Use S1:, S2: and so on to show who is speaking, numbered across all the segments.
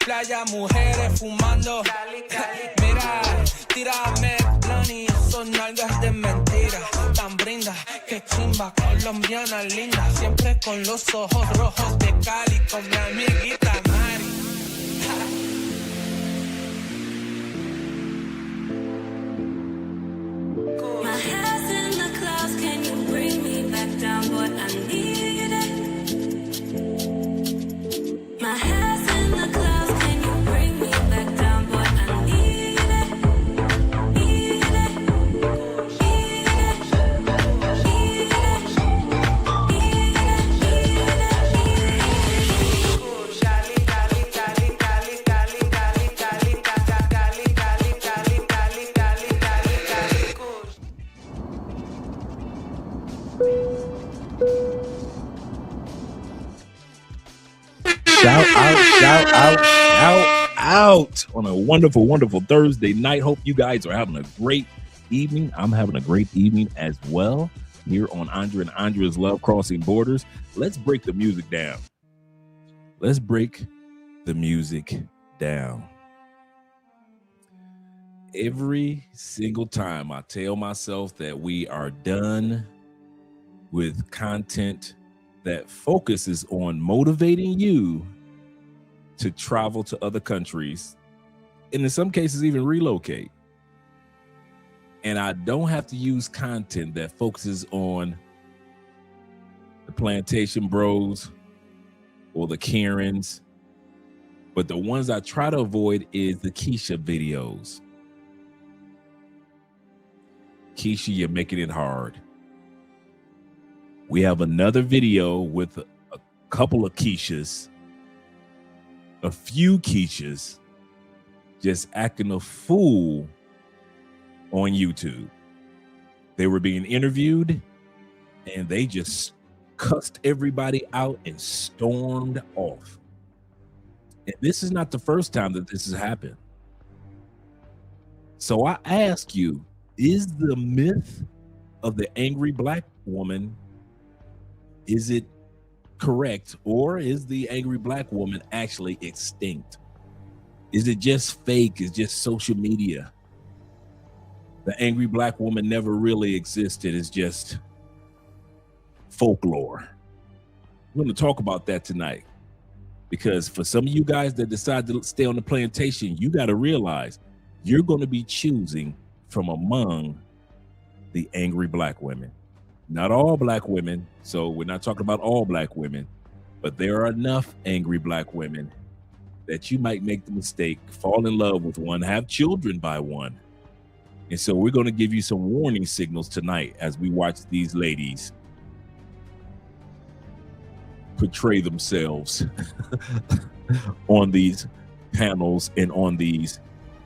S1: Playa, mujeres fumando. Mira, tírame plan y esos nalgas de mentira. Tan brinda, que chimba, colombiana linda. Siempre con los ojos rojos de Cali, con mi amiguita Mari.
S2: My head's in the clouds, can you bring me back down, boy? I need it. My head's in the clouds, can you bring me back down, boy? I need it. Need it. Need it. Need it.
S3: Shout out on a wonderful, wonderful Thursday night. Hope you guys are having a great evening. I'm having a great evening as well here on Andrea and Andrea's Love Crossing Borders. Let's break the music down. Let's break the music down. Every single time I tell myself that we are done with content that focuses on motivating you to travel to other countries, and in some cases even relocate. And I don't have to use content that focuses on the Plantation Bros or the Karens, but the ones I try to avoid is the Keisha videos. Keisha, you're making it hard. We have another video with a couple of Keishas, a few Keishas, just acting a fool on YouTube. They were being interviewed and they just cussed everybody out and stormed off. And this is not the first time that this has happened. So I ask you, is the myth of the angry black woman, is it correct, or is the angry black woman actually extinct? Is it just fake? Is just social media? The angry black woman never really existed. It's just folklore. We're going to talk about that tonight, because for some of you guys that decide to stay on the plantation, you got to realize you're going to be choosing from among the angry black women. Not all black women, so we're not talking about all black women, but there are enough angry black women that you might make the mistake, fall in love with one, have children by one. And so we're going to give you some warning signals tonight as we watch these ladies portray themselves on these panels and on these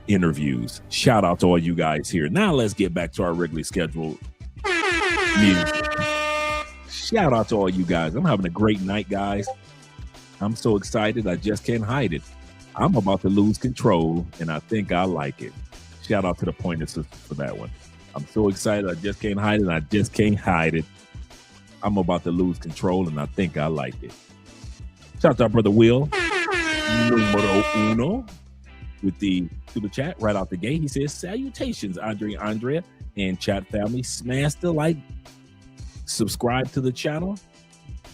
S3: interviews. Shout out to all you guys here. Now let's get back to our regularly scheduled music. Shout out to all you guys. I'm having a great night, guys. I'm so excited, I just can't hide it. I'm about to lose control, and I think I like it. Shout out to the Pointer Sisters for that one. I'm so excited, I just can't hide it. I just can't hide it. I'm about to lose control, and I think I like it. Shout out to our brother Will, numero uno, with the super chat right out the gate. He says, salutations, Andrea and chat family. Smash the like, subscribe to the channel,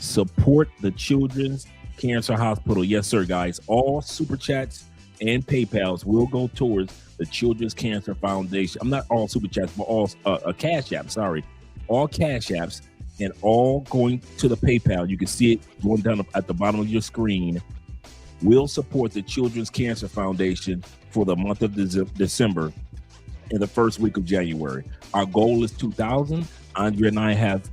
S3: Support the Children's Cancer Hospital. Yes, sir, guys. All super chats and PayPals will go towards the Children's Cancer Foundation. I'm not all super chats, but all cash apps. Sorry, all cash apps and all going to the PayPal. You can see it going down at the bottom of your screen. Will support the Children's Cancer Foundation for the month of December and the first week of January. Our goal is 2,000. Andre and I have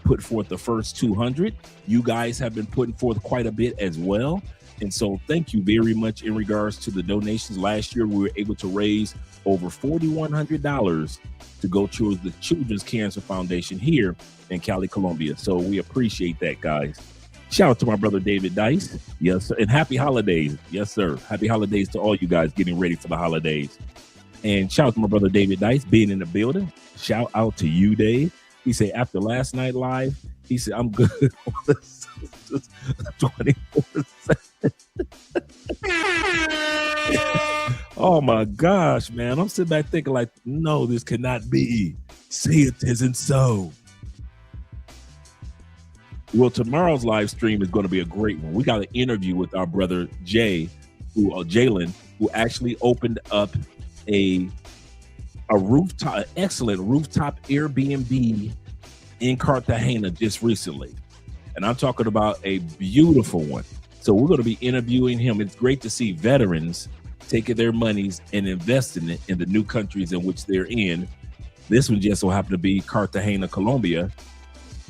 S3: put forth the first 200. You guys have been putting forth quite a bit as well. And so thank you very much in regards to the donations. Last year, we were able to raise over $4,100 to go towards the Children's Cancer Foundation here in Cali, Colombia. So we appreciate that, guys. Shout out to my brother, David Dice. Yes, sir. And happy holidays. Yes, sir. Happy holidays to all you guys getting ready for the holidays. And shout out to my brother, David Dice, being in the building. Shout out to you, Dave. He said, after last night live, he said, I'm good on this 24/7. Oh my gosh, man. I'm sitting back thinking like, no, this cannot be. Say it isn't so. Well, tomorrow's live stream is going to be a great one. We got an interview with our brother Jalen, who actually opened up a rooftop, excellent rooftop Airbnb in Cartagena just recently. And I'm talking about a beautiful one. So we're going to be interviewing him. It's great to see veterans taking their monies and investing it in the new countries in which they're in. This one just so happened to be Cartagena, Colombia.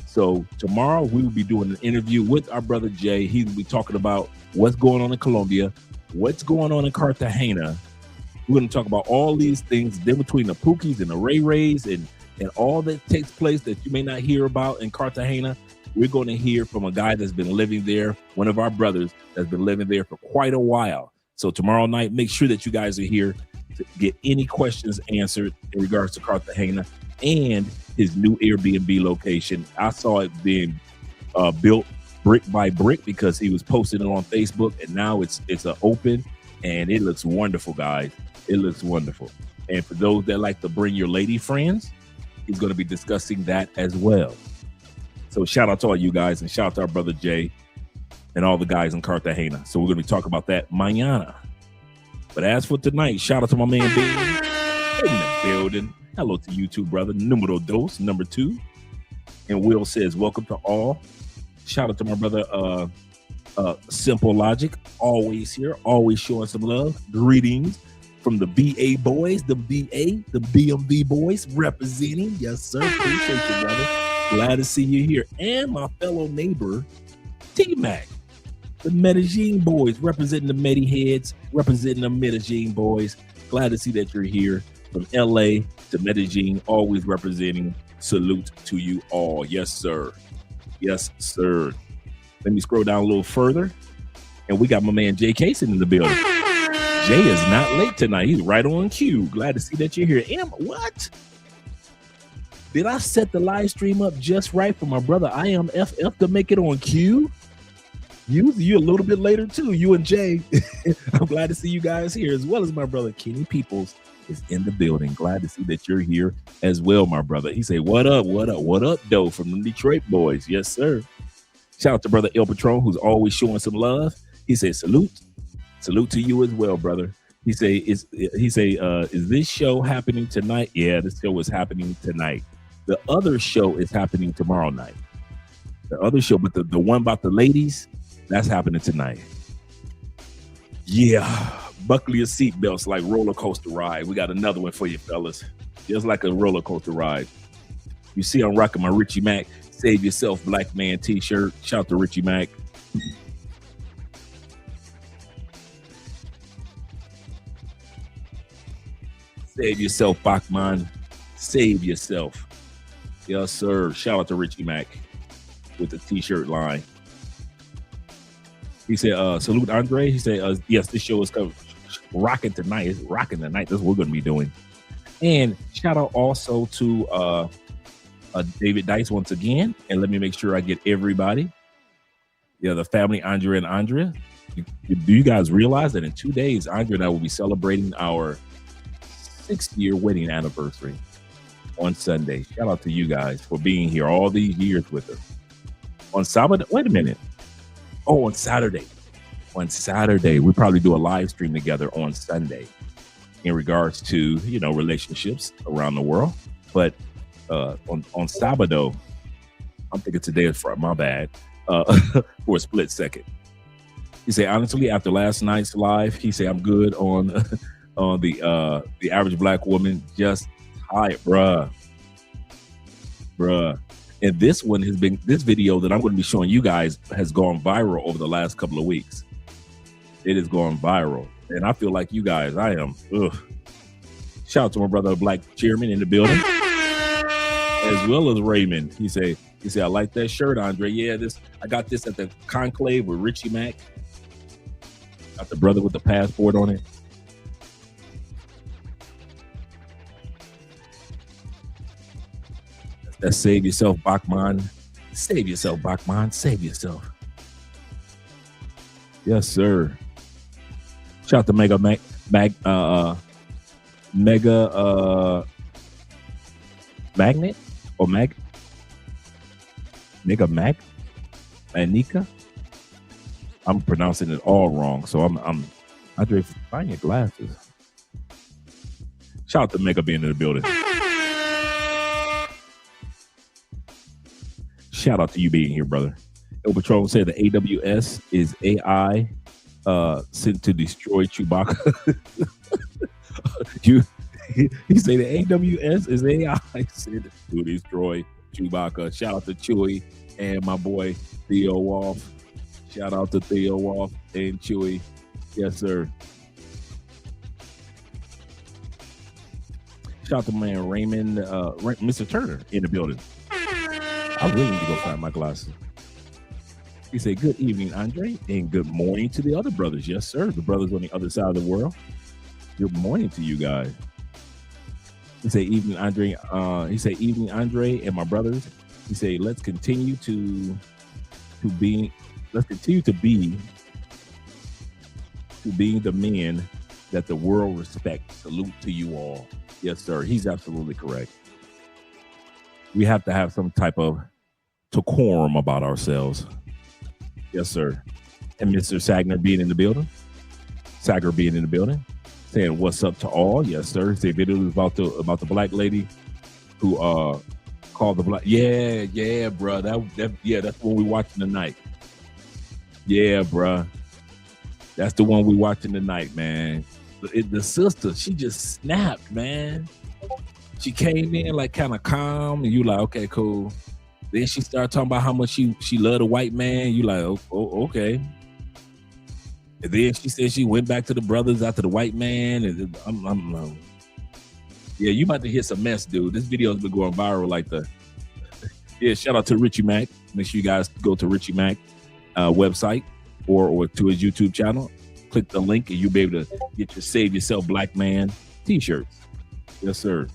S3: So tomorrow we will be doing an interview with our brother Jay. He will be talking about what's going on in Colombia, what's going on in Cartagena. We're going to talk about all these things, then between the Pookies and the Ray Rays and all that takes place that you may not hear about in Cartagena. We're going to hear from a guy that's been living there, one of our brothers that's been living there for quite a while. So tomorrow night, make sure that you guys are here to get any questions answered in regards to Cartagena and his new Airbnb location. I saw it being built brick by brick because he was posting it on Facebook, and now it's open, and it looks wonderful, guys. It looks wonderful. And for those that like to bring your lady friends, he's going to be discussing that as well. So shout out to all you guys, and shout out to our brother Jay and all the guys in Cartagena. So we're going to be talking about that mañana. But as for tonight, shout out to my man Big in the building. Hello to you too, brother. Numero dos, number 2. And Will says, welcome to all. Shout out to my brother Simple Logic, always here, always showing some love. Greetings from the BA boys, the BMV boys representing. Yes, sir. Appreciate you, brother. Glad to see you here. And my fellow neighbor, T-Mac, the Medellin boys, representing the Medi heads, representing the Medellin boys. Glad to see that you're here. From LA to Medellin, always representing. Salute to you all. Yes, sir. Yes, sir. Let me scroll down a little further. And we got my man Jay Kaysen in the building. Jay is not late tonight. He's right on cue. Glad to see that you're here. What? Did I set the live stream up just right for my brother I am FF to make it on cue? You a little bit later too. You and Jay. I'm glad to see you guys here, as well as my brother Kenny Peoples is in the building. Glad to see that you're here as well, my brother. He say, what up, though, from the Detroit boys. Yes, sir. Shout out to brother El Patron, who's always showing some love. He said, salute to you as well, brother. He say, is this show happening tonight? Yeah, this show is happening tonight. The other show is happening tomorrow night. The other show, but the one about the ladies, that's happening tonight. Yeah, buckle your seatbelts like roller coaster ride. We got another one for you, fellas. Just like a roller coaster ride. You see, I'm rocking my Richie Mac Save Yourself Black Man t-shirt. Shout out to Richie Mac. Save yourself, Bachman. Save yourself. Yes, sir. Shout out to Richie Mac with the t-shirt line. He said, salute Andre. He said, yes, this show is rocking tonight. It's rocking tonight. That's what we're going to be doing. And shout out also to David Dice once again. And let me make sure I get everybody. Yeah, the family, Andre and Andrea. Do you guys realize that in 2 days, Andre and I will be celebrating our 6th-year wedding anniversary on Sunday? Shout out to you guys for being here all these years with us. On Saturday? Wait a minute. Oh, on Saturday. On Saturday, we probably do a live stream together on Sunday in regards to, relationships around the world. But on Sabado, I'm thinking today is Friday, my bad, for a split second. He said, honestly, after last night's live, he said, I'm good on the average black woman, just tired, bruh. And this video that I'm going to be showing you guys has gone viral over the last couple of weeks. It has gone viral. And I feel like you guys, I am, shout out to my brother, Black Chairman in the building, as well as Raymond. He said, I like that shirt, Andre. Yeah, I got this at the Conclave with Richie Mack. Got the brother with the passport on it. That's save yourself, Bachman. Save yourself, Bachman. Save yourself. Yes, sir. Shout out to Mega Magnet or Mega Mag Manika. I'm pronouncing it all wrong, so I'm Andre, find your glasses. Shout out to Mega being in the building. Shout out to you being here, brother. El Patron said the AWS is AI sent to destroy Chewbacca. He said the AWS is AI sent to destroy Chewbacca. Shout out to Chewie and my boy Theo Wolf. Shout out to Theo Wolf and Chewie. Yes, sir. Shout out to man Raymond, Mr. Turner in the building. I really need to go find my glasses. He said, good evening, Andre, and good morning to the other brothers. Yes, sir. The brothers on the other side of the world. Good morning to you guys. He said, evening, Andre. Evening, Andre, and my brothers. He said, let's continue to being the men that the world respects. Salute to you all. Yes, sir. He's absolutely correct. We have to have some type of decorum about ourselves. Yes, sir. And Mr. Sagner being in the building. Saying what's up to all. Yes, sir. The video is about the black lady who called the black. Yeah, bro. That's what we watching tonight. Yeah, bro. That's the one we watching tonight, man. The sister, she just snapped, man. She came in like kind of calm, and you like, okay, cool. Then she started talking about how much she loved a white man. You like, oh, okay. And then she said she went back to the brothers after the white man. And yeah, you about to hit some mess, dude. This video has been going viral like the. Yeah, shout out to Richie Mack. Make sure you guys go to Richie Mack website or to his YouTube channel. Click the link and you'll be able to get your Save Yourself Black Man t-shirts. Yes, sir.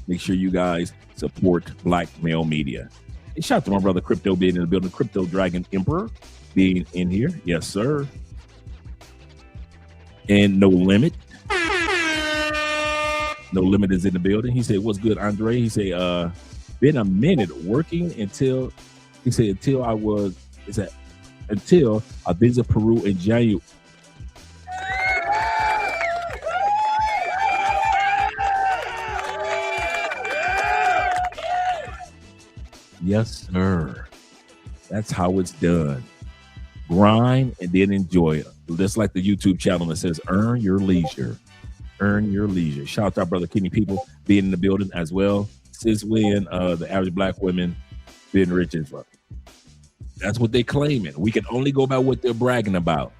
S3: Make sure you guys support Black Male Media. And shout out to my brother Crypto being in the building. Crypto Dragon Emperor being in here. Yes, sir. And No Limit. No Limit is in the building. He said, what's good, Andre? He said, been a minute working until I visit Peru in January. Yes, sir. That's how it's done. Grind and then enjoy it. Just like the YouTube channel that says, earn your leisure. Earn your leisure. Shout out to our brother Kenny People being in the building as well. Since when the average black women being rich and fuck. That's what they claiming. We can only go by what they're bragging about.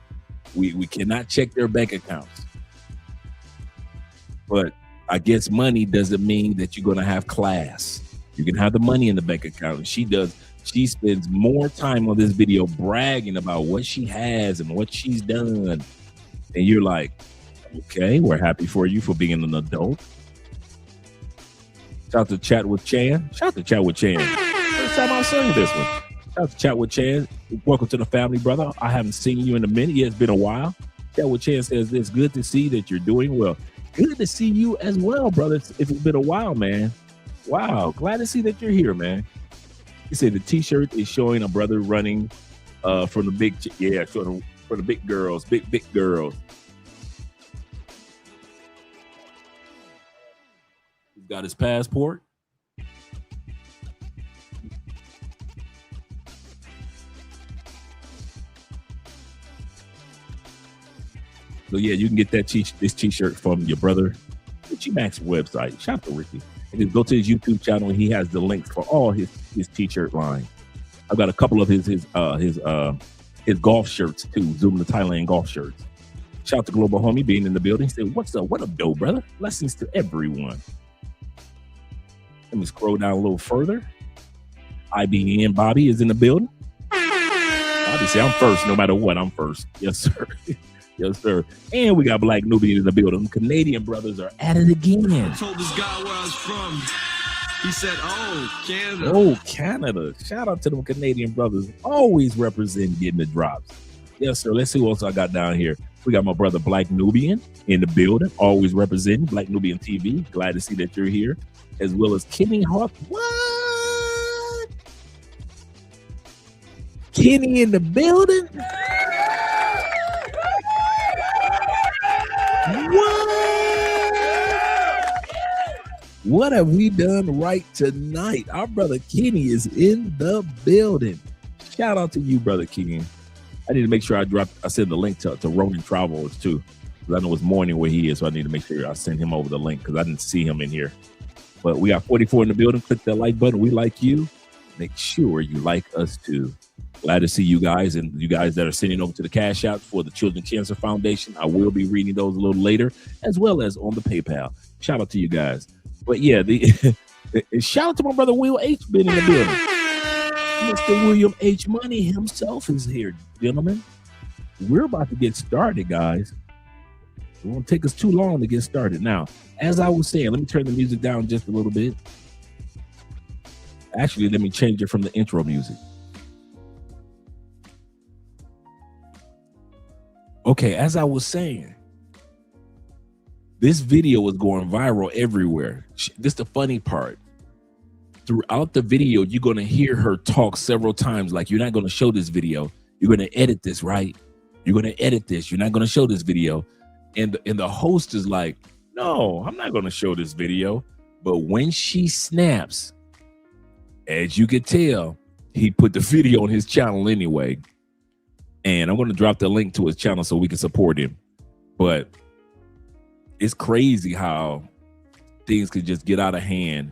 S3: We cannot check their bank accounts. But I guess money doesn't mean that you're going to have class. You can have the money in the bank account. And she spends more time on this video bragging about what she has and what she's done. And you're like, okay, we're happy for you for being an adult. Shout out to Chat with Chan. Shout out to Chat with Chan. First time I'm saying this one. Shout out to Chat with Chan. Welcome to the family, brother. I haven't seen you in a minute. Yeah, it's been a while. Chat with Chan says it's good to see that you're doing well. Good to see you as well, brother. If it's been a while, man. Wow, glad to see that you're here, man. He said the T-shirt is showing a brother running from the big, for the big girls, big girls. He's got his passport. So yeah, you can get this T-shirt from your brother, Richie Mac's website. Shout out to Ricky. And then go to his YouTube channel, and he has the links for all his T-shirt line. I've got a couple of his golf shirts too. Zoom to Thailand golf shirts. Shout out to Global Homie being in the building. He said, "What's up? What up, dope brother? Blessings to everyone." Let me scroll down a little further. IBN Bobby is in the building. Bobby say, "I'm first, no matter what. I'm first." Yes, sir. Yes, sir. And we got Black Nubian in the building. Canadian brothers are at it again.
S4: I told this guy where I was from. He said, "Oh, Canada."
S3: Oh, Canada. Shout out to them Canadian brothers. Always represent getting the drops. Yes, sir. Let's see what else I got down here. We got my brother Black Nubian in the building. Always representing Black Nubian TV. Glad to see that you're here. As well as Kenny Hawk. What? Kenny in the building? What have we done right tonight? Our brother Kenny is in the building. Shout out to you, brother Kenny. I need to make sure I send the link to Ronin Travels too. Because I know it's morning where he is, so I need to make sure I send him over the link because I didn't see him in here. But we got 44 in the building. Click that like button. We like you. Make sure you like us too. Glad to see you guys and you guys that are sending over to the Cash App for the Children's Cancer Foundation. I will be reading those a little later, as well as on the PayPal. Shout out to you guys. But yeah, shout out to my brother Will H. been in the building. Mr. William H. Money himself is here, gentlemen. We're about to get started, guys. It won't take us too long to get started. Now, as I was saying, let me turn the music down just a little bit. Actually, let me change it from the intro music. Okay, as I was saying, this video was going viral everywhere. This is the funny part. Throughout the video, you're going to hear her talk several times. Like, you're not going to show this video. You're going to edit this, right? You're going to edit this. You're not going to show this video. And the host is like, no, I'm not going to show this video. But when she snaps, as you could tell, he put the video on his channel anyway. And I'm going to drop the link to his channel so we can support him. But it's crazy how things could just get out of hand.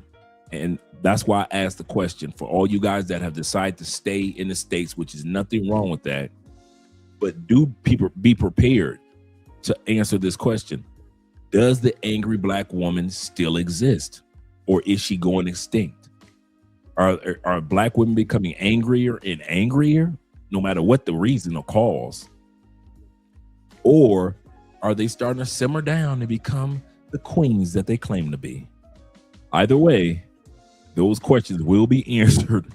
S3: And that's why I asked the question for all you guys that have decided to stay in the States, which is nothing wrong with that. But do people be prepared to answer this question? Does the angry Black woman still exist? Or is she going extinct? Are Black women becoming angrier and angrier, no matter what the reason or cause? Or are they starting to simmer down and become the queens that they claim to be? Either way, those questions will be answered.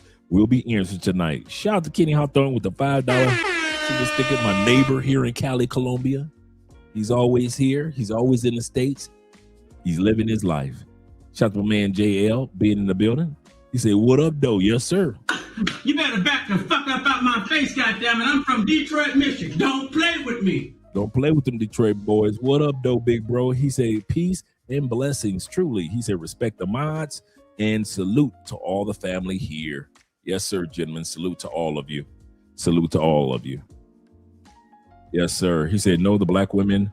S3: Tonight. Shout out to Kenny Hawthorne with the $5 super sticker. My neighbor here in Cali, Colombia. He's always here. He's always in the States. He's living his life. Shout out to my man JL being in the building. He said, "What up, though?" Yes, sir.
S5: You better back the fuck up out my face, goddammit. I'm from Detroit, Michigan. Don't play with me.
S3: Don't play with them Detroit boys. What up, though, big bro? He said, "Peace and blessings, truly." He said, "Respect the mods and salute to all the family here." Yes, sir, gentlemen. Salute to all of you. Salute to all of you. Yes, sir. He said, "No, the Black women,"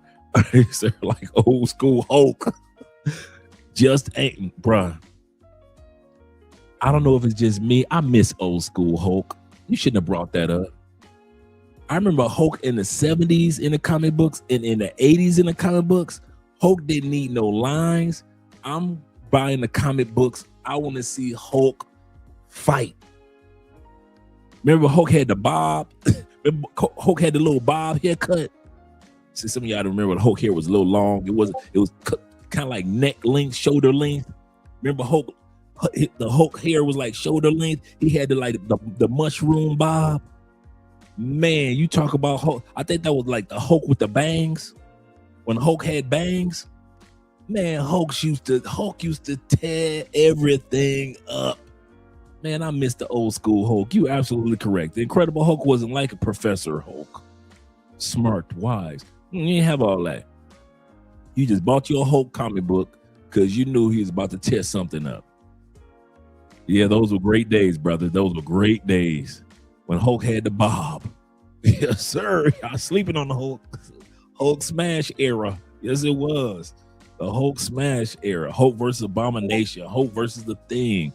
S3: he said, "like old school Hulk." Just ain't, bruh. I don't know if it's just me. I miss old school Hulk. You shouldn't have brought that up. I remember Hulk in the 70s in the comic books and in the 80s in the comic books. Hulk didn't need no lines. I'm buying the comic books. I want to see Hulk fight. Remember Hulk had the bob? Remember Hulk had the little bob haircut? See, some of y'all remember the Hulk hair was a little long. It was kind of like neck length, shoulder length. Remember Hulk? The Hulk hair was like shoulder length. He had the mushroom bob. Man, you talk about Hulk. I think that was like the Hulk with the bangs. When Hulk had bangs, man, Hulk used to tear everything up. Man, I miss the old school Hulk. You absolutely correct. The Incredible Hulk wasn't like a Professor Hulk. Smart, wise. You didn't have all that. You just bought your Hulk comic book because you knew he was about to tear something up. Yeah, those were great days, brother. Those were great days when Hulk had the bob. Yes, sir. I was sleeping on the Hulk smash era. Yes, it was. The Hulk smash era. Hulk versus Abomination. Hulk versus the Thing.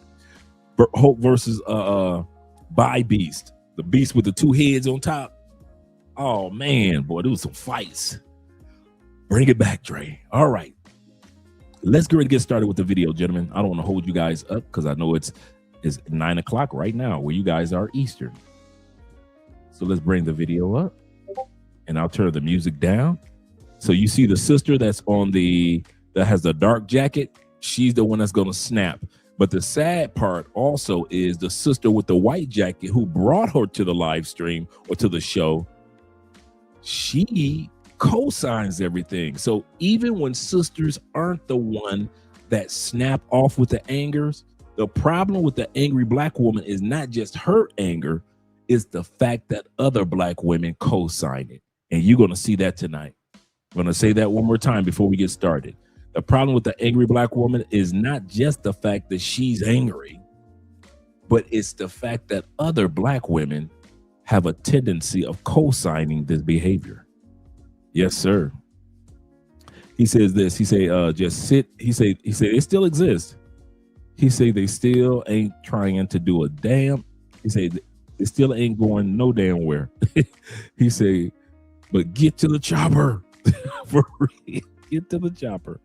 S3: Hulk versus Bi-Beast. The beast with the two heads on top. Oh man, boy, there was some fights. Bring it back, Dre. All right. Let's get started with the video, gentlemen. I don't want to hold you guys up because I know it's 9 o'clock right now where you guys are Eastern. So let's bring the video up and I'll turn the music down. So you see the sister that has the dark jacket. She's the one that's going to snap. But the sad part also is the sister with the white jacket who brought her to the live stream or to the show. She co-signs everything. So even when sisters aren't the one that snap off with the angers, the problem with the angry black woman is not just her anger, it's the fact that other black women co-sign it. And you're going to see that tonight. I'm going to say that one more time before we get started. The problem with the angry black woman is not just the fact that she's angry, but it's the fact that other black women have a tendency of co-signing this behavior. Yes, sir. He says this. He say, just sit. He say it still exists. He say they still ain't trying to do a damn. He say it still ain't going no damn where. He say, but get to the chopper. For real. Get to the chopper.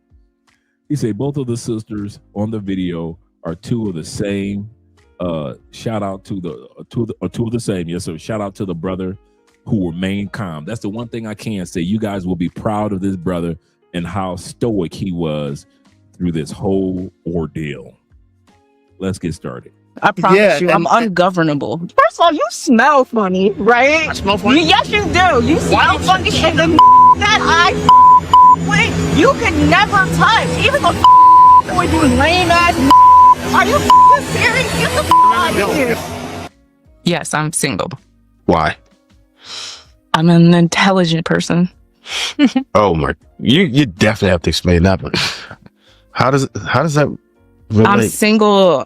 S3: He say both of the sisters on the video are two of the same. Shout out to two of the same. Yes, sir. Shout out to the brother who remained calm. That's the one thing I can say. You guys will be proud of this brother and how stoic he was through this whole ordeal. Let's get started.
S6: I promise you, I'm ungovernable. First of all, you smell funny, right?
S7: I smell funny?
S6: Yes, you do. You smell funny, and the that I with, you can never touch. Even the with you lame ass. Are you serious? Get the out of here. Yes, I'm single.
S7: Why?
S6: I'm an intelligent person.
S7: Oh my! You definitely have to explain that one. How does that relate?
S6: I'm single.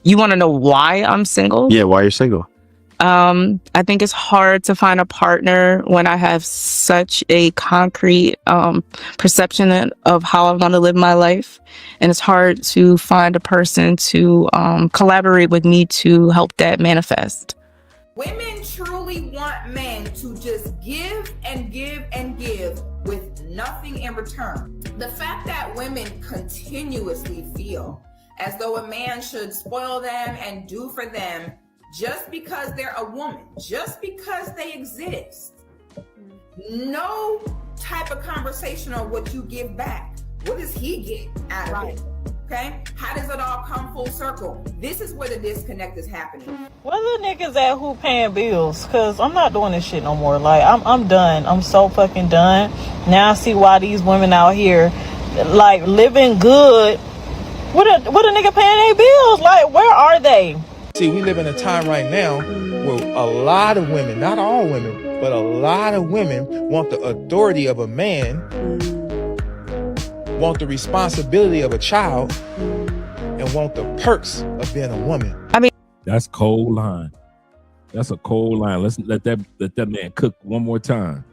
S6: You want to know why I'm single?
S7: Yeah, why you're single?
S6: I think it's hard to find a partner when I have such a concrete perception of how I want to live my life. And it's hard to find a person to collaborate with me to help that manifest.
S8: Women truly want men to just give and give and give with nothing in return. The fact that women continuously feel as though a man should spoil them and do for them just because they're a woman, just because they exist. No type of conversation on what you give back. What does he get out of it? Okay? How does it all come full circle? This is where the disconnect is happening.
S9: Where the niggas at who paying bills? Cause I'm not doing this shit no more. Like I'm done. I'm so fucking done. Now I see why these women out here like living good. What a nigga paying their bills? Like where are they?
S10: See, we live in a time right now where a lot of women, not all women, but a lot of women want the authority of a man, want the responsibility of a child, and want the perks of being a woman.
S6: I mean,
S3: that's cold line. That's a cold line. Let's let that man cook one more time.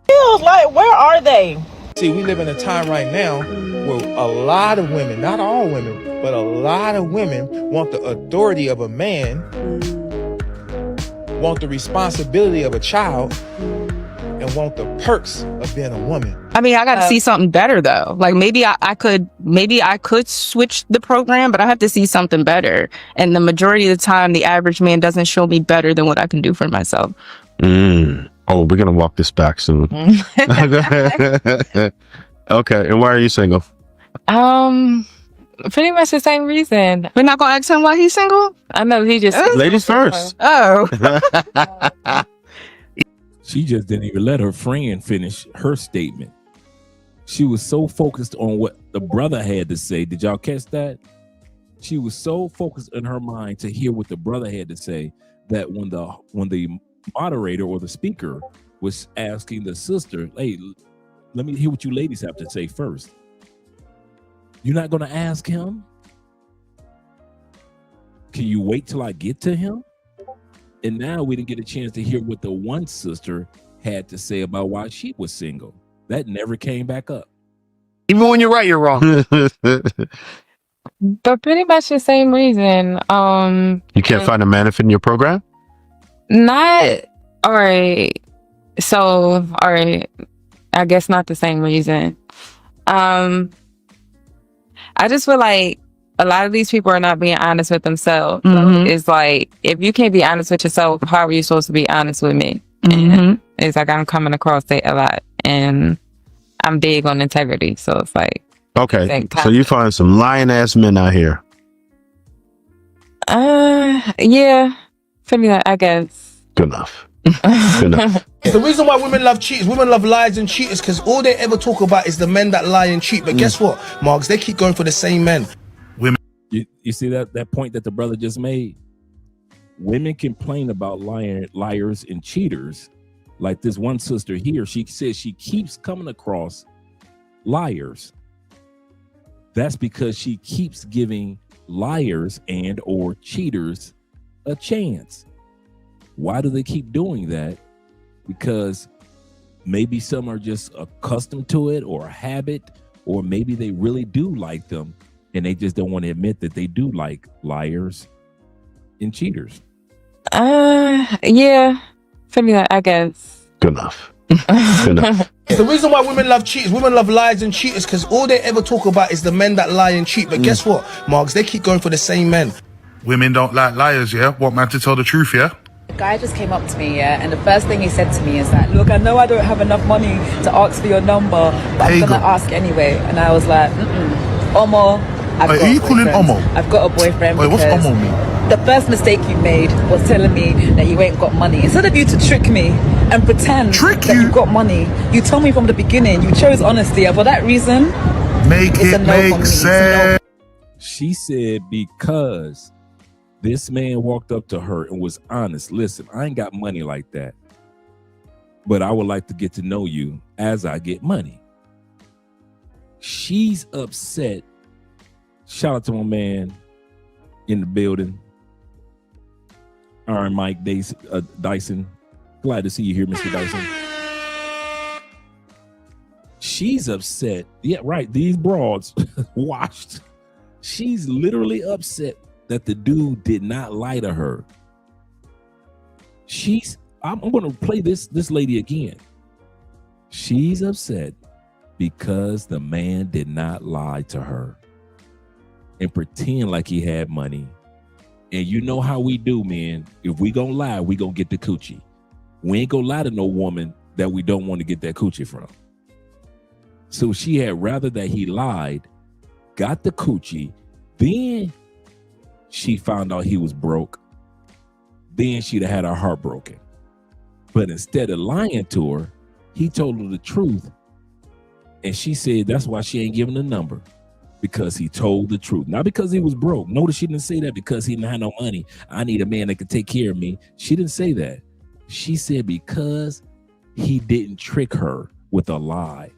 S9: Bills, like where are they?
S10: See, we live in a time right now where a lot of women, not all women, but a lot of women want the authority of a man, want the responsibility of a child, and want the perks of being a woman.
S6: I mean, I got to see something better though. Like maybe I could switch the program, but I have to see something better. And the majority of the time, the average man doesn't show me better than what I can do for myself.
S7: Oh, we're gonna walk this back soon. Okay, and why are you single?
S11: Pretty much the same reason.
S6: We're not gonna ask him why he's single.
S11: I know he just
S7: Ladies first.
S6: Oh.
S3: She just didn't even let her friend finish her statement. She was so focused on what the brother had to say. Did y'all catch that? She was so focused in her mind to hear what the brother had to say that when the moderator or the speaker was asking the sister, hey, let me hear what you ladies have to say first. You're not going to ask him? Can you wait till I get to him? And now we didn't get a chance to hear what the one sister had to say about why she was single. That never came back up.
S7: Even when you're right, you're wrong.
S11: But pretty much the same reason.
S7: You can't find a man to fit in your program?
S11: Not all right. So, all right. I guess not the same reason. I just feel like a lot of these people are not being honest with themselves. So it's like, if you can't be honest with yourself, how are you supposed to be honest with me? And it's like I'm coming across it a lot, and I'm big on integrity. So it's like,
S7: okay. So you find some lying ass men out here.
S11: Yeah, feel like, I guess.
S7: Good enough. Good enough.
S10: The reason why women love cheaters, women love lies and cheaters, because all they ever talk about is the men that lie and cheat. But guess what, Marks? They keep going for the same men.
S3: You see that point that the brother just made? Women complain about liars and cheaters. Like this one sister here, she says she keeps coming across liars. That's because she keeps giving liars and or cheaters a chance. Why do they keep doing that? Because maybe some are just accustomed to it or a habit, or maybe they really do like them and they just don't want to admit that they do like liars and cheaters.
S11: Yeah, feel like, I guess.
S7: Good enough. Good enough.
S10: The reason why women love cheaters, women love lies and cheaters, because all they ever talk about is the men that lie and cheat. But guess what, Marks? They keep going for the same men.
S12: Women don't like liars, yeah? Want man to tell the truth, yeah?
S13: A guy just came up to me, yeah, and the first thing he said to me is that, look, I know I don't have enough money to ask for your number, but I'm gonna ask anyway. And I was like, Omo, I've got a boyfriend. I've got a boyfriend.
S12: Wait, what's Omo mean?
S13: The first mistake you made was telling me that you ain't got money. Instead of you to trick me and pretend that you got money, you told me from the beginning. You chose honesty, and for that reason, it's a no for me.
S3: sense. She said because this man walked up to her and was honest. Listen, I ain't got money like that, but I would like to get to know you as I get money. She's upset. Shout out to my man in the building, Iron Mike Dyson. Glad to see you here, Mr. Dyson. She's upset. Yeah, right. These broads washed. She's literally upset that the dude did not lie to her. I'm going to play this lady again. She's upset because the man did not lie to her and pretend like he had money. And you know how we do, man. If we gonna lie, we gonna get the coochie. We ain't gonna lie to no woman that we don't want to get that coochie from. So she had rather that he lied, got the coochie, then she found out he was broke. Then she'd have had her heart broken. But instead of lying to her, he told her the truth. And she said that's why she ain't giving the number. Because he told the truth. Not because he was broke. Notice she didn't say that because he didn't have no money. I need a man that could take care of me. She didn't say that. She said because he didn't trick her with a lie,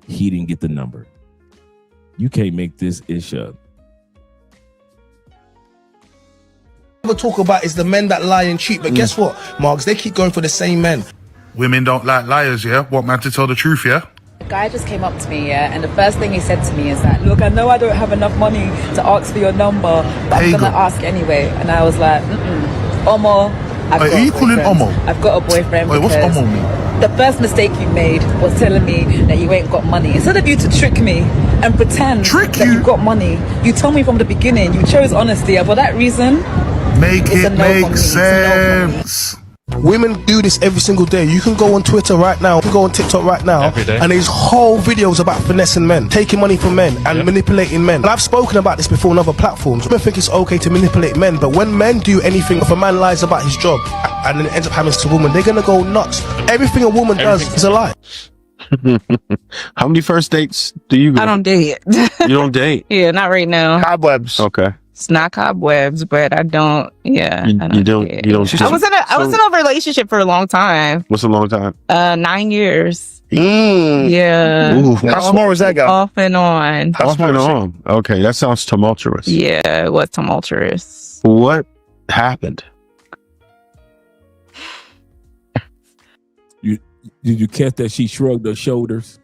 S3: he didn't get the number. You can't make this ish up.
S10: What talk about is the men that lie and cheat. But guess what, Marks? They keep going for the same men.
S12: Women don't like liars, yeah? Want man to tell the truth, yeah?
S13: A guy just came up to me, yeah, and the first thing he said to me is that, look, I know I don't have enough money to ask for your number, but I'm gonna ask anyway. And I was like, Omo, I've got a boyfriend.
S12: Wait, what's Omo mean?
S13: The first mistake you made was telling me that you ain't got money. Instead of you to trick me and pretend that you got money, you told me from the beginning. You chose honesty, and for that reason, it's a no for me.
S12: sense.
S10: Women do this every single day. You can go on Twitter right now, you can go on TikTok right now,
S7: Every day.
S10: and there's whole videos about finessing men, taking money from men and manipulating men. And I've spoken about this before on other platforms. Women think it's okay to manipulate men, but when men do anything, if a man lies about his job and then it ends up happening to a woman, they're gonna go nuts. Everything a woman does is a lie.
S7: How many first dates do you go?
S6: I don't date.
S7: You don't date?
S6: Yeah, not right now.
S10: Cobwebs.
S7: Okay.
S6: It's not cobwebs, but I don't. Yeah,
S7: You,
S6: I
S7: you don't.
S6: date.
S7: You don't.
S6: I was in a relationship for a long time.
S7: What's a long time?
S6: 9 years.
S10: Mm.
S6: Yeah.
S7: Ooh.
S10: How small was that guy?
S6: Off and on.
S7: Off and on. Okay, that sounds tumultuous.
S6: Yeah, it was tumultuous.
S7: What happened?
S3: Did you catch that she shrugged her shoulders?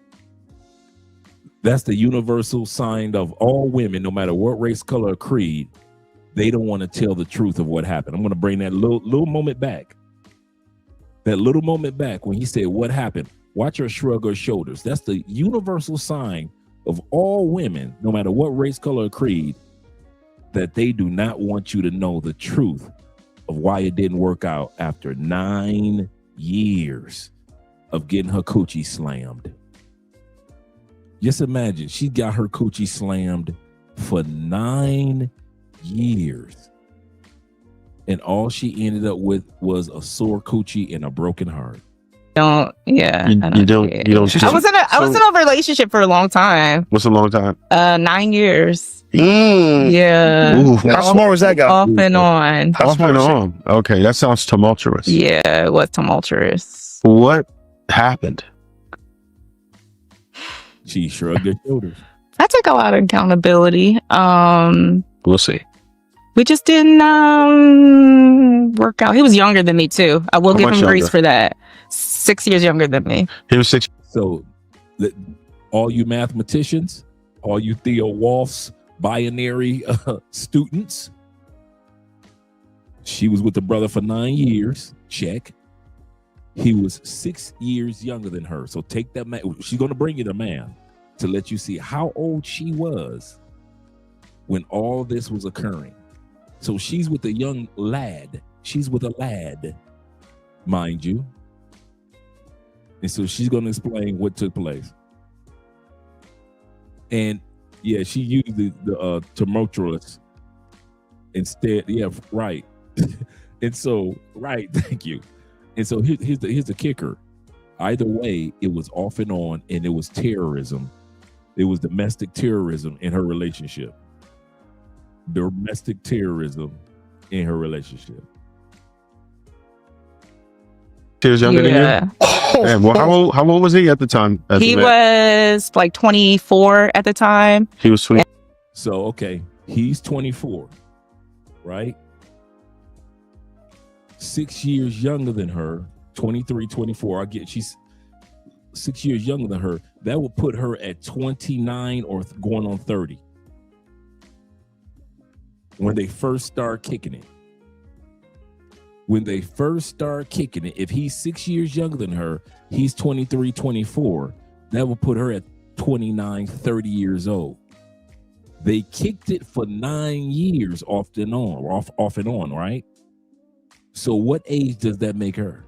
S3: That's the universal sign of all women, no matter what race, color, or creed. They don't want to tell the truth of what happened. I'm going to bring that little moment back. That little moment back when he said, what happened? Watch her shrug her shoulders. That's the universal sign of all women, no matter what race, color, or creed, that they do not want you to know the truth of why it didn't work out after 9 years of getting her coochie slammed. Just imagine, she got her coochie slammed for 9 years. And all she ended up with was a sore coochie and a broken heart.
S6: I don't.
S7: You don't.
S6: I was in a relationship for a long time.
S7: What's a long time?
S6: 9 years.
S10: Mm.
S6: Yeah.
S7: Ooh.
S10: How small was that guy?
S6: Off and on.
S7: Off and on. Okay, that sounds tumultuous.
S6: Yeah, it was tumultuous.
S7: What happened?
S3: She shrugged her shoulders.
S6: I take a lot of accountability.
S7: We'll see.
S6: We just didn't work out. He was younger than me too. I will
S7: How
S6: give
S7: much
S6: him grace
S7: younger?
S6: for that. 6 years younger than me.
S7: He was 6.
S3: So, all you mathematicians, all you Theo Wolf's binary students, she was with the brother for 9 years. Check. He was 6 years younger than her. So take that math. She's going to bring you the math to let you see how old she was when all this was occurring. So she's with a young lad. She's with a lad, mind you. And so she's going to explain what took place. And yeah, she used the tumultuous instead. Yeah, right. And so, right, thank you. And so here's the kicker. Either way, it was off and on, and it was terrorism. It was domestic terrorism in her relationship. Domestic terrorism in her relationship.
S7: She was younger than you? Man, well, how old was he at the time?
S6: He was like 24 at the time.
S7: He was 20.
S3: So, okay, he's 24, right? 6 years younger than her, 23, 24. She's 6 years younger than her. That would put her at 29 or going on 30 when they first start kicking it. When they first start kicking it, if he's 6 years younger than her, he's 23, 24. That would put her at 29, 30 years old. They kicked it for 9 years off and on, right? So what age does that make her?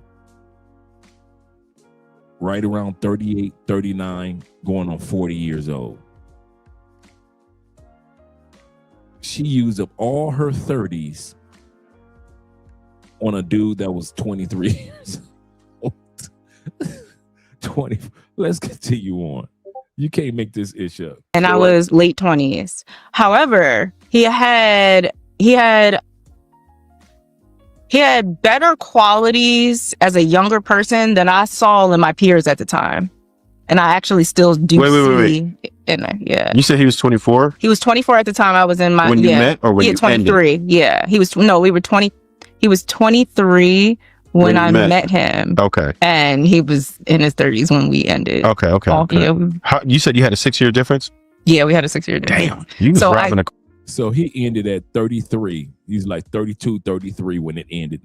S3: Right around 38, 39, going on 40 years old. She used up all her 30s on a dude that was 23 years old. 20. Let's continue on. You can't make this issue up.
S6: And I was late 20s. However, he had better qualities as a younger person than I saw in my peers at the time. And I actually still do see in there. Yeah.
S7: You said he was 24?
S6: He was 24 at the time I was in my
S7: when you met or when you
S6: 23.
S7: ended?
S6: Yeah. He was 23 when I met him.
S7: Okay.
S6: And he was in his 30s when we ended.
S7: Okay.
S6: Yeah.
S7: You said you had a 6 year difference?
S6: Yeah, we had a 6 year difference.
S7: Damn. You was driving a
S3: So he ended at 33. He's like 32, 33 when it ended.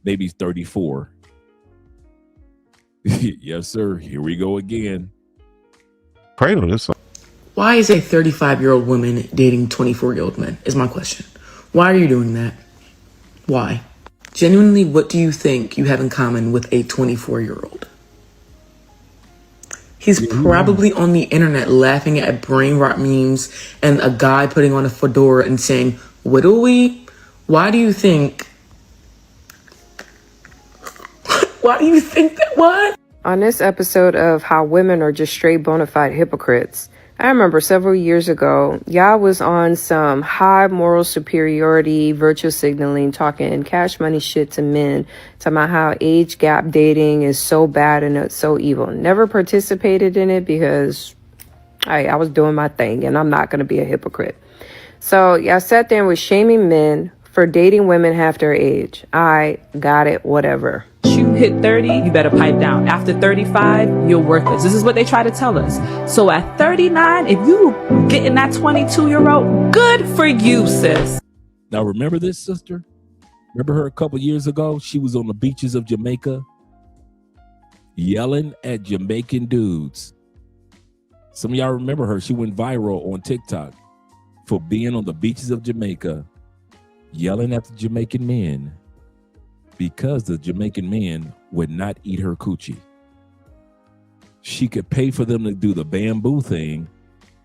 S3: Maybe he's 34. Yes, sir. Here we go again.
S7: Pray on this one.
S14: Why is a 35-year-old woman dating 24-year-old men is my question. Why are you doing that? Why? Genuinely, what do you think you have in common with a 24-year-old? He's probably on the internet laughing at brain rot memes and a guy putting on a fedora and saying, "Whittle we?" Why do you think? Why do you think that? What?
S15: On this episode of how women are just straight bona fide hypocrites, I remember several years ago, y'all was on some high moral superiority, virtue signaling, talking cash money shit to men, talking about how age gap dating is so bad and it's so evil. Never participated in it because I was doing my thing and I'm not going to be a hypocrite. So y'all sat there and was shaming men for dating women half their age. I got it, whatever.
S13: You hit 30, you better pipe down. After 35, you're worthless. This is what they try to tell us. So at 39, if you getting that 22-year-old, good for you, sis.
S3: Now remember this, sister? Remember her a couple years ago? She was on the beaches of Jamaica yelling at Jamaican dudes. Some of y'all remember her. She went viral on TikTok for being on the beaches of Jamaica yelling at the Jamaican men because the Jamaican men would not eat her coochie. She could pay for them to do the bamboo thing.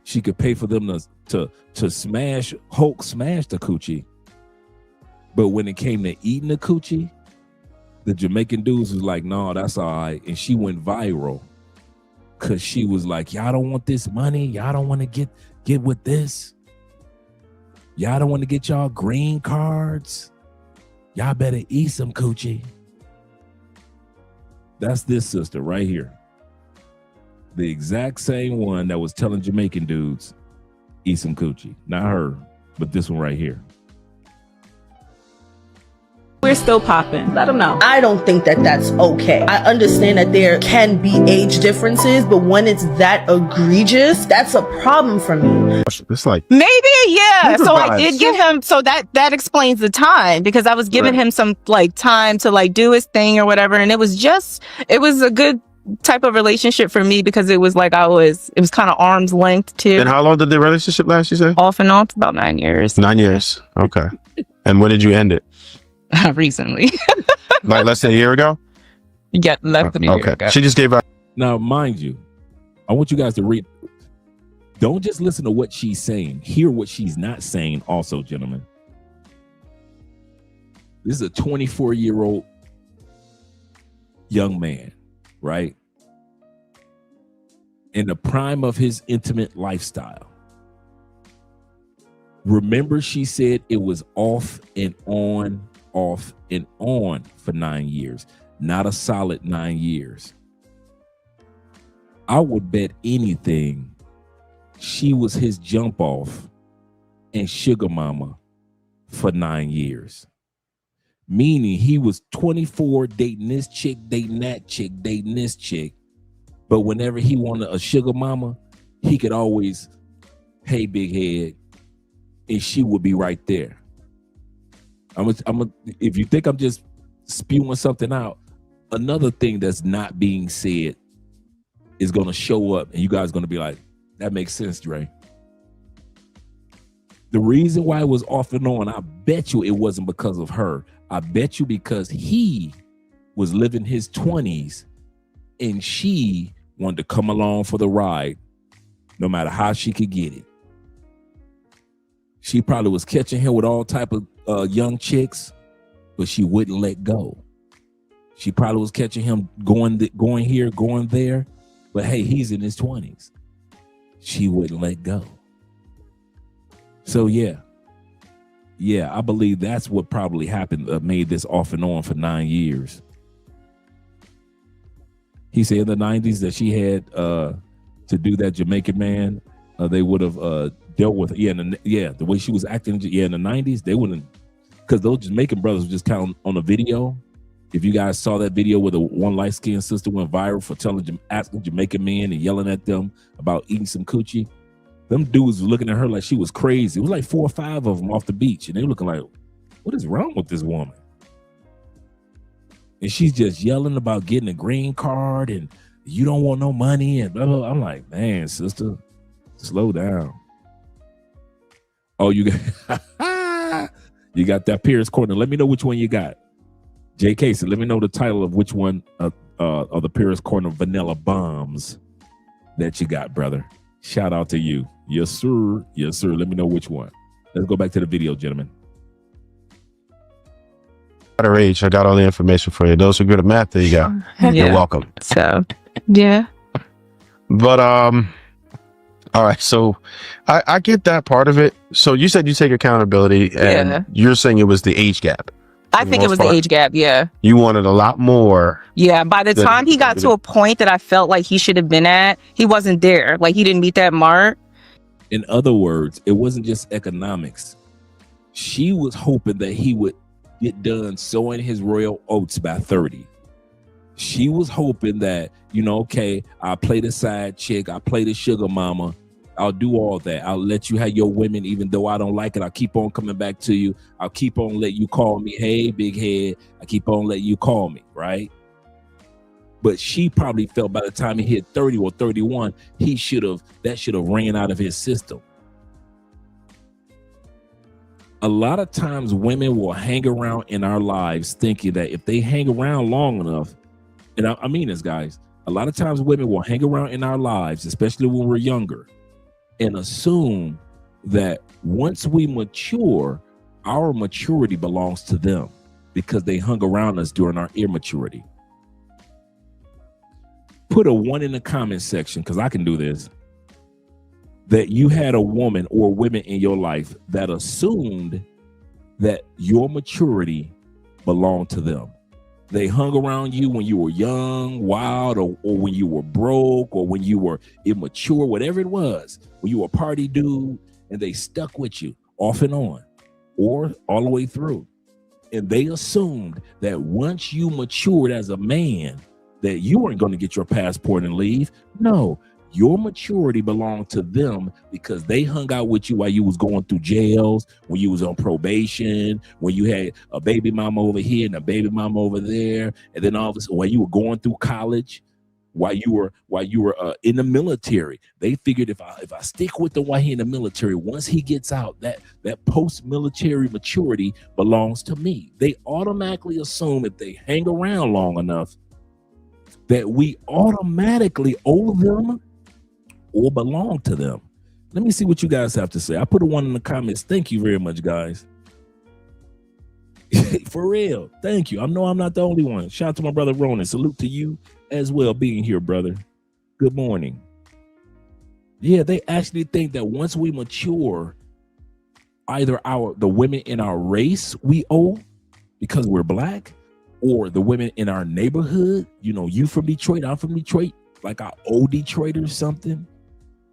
S3: She could pay for them to smash the coochie. But when it came to eating the coochie, the Jamaican dudes was like, no, that's all right. And she went viral because she was like, y'all don't want this money. Y'all don't want to get with this. Y'all don't want to get y'all green cards. Y'all better eat some coochie. That's this sister right here. The exact same one that was telling Jamaican dudes, eat some coochie. Not her, but this one right here.
S13: We're still popping. Let them know.
S16: I don't think that that's okay. I understand that there can be age differences, but when it's that egregious, that's a problem for me.
S7: It's like
S6: maybe, yeah. So I
S7: vibes.
S6: did give him, so that explains the time, because I was giving him some like time to like do his thing or whatever, and it was a good type of relationship for me because it was like it was kind of arm's length too.
S7: And how long did the relationship last, you say?
S6: Off and on for about 9 years.
S7: 9 years. Okay. And when did you end it?
S6: Recently.
S7: Like less than a year ago?
S6: Yeah, less than a year ago.
S7: She just gave out.
S3: Now, mind you, I want you guys to read. Don't just listen to what she's saying. Hear what she's not saying also, gentlemen. This is a 24-year-old young man, right? In the prime of his intimate lifestyle. Remember, she said it was off and on for 9 years, not a solid 9 years. I would bet anything she was his jump off and sugar mama for 9 years. Meaning he was 24 dating this chick, dating that chick, dating this chick. But whenever he wanted a sugar mama, he could always, hey, big head, and she would be right there. If you think I'm just spewing something out, another thing that's not being said is going to show up, and you guys are going to be like, that makes sense, Dre. The reason why it was off and on, I bet you it wasn't because of her. I bet you because he was living his 20s and she wanted to come along for the ride, no matter how she could get it. She probably was catching him with all type of young chicks, but she wouldn't let go. She probably was catching him going here, going there, but hey, he's in his 20s. She wouldn't let go. So yeah, I believe that's what probably happened, made this off and on for 9 years. He said in the 90s that she had to do that Jamaican man, they would have dealt with the way she was acting. In the 90s, they wouldn't, because those Jamaican brothers were just kind of on a video. If you guys saw that video where the one light-skinned sister went viral for asking Jamaican men and yelling at them about eating some coochie, them dudes were looking at her like she was crazy. It was like 4 or 5 of them off the beach, and they were looking like, what is wrong with this woman? And she's just yelling about getting a green card and you don't want no money and blah, blah, blah. I'm like, man, sister, slow down. Oh, you got that Pierce Corner. Let me know which one you got. Jay Casey, let me know the title of which one of the Pierce Corner Vanilla Bombs that you got, brother. Shout out to you. Yes, sir. Yes, sir. Let me know which one. Let's go back to the video, gentlemen.
S7: Better age. I got all the information for you. Those are good at math. There you go. You're
S6: Yeah.
S7: welcome.
S6: So, yeah.
S7: But all right. So I get that part of it. So you said you take accountability, and
S6: Yeah.
S7: you're saying it was the age gap.
S6: I
S7: For the
S6: think it
S7: most
S6: was
S7: part.
S6: the age gap. Yeah.
S7: You wanted a lot more.
S6: Yeah. By the
S7: than
S6: time he got to a point that I felt like he should have been at, he wasn't there. Like he didn't meet that mark.
S3: In other words, it wasn't just economics. She was hoping that he would get done sowing his royal oats by 30. She was hoping that, okay, I'll play the side chick, I'll play the sugar mama, I'll do all that. I'll let you have your women, even though I don't like it. I'll keep on coming back to you. I'll keep on letting you call me, hey, big head. I keep on letting you call me, right? But she probably felt by the time he hit 30 or 31, that should have ran out of his system. A lot of times women will hang around in our lives thinking that if they hang around long enough, and I mean this, guys, a lot of times women will hang around in our lives, especially when we're younger, and assume that once we mature, our maturity belongs to them because they hung around us during our immaturity. Put a 1 in the comment section, because I can do this, that you had a woman or women in your life that assumed that your maturity belonged to them. They hung around you when you were young, wild, or when you were broke, or when you were immature, whatever it was, when you were a party dude, and they stuck with you off and on or all the way through. And they assumed that once you matured as a man, that you weren't going to get your passport and leave. No, your maturity belonged to them because they hung out with you while you was going through jails, when you was on probation, when you had a baby mama over here and a baby mama over there, and then all of a sudden, while you were going through college, while you were in the military. They figured if I stick with him while he in the military, once he gets out, that post-military maturity belongs to me. They automatically assume if they hang around long enough that we automatically owe them or belong to them. Let me see what you guys have to say. I put a 1 in the comments. Thank you very much, guys. For real. Thank you. I know I'm not the only one. Shout out to my brother Ronan. Salute to you as well being here, brother. Good morning. Yeah, they actually think that once we mature, either the women in our race we owe because we're black, or the women in our neighborhood, you from Detroit, I'm from Detroit, like I owe Detroit or something,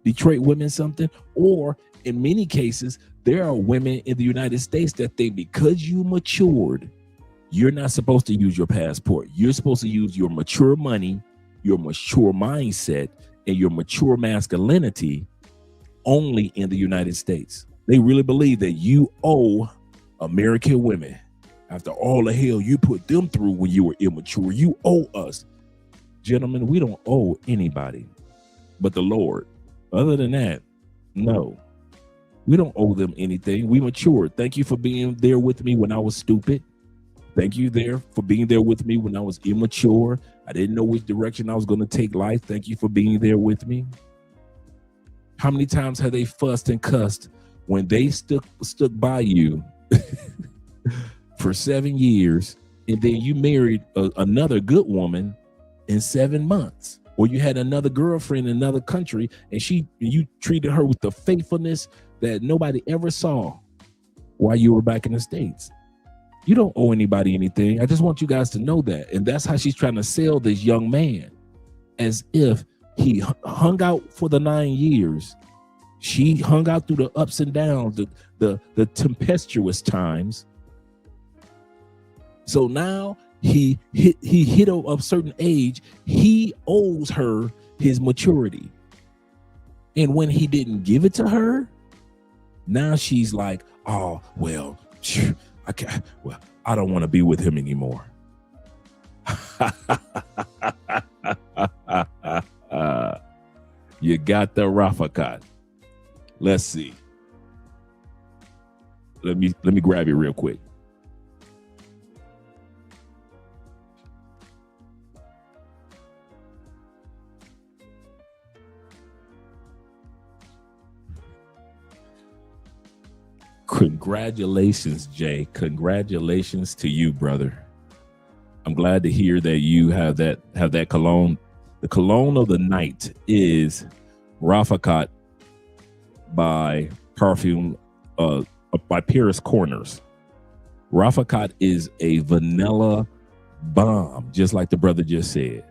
S3: Detroit women something. Or in many cases, there are women in the United States that think because you matured, you're not supposed to use your passport. You're supposed to use your mature money, your mature mindset, and your mature masculinity only in the United States. They really believe that you owe American women. After all the hell you put them through when you were immature, you owe us. Gentlemen, we don't owe anybody but the Lord. Other than that, no. We don't owe them anything. We matured. Thank you for being there with me when I was stupid. Thank you for being there with me when I was immature. I didn't know which direction I was going to take life. Thank you for being there with me. How many times have they fussed and cussed when they stuck by you for 7 years, and then you married another good woman in 7 months, or you had another girlfriend in another country, and you treated her with the faithfulness that nobody ever saw while you were back in the States? You don't owe anybody anything. I just want you guys to know that. And that's how she's trying to sell this young man, as if he hung out for the 9 years. She hung out through the ups and downs, the tempestuous times. So now he hit a certain age. He owes her his maturity. And when he didn't give it to her, now she's like, oh, well, I can't. Well, I don't want to be with him anymore. You got the Rafakat. Let's see. Let me grab it real quick. Congratulations, Jay. Congratulations to you, brother. I'm glad to hear that you have that cologne. The cologne of the night is Rafaqat by Perfume by Paris Corners. Rafaqat is a vanilla bomb, just like the brother just said.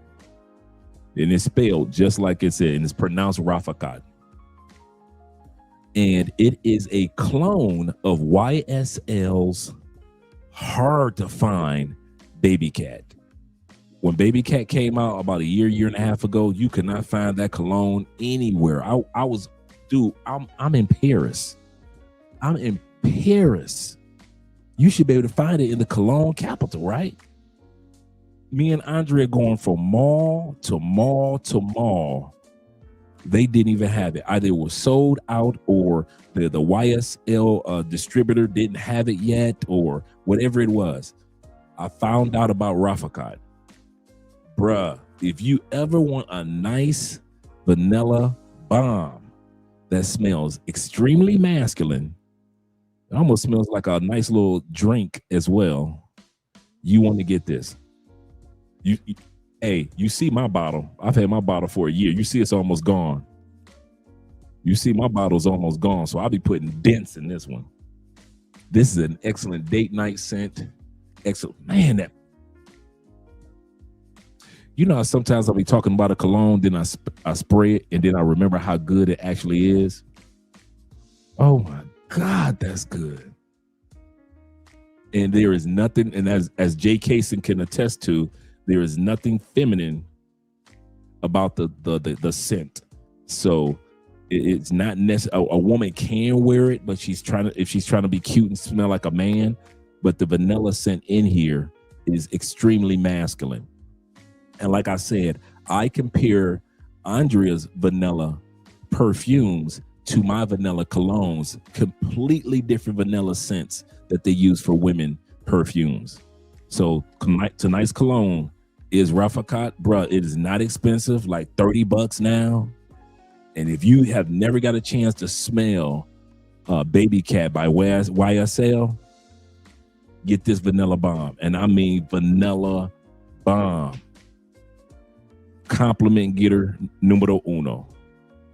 S3: And it's spelled just like it said, and it's pronounced Rafaqat. And it is a clone of YSL's hard to find Baby Cat. When Baby Cat came out about a year and a half ago, you could not find that cologne anywhere. I'm in Paris. I'm in Paris. You should be able to find it in the cologne capital, right? Me and Andrea going from mall to mall to mall. They didn't even have it. Either it was sold out or the YSL distributor didn't have it yet or whatever it was. I found out about Rafaqat. Bruh, if you ever want a nice vanilla bomb that smells extremely masculine, it almost smells like a nice little drink as well, you want to get this. You see my bottle. I've had my bottle for a year. You see it's almost gone. You see my bottle's almost gone, so I'll be putting dents in this one. This is an excellent date night scent. Excellent. Man, that. You know, sometimes I'll be talking about a cologne, then I spray it, and then I remember how good it actually is. Oh my God, that's good. And there is nothing, and as Jay Kaysen can attest to, there is nothing feminine about the scent. So it's not necessary. A woman can wear it, but if she's trying to be cute and smell like a man. But the vanilla scent in here is extremely masculine. And like I said, I compare Andrea's vanilla perfumes to my vanilla colognes, completely different vanilla scents that they use for women perfumes. So tonight's cologne is Rafaqat. Bruh, it is not expensive, like $30 now. And if you have never got a chance to smell Baby Cat by YSL, get this vanilla bomb. And I mean vanilla bomb. Compliment getter numero uno.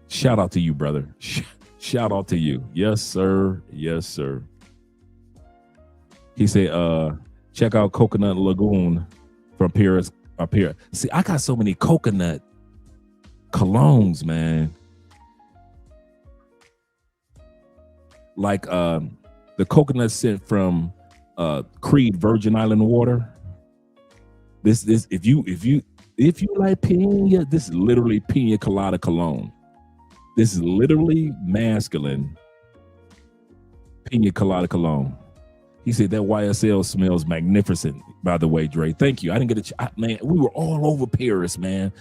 S3: Shout out to you, brother. Shout out to you. Yes, sir. Yes, sir. He said, check out Coconut Lagoon from Paris up here. See, I got so many coconut colognes, man. Like the coconut scent from Creed Virgin Island Water. This if you like pina, this is literally pina colada cologne. This is literally masculine pina colada cologne. He said that YSL smells magnificent, by the way, Dre. Thank you. I didn't get man, we were all over Paris, man.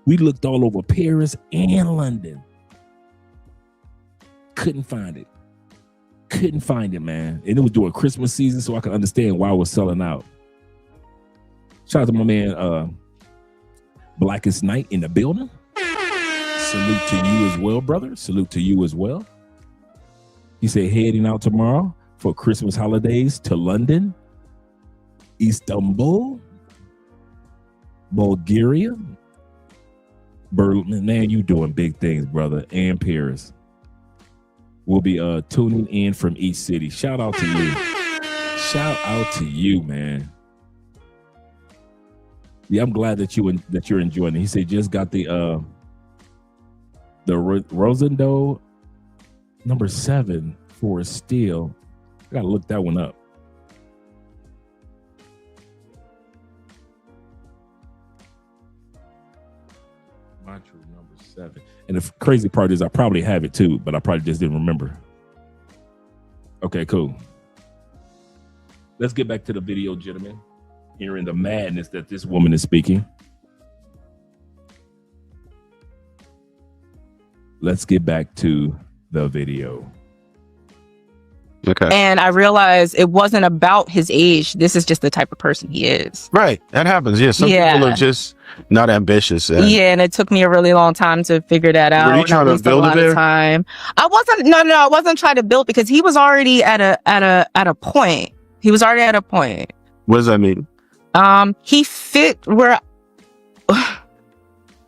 S3: We looked all over Paris and London. Couldn't find it. Couldn't find it, man. And it was during Christmas season, so I could understand why it was selling out. Shout out to my man, Blackest Night in the building. Salute to you as well, brother. Salute to you as well. He said heading out tomorrow for Christmas holidays to London, Istanbul, Bulgaria, Berlin. Man, you doing big things, brother. And Paris. We'll be tuning in from each city. Shout out to you. Shout out to you, man. Yeah, I'm glad that you're enjoying it. He said just got the Rosendo number 7 for steel. I gotta look that one up. Mantra number 7. And the crazy part is I probably have it too, but I probably just didn't remember. Okay, cool. Let's get back to the video, gentlemen. Hearing the madness that this woman is speaking. Let's get back to the video.
S7: Okay.
S6: And I realized it wasn't about his age. This is just the type of person he is.
S7: Right. That happens. Yeah. Some people are just not ambitious. And
S6: Yeah, and it took me a really long time to figure that out.
S7: Were you
S6: and I
S7: trying to
S6: wasted a
S7: build it
S6: lot of
S7: there?
S6: time. I wasn't trying to build because he was already at a point. He was already at a point.
S7: What does that mean?
S6: He fit where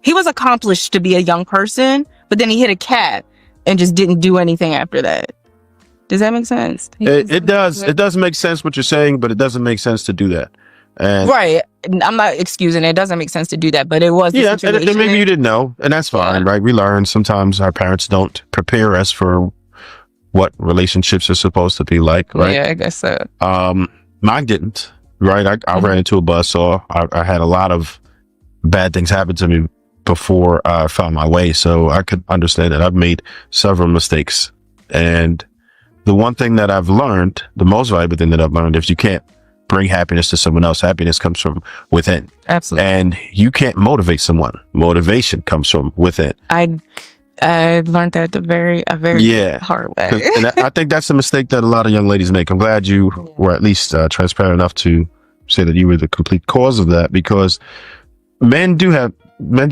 S6: he was accomplished to be a young person, but then he hit a cap and just didn't do anything after that. Does that make sense?
S7: It does. It does make sense what you're saying, but it doesn't make sense to do that. And
S6: Right. I'm not excusing it. It doesn't make sense to do that, but it was the
S7: yeah, and
S6: situation.
S7: maybe you didn't know, and that's fine, right? We learn sometimes our parents don't prepare us for what relationships are supposed to be like, right?
S6: Yeah, I guess so.
S7: Mine didn't, right? I ran into a buzzsaw. I had a lot of bad things happen to me before I found my way, so I could understand that I've made several mistakes. And the one thing that I've learned, the most valuable thing that I've learned, if you can't bring happiness to someone else, happiness comes from within.
S6: Absolutely.
S7: And you can't motivate someone. Motivation comes from within.
S6: I learned that a very hard way.
S7: And I think that's a mistake that a lot of young ladies make. I'm glad you were at least transparent enough to say that you were the complete cause of that, because men do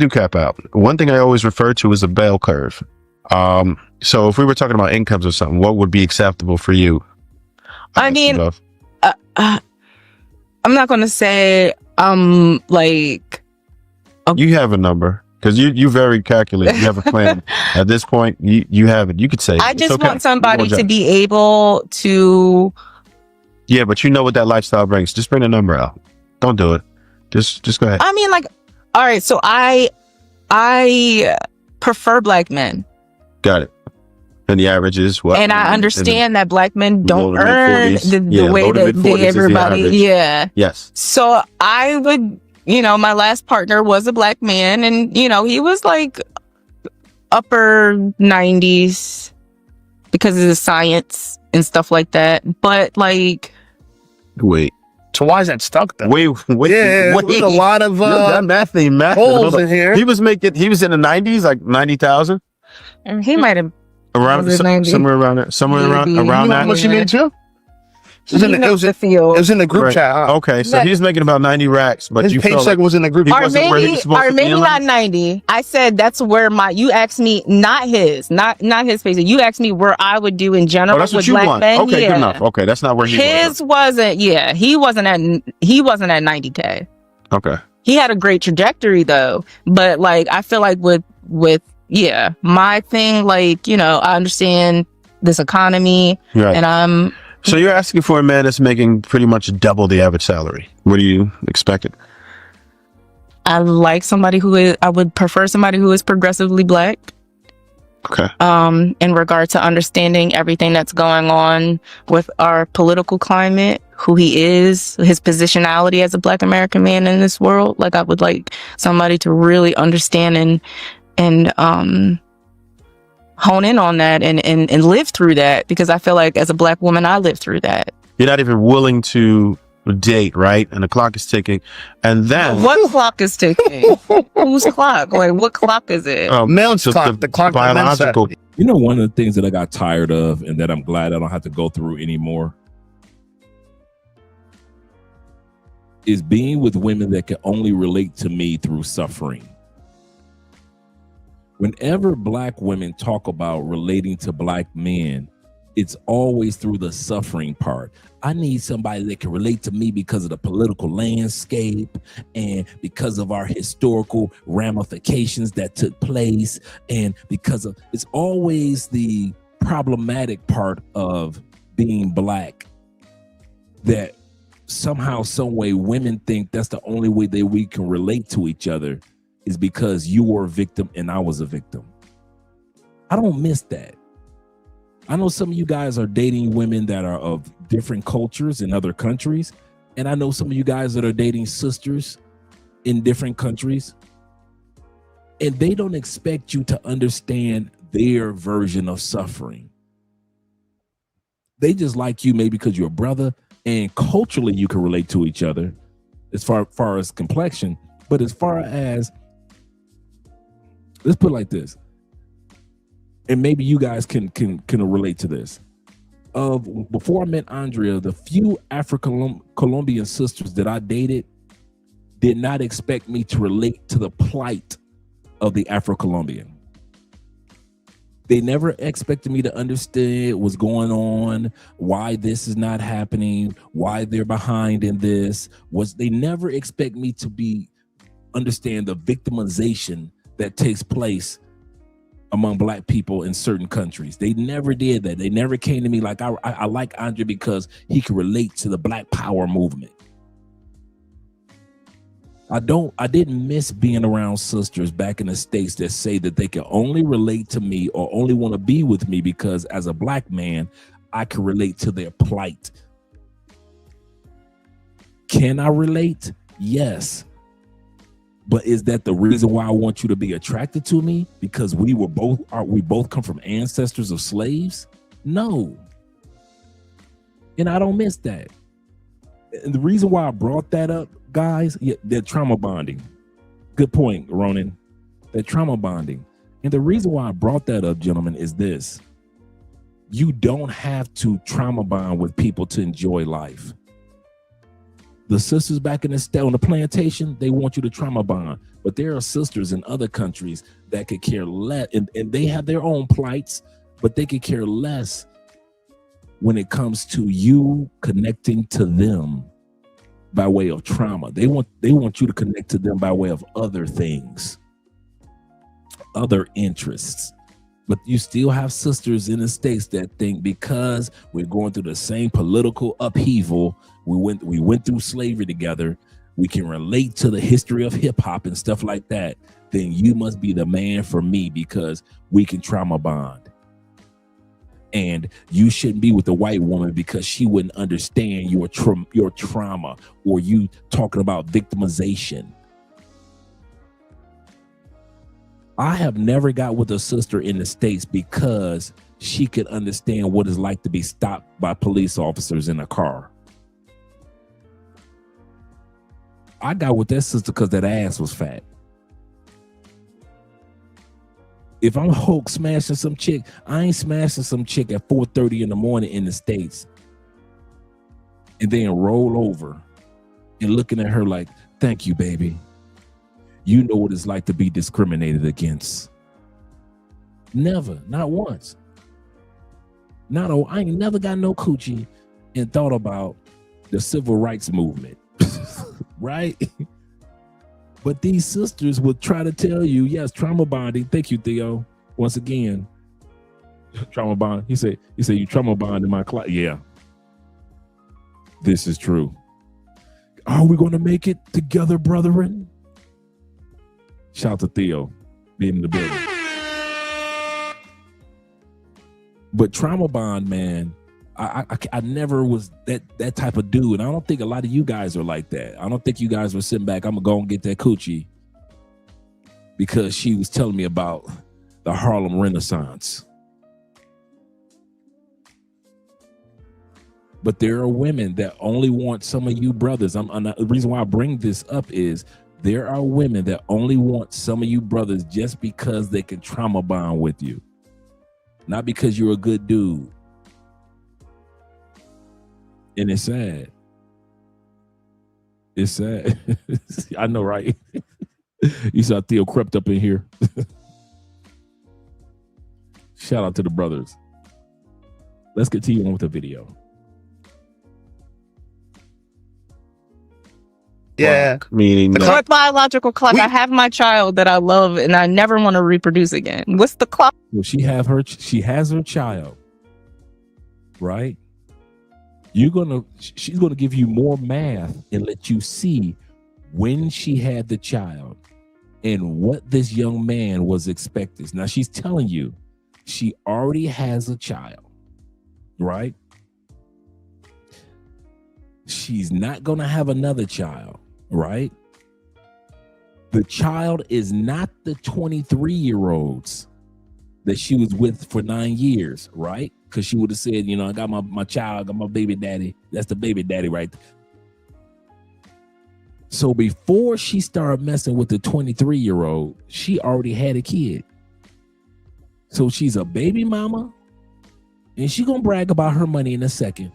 S7: cap out. One thing I always refer to is a bell curve. So if we were talking about incomes or something, what would be acceptable for you?
S6: I mean, I'm not going to say like
S7: you have a number because you very calculated. You have a plan. At this point, you have it. You could say
S6: I
S7: it's
S6: just
S7: okay.
S6: want somebody
S7: You
S6: to
S7: won't
S6: be able to.
S7: Yeah, but you know what that lifestyle brings. Just bring the number out. Don't do it. Just go ahead.
S6: I mean, like, all right. So I prefer black men,
S7: Got it. And the average is what?
S6: and I understand that black men don't
S7: low to
S6: earn
S7: mid-40s.
S6: the
S7: Yeah,
S6: way
S7: low to
S6: that
S7: mid-40s is the
S6: everybody.
S7: average.
S6: Yeah.
S7: Yes.
S6: So I would, my last partner was a black man, and he was like upper 90s because of the science and stuff like that. But like,
S7: Wait.
S10: So why is that stuck though?
S7: Wait.
S10: Yeah, there's a lot of
S7: that math ain't math.
S10: holes in here.
S7: He was in the 90s, like 90,000.
S6: he might have
S7: Around
S6: Was it 90?
S7: somewhere around there. Somewhere
S6: Maybe.
S7: around
S10: You know
S7: that.
S10: how much you made too? It was
S6: the field.
S10: It was in the group
S7: Right.
S10: chat. Huh?
S7: Okay, so he's making about 90 racks, but
S10: His
S7: you felt
S10: paycheck
S7: like
S10: was in the group.
S7: he
S6: Or
S7: wasn't where he was supposed to be
S6: maybe
S7: in
S6: not
S7: life?
S6: 90. I said that's where you asked me, not his paycheck. You asked me where I would do in general
S7: Oh, that's
S6: with
S7: what you
S6: black
S7: want.
S6: men.
S7: Okay,
S6: yeah.
S7: good enough. Okay, that's not where he was.
S6: His wasn't. Yeah, he wasn't at 90K.
S7: Okay.
S6: He had a great trajectory though, but like I feel like with my thing, like I understand this economy,
S7: Right.
S6: and I'm
S7: So you're asking for a man that's making pretty much double the average salary. What are you expecting?
S6: I would prefer somebody who is progressively black.
S7: Okay.
S6: In regard to understanding everything that's going on with our political climate, who he is, his positionality as a black American man in this world. Like I would like somebody to really understand and hone in on that and live through that, because I feel like as a black woman, I lived through that.
S7: You're not even willing to date, right? And the clock is ticking. And then
S6: What clock is ticking? Whose clock? Like what clock is it?
S10: Men's clock, the clock that men set.
S7: biological.
S3: One of the things that I got tired of and that I'm glad I don't have to go through anymore is being with women that can only relate to me through suffering. Whenever black women talk about relating to black men, it's always through the suffering part. I need somebody that can relate to me because of the political landscape and because of our historical ramifications that took place, and because of it's always the problematic part of being black that somehow, some way, women think that's the only way that we can relate to each other is because you were a victim and I was a victim. I don't miss that. I know some of you guys are dating women that are of different cultures in other countries. And I know some of you guys that are dating sisters in different countries. And they don't expect you to understand their version of suffering. They just like you maybe because you're a brother, and culturally you can relate to each other as far as complexion. But as far as, let's put it like this, and maybe you guys can relate to this. before I met Andrea, the few Afro-Colombian sisters that I dated did not expect me to relate to the plight of the Afro-Colombian. They never expected me to understand what's going on, why this is not happening, why they're behind in this. They never expect me to understand the victimization that takes place among Black people in certain countries. They never did that. They never came to me like, I like Andre because he can relate to the Black Power movement. I didn't miss being around sisters back in the States that say that they can only relate to me or only want to be with me because as a Black man, I can relate to their plight. Can I relate? Yes. But is that the reason why I want you to be attracted to me? Because we both come from ancestors of slaves? No. And I don't miss that. And the reason why I brought that up, guys, they're trauma bonding. Good point, Ronan. They're trauma bonding. And the reason why I brought that up, gentlemen, is this. You don't have to trauma bond with people to enjoy life. The sisters back in on the plantation, they want you to trauma bond. But there are sisters in other countries that could care less, and they have their own plights, but they could care less when it comes to you connecting to them by way of trauma. They want you to connect to them by way of other things, other interests. But you still have sisters in the States that think because we're going through the same political upheaval, we went through slavery together, we can relate to the history of hip hop and stuff like that, then you must be the man for me because we can trauma bond. And you shouldn't be with a white woman because she wouldn't understand your trauma or you talking about victimization. I have never got with a sister in the States because she could understand what it's like to be stopped by police officers in a car. I got with that sister because that ass was fat. If I'm Hulk smashing some chick, I ain't smashing some chick at 4:30 in the morning in the States and then roll over and looking at her like, thank you, baby. You know what it's like to be discriminated against. Never, not once. I ain't never got no coochie and thought about the civil rights movement, right? But these sisters would try to tell you, yes, trauma bonding. Thank you, Theo. Once again, trauma bond. He said, you trauma bond in my class. Yeah, this is true. Are we going to make it together, brethren? Shout out to Theo being in the building. But trauma bond, man, I never was that type of dude. And I don't think a lot of you guys are like that. I don't think you guys were sitting back, I'm gonna go and get that coochie because she was telling me about the Harlem Renaissance. But there are women that only want some of you brothers. The reason why I bring this up is there are women that only want some of you brothers just because they can trauma bond with you. Not because you're a good dude. And it's sad. It's sad. I know, right? You saw Theo crept up in here. Shout out to the brothers. Let's continue on with the video.
S6: Yeah.
S7: Meaning
S6: The clock, biological clock. I have my child that I love and I never want to reproduce again. What's the clock?
S3: Well, she has her child, right? She's gonna give you more math and let you see when she had the child and what this young man was expecting. Now she's telling you she already has a child, right? She's not gonna have another child, right? The child is not the 23-year-olds that she was with for 9 years, right? Because she would have said, I got my child, I got my baby daddy. That's the baby daddy, right? So before she started messing with the 23-year-old, she already had a kid. So she's a baby mama And she gonna brag about her money in a second.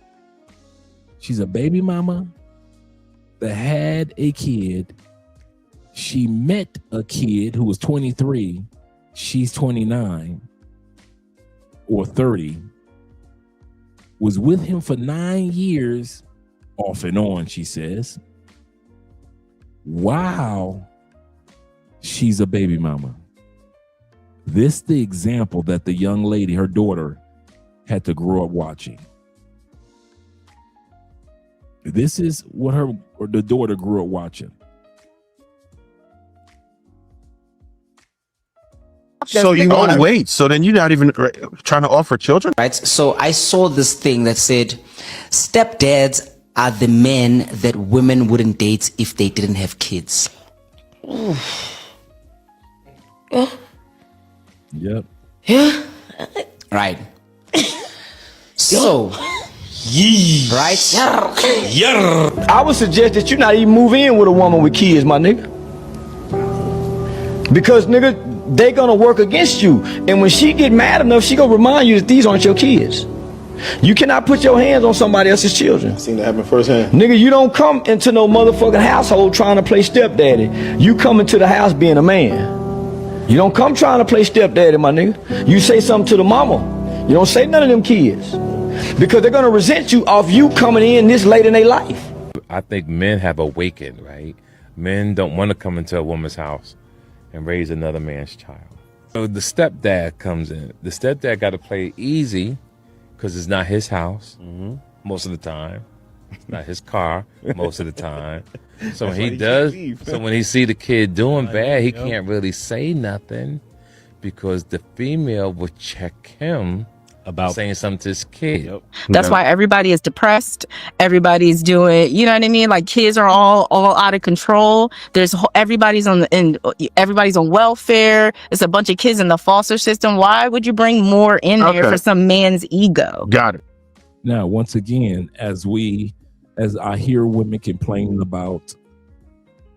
S3: She's a baby mama that had a kid. She met a kid who was 23. She's 29 or 30. Was with him for 9 years, off and on, she says. Wow. She's a baby mama. This the example that the young lady, her daughter, had to grow up watching. This is what the daughter grew up watching.
S7: So you want to wait? So then you're not even trying to offer children?
S17: Right. So I saw this thing that said, stepdads are the men that women wouldn't date if they didn't have kids.
S3: Yep.
S17: Yeah. Right. So, right?
S18: I would suggest that you not even move in with a woman with kids, my nigga. Because, nigga, they gonna work against you. And when she get mad enough, she gonna remind you that these aren't your kids. You cannot put your hands on somebody else's children.
S19: I seen that happen firsthand.
S18: Nigga, you don't come into no motherfucking household trying to play stepdaddy. You come into the house being a man. You don't come trying to play stepdaddy, my nigga. You say something to the mama. You don't say none of them kids. Because they're gonna resent you off you coming in this late in their life.
S20: I think men have awakened, right? Men don't want to come into a woman's house and raise another man's child. So the stepdad comes in. The stepdad got to play easy because it's not his house most of the time. It's not his car most of the time. So when when he see the kid doing bad, he can't really say nothing because the female will check him about saying something to his kid.
S6: That's why everybody is depressed. Everybody's doing, you know what I mean? Like kids are all out of control. Everybody's on welfare. It's a bunch of kids in the foster system. Why would you bring more in there for some man's ego?
S7: Got it.
S3: Now, once again, as I hear women complaining about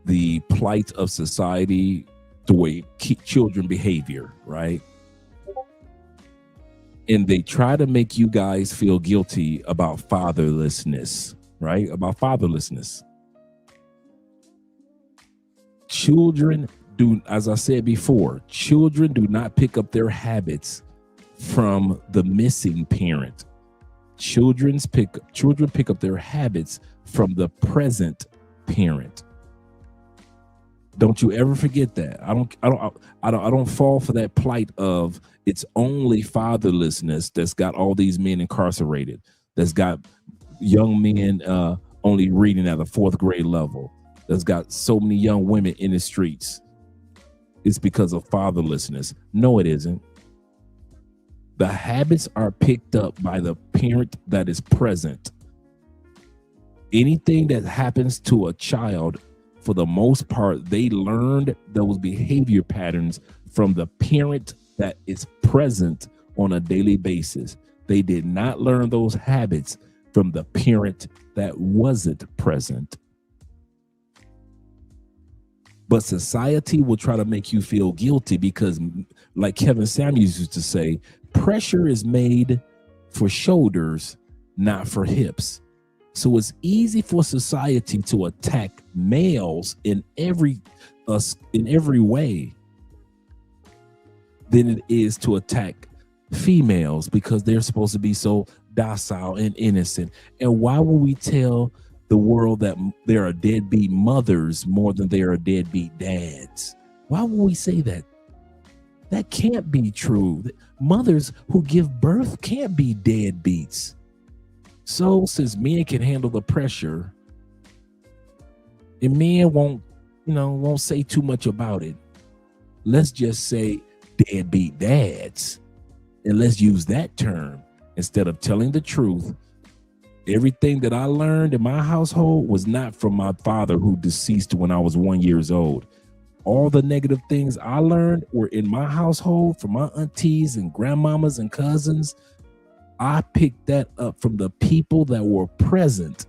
S3: the plight of society, the way children behavior, right? And they try to make you guys feel guilty about fatherlessness, right? About fatherlessness. Children do, as I said before, children do not pick up their habits from the missing parent. Children pick up their habits from the present parent. Don't you ever forget that. I don't fall for that plight of it's only fatherlessness that's got all these men incarcerated, that's got young men only reading at the 4th grade level, that's got so many young women in the streets. It's because of fatherlessness. No, it isn't. The habits are picked up by the parent that is present. Anything that happens to a child, for the most part, they learned those behavior patterns from the parent that is present on a daily basis. They did not learn those habits from the parent that wasn't present. But society will try to make you feel guilty because, like Kevin Samuels used to say, pressure is made for shoulders, not for hips. So it's easy for society to attack males in every way than it is to attack females because they're supposed to be so docile and innocent. And why would we tell the world that there are deadbeat mothers more than there are deadbeat dads? Why would we say that? That can't be true. Mothers who give birth can't be deadbeats. So since men can handle the pressure, and men won't say too much about it, let's just say deadbeat dads, and let's use that term instead of telling the truth. Everything that I learned in my household was not from my father, who deceased when I was 1 year old. All the negative things I learned were in my household from my aunties and grandmamas and cousins. I picked that up from the people that were present,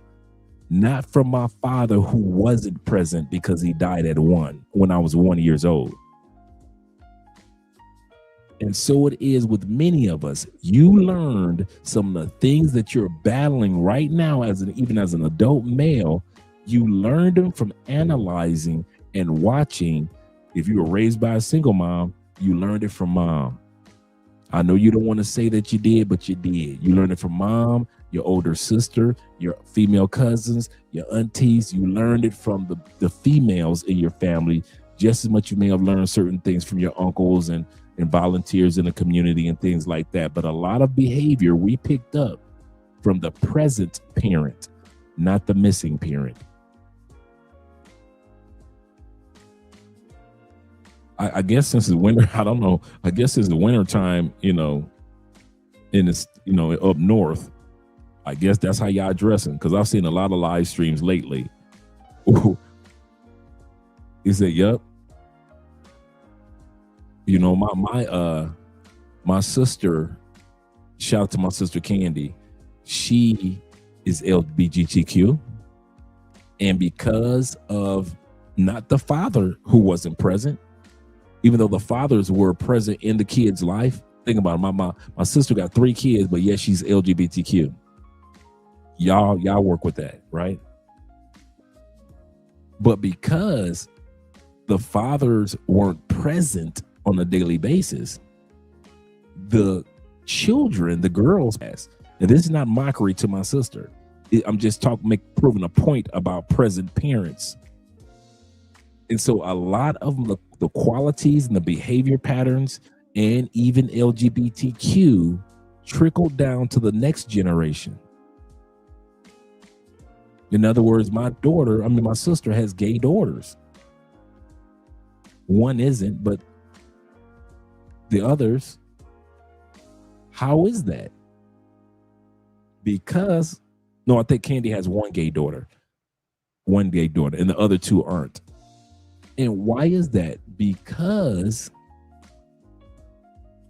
S3: not from my father, who wasn't present because he died when I was 1 year old. And so it is with many of us. You learned some of the things that you're battling right now, even as an adult male. You learned them from analyzing and watching. If you were raised by a single mom, you learned it from mom. I know you don't want to say that you did, but you did. You learned it from mom, your older sister, your female cousins, your aunties. You learned it from the females in your family just as much. You may have learned certain things from your uncles and volunteers in the community and things like that. But a lot of behavior we picked up from the present parent, not the missing parent. I guess since it's winter, I don't know. I guess it's the winter time, in this, up north. I guess that's how y'all dressing, because I've seen a lot of live streams lately. Ooh. He said, "Yep." My sister, shout out to my sister Candy, she is LGBTQ, and because of not the father who wasn't present, even though the fathers were present in the kid's life. Think about it. My sister got 3 kids, but yes, she's LGBTQ. Y'all work with that, right? But because the fathers weren't present on a daily basis, the children, the girls, and this is not mockery to my sister. I'm just proving a point about present parents. And so a lot of the qualities and the behavior patterns and even LGBTQ trickled down to the next generation. In other words, my sister has gay daughters. One isn't, but the others, how is that? I think Candy has one gay daughter, and the other 2 aren't. And why is that? Because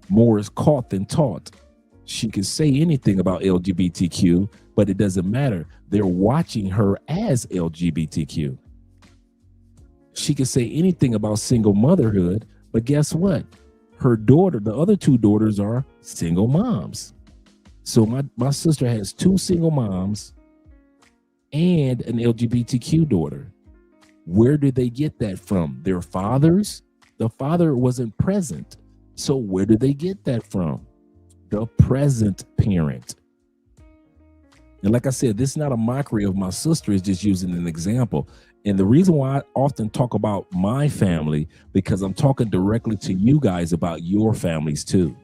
S3: more is caught than taught. She can say anything about LGBTQ, but it doesn't matter. They're watching her as LGBTQ. She can say anything about single motherhood, but guess what? Her daughter, the other 2 daughters, are single moms. So my sister has 2 single moms and an LGBTQ daughter. Where did they get that from? Their fathers? The father wasn't present. So where did they get that from? The present parent. And like I said, this is not a mockery of my sister, it's just using an example. And the reason why I often talk about my family, because I'm talking directly to you guys about your families too.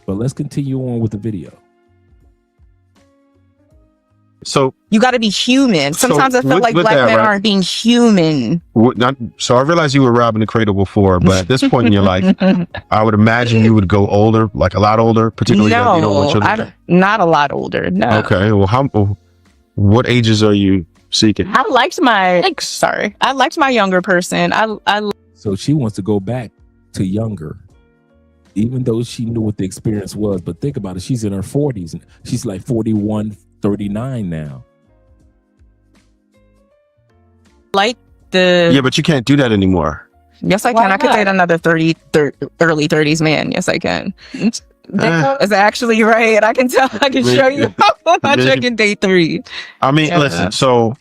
S3: But let's continue on with the video.
S7: So
S6: you got to be human. Sometimes I feel like black men aren't being human.
S7: So I realized you were robbing the cradle before, but at this point in your life, I would imagine you would go older, like a lot older, particularly.
S6: Not a lot older. No.
S7: Okay. Well, what ages are you seeking?
S6: I liked my younger person.
S3: So she wants to go back to younger, even though she knew what the experience was. But think about it. She's in her 40s and she's like 41, 39 now.
S7: Yeah, but you can't do that anymore.
S6: Yes, I can. I could date another early 30s man. Yes, I can. Is actually right. I can tell. I can show you. I'm checking day 3.
S7: I mean, listen. So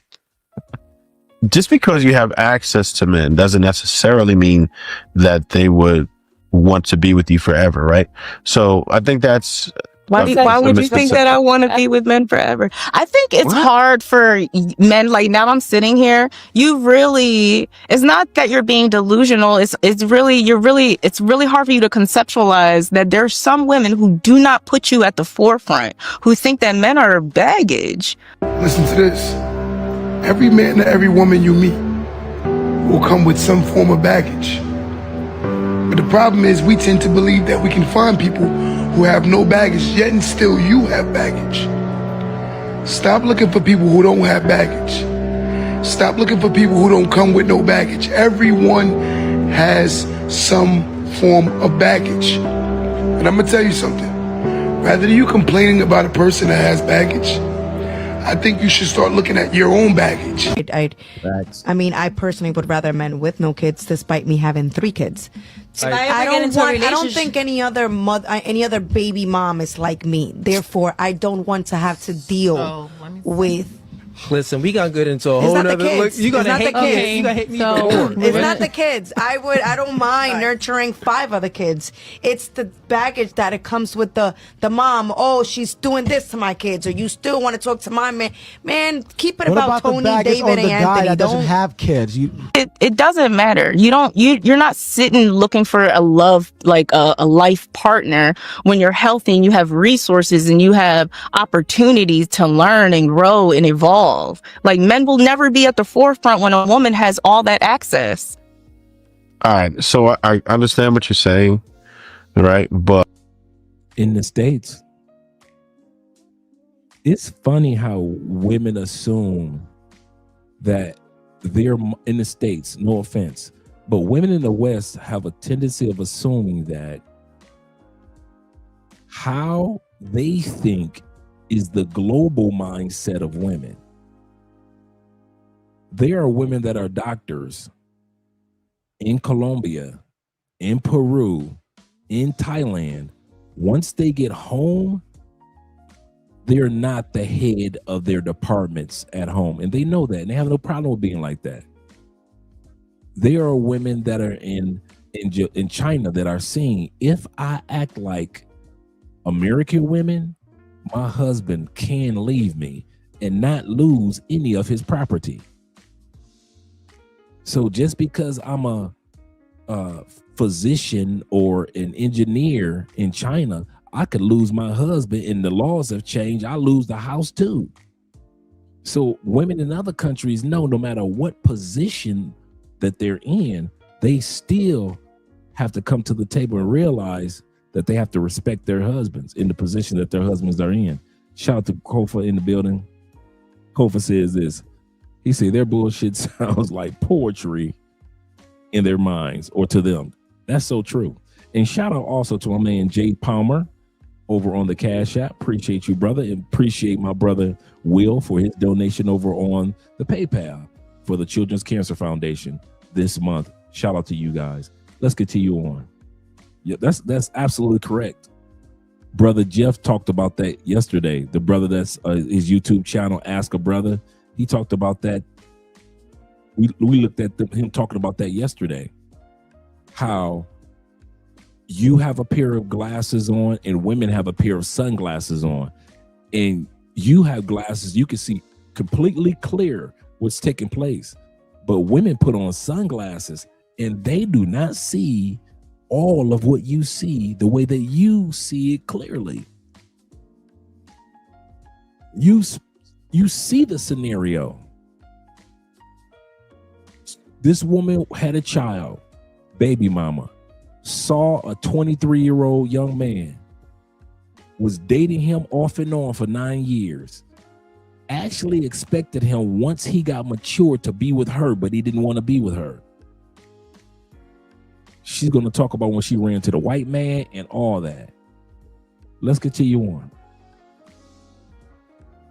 S7: just because you have access to men doesn't necessarily mean that they would want to be with you forever, right? So I think that's.
S6: Why would you think that I want to be with men forever? I think it's hard for men. Like now I'm sitting here, it's not that you're being delusional. It's really hard for you to conceptualize that there's some women who do not put you at the forefront, who think that men are baggage.
S19: Listen to this. Every man and every woman you meet will come with some form of baggage. But the problem is we tend to believe that we can find people who have no baggage, yet and still you have baggage. Stop looking for people who don't have baggage. Stop looking for people who don't come with no baggage. Everyone has some form of baggage. And I'm gonna tell you something. Rather than you complaining about a person that has baggage, I think you should start looking at your own baggage.
S21: I mean, I personally would rather men with no kids, despite me having 3 kids.
S22: If I ever get into a
S21: I don't
S22: relationship-
S21: think any other baby mom is like me. Therefore, I don't want to have to deal with.
S23: Listen, we got good into a
S21: It's
S23: whole
S21: not the
S23: nother.
S21: kids.
S23: Look, you
S21: It's
S23: gotta
S21: not
S23: hate
S21: the
S23: me.
S21: kids.
S23: You gotta hate me.
S21: It's not the kids. I don't mind nurturing 5 other kids. It's the baggage that it comes with the mom. Oh, she's doing this to my kids, or you still want to talk to my man. Man, keep it
S24: What
S21: about
S24: the
S21: Tony,
S24: baggage
S21: David,
S24: on
S21: and
S24: the guy
S21: Anthony.
S24: that doesn't
S21: Don't.
S24: have kids?
S6: It doesn't matter. You're not sitting looking for a love, like a life partner, when you're healthy and you have resources and you have opportunities to learn and grow and evolve. Like, men will never be at the forefront when a woman has all that access.
S7: All right, so I understand what you're saying, right? But
S3: in the States, it's funny how women assume that they're in the States, no offense, but women in the West have a tendency of assuming that how they think is the global mindset of women. There are women that are doctors in Colombia, in Peru, in Thailand. Once they get home, they're not the head of their departments at home. And they know that, and they have no problem with being like that. There are women that are in China that are saying, if I act like American women, my husband can leave me and not lose any of his property. So just because I'm a physician or an engineer in China, I could lose my husband, and the laws have changed. I lose the house too. So women in other countries know no matter what position that they're in, they still have to come to the table and realize that they have to respect their husbands in the position that their husbands are in. Shout out to Kofa in the building. Kofa says this. He said their bullshit sounds like poetry in their minds or to them. That's so true. And shout out also to my man Jay Palmer over on the Cash App. Appreciate you, brother. And appreciate my brother Will for his donation over on the PayPal for the Children's Cancer Foundation this month. Shout out to you guys. Let's continue on. Yeah, that's absolutely correct. Brother Jeff talked about that yesterday. The brother that's his YouTube channel, Ask a Brother. He talked about that. We looked at him talking about that yesterday. How you have a pair of glasses on and women have a pair of sunglasses on. And you have glasses, you can see completely clear what's taking place. But women put on sunglasses and they do not see all of what you see the way that you see it clearly. You see the scenario. This woman had a child, baby mama, saw a 23-year-old young man, was dating him off and on for 9 years, actually expected him once he got mature to be with her, but he didn't want to be with her. She's going to talk about when she ran to the white man and all that. Let's continue on.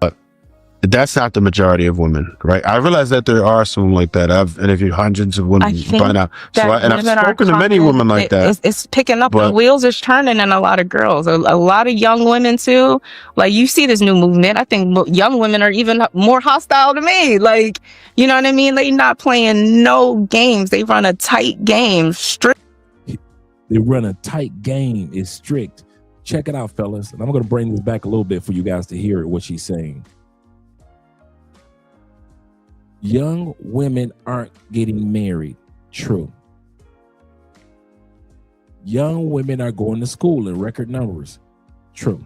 S7: But that's not the majority of women, right? I realize that there are some like that. I've interviewed hundreds of women by now. And I've spoken to many women like that.
S6: It's picking up. The wheels is turning in a lot of girls. A lot of young women too. Like, you see this new movement. I think young women are even more hostile to me. Like, you know what I mean? They not playing no games. They run a tight game. Strict.
S3: They run a tight game. It's strict. Check it out, fellas. And I'm going to bring this back a little bit for you guys to hear what she's saying. Young women aren't getting married. True. Young women are going to school in record numbers. True.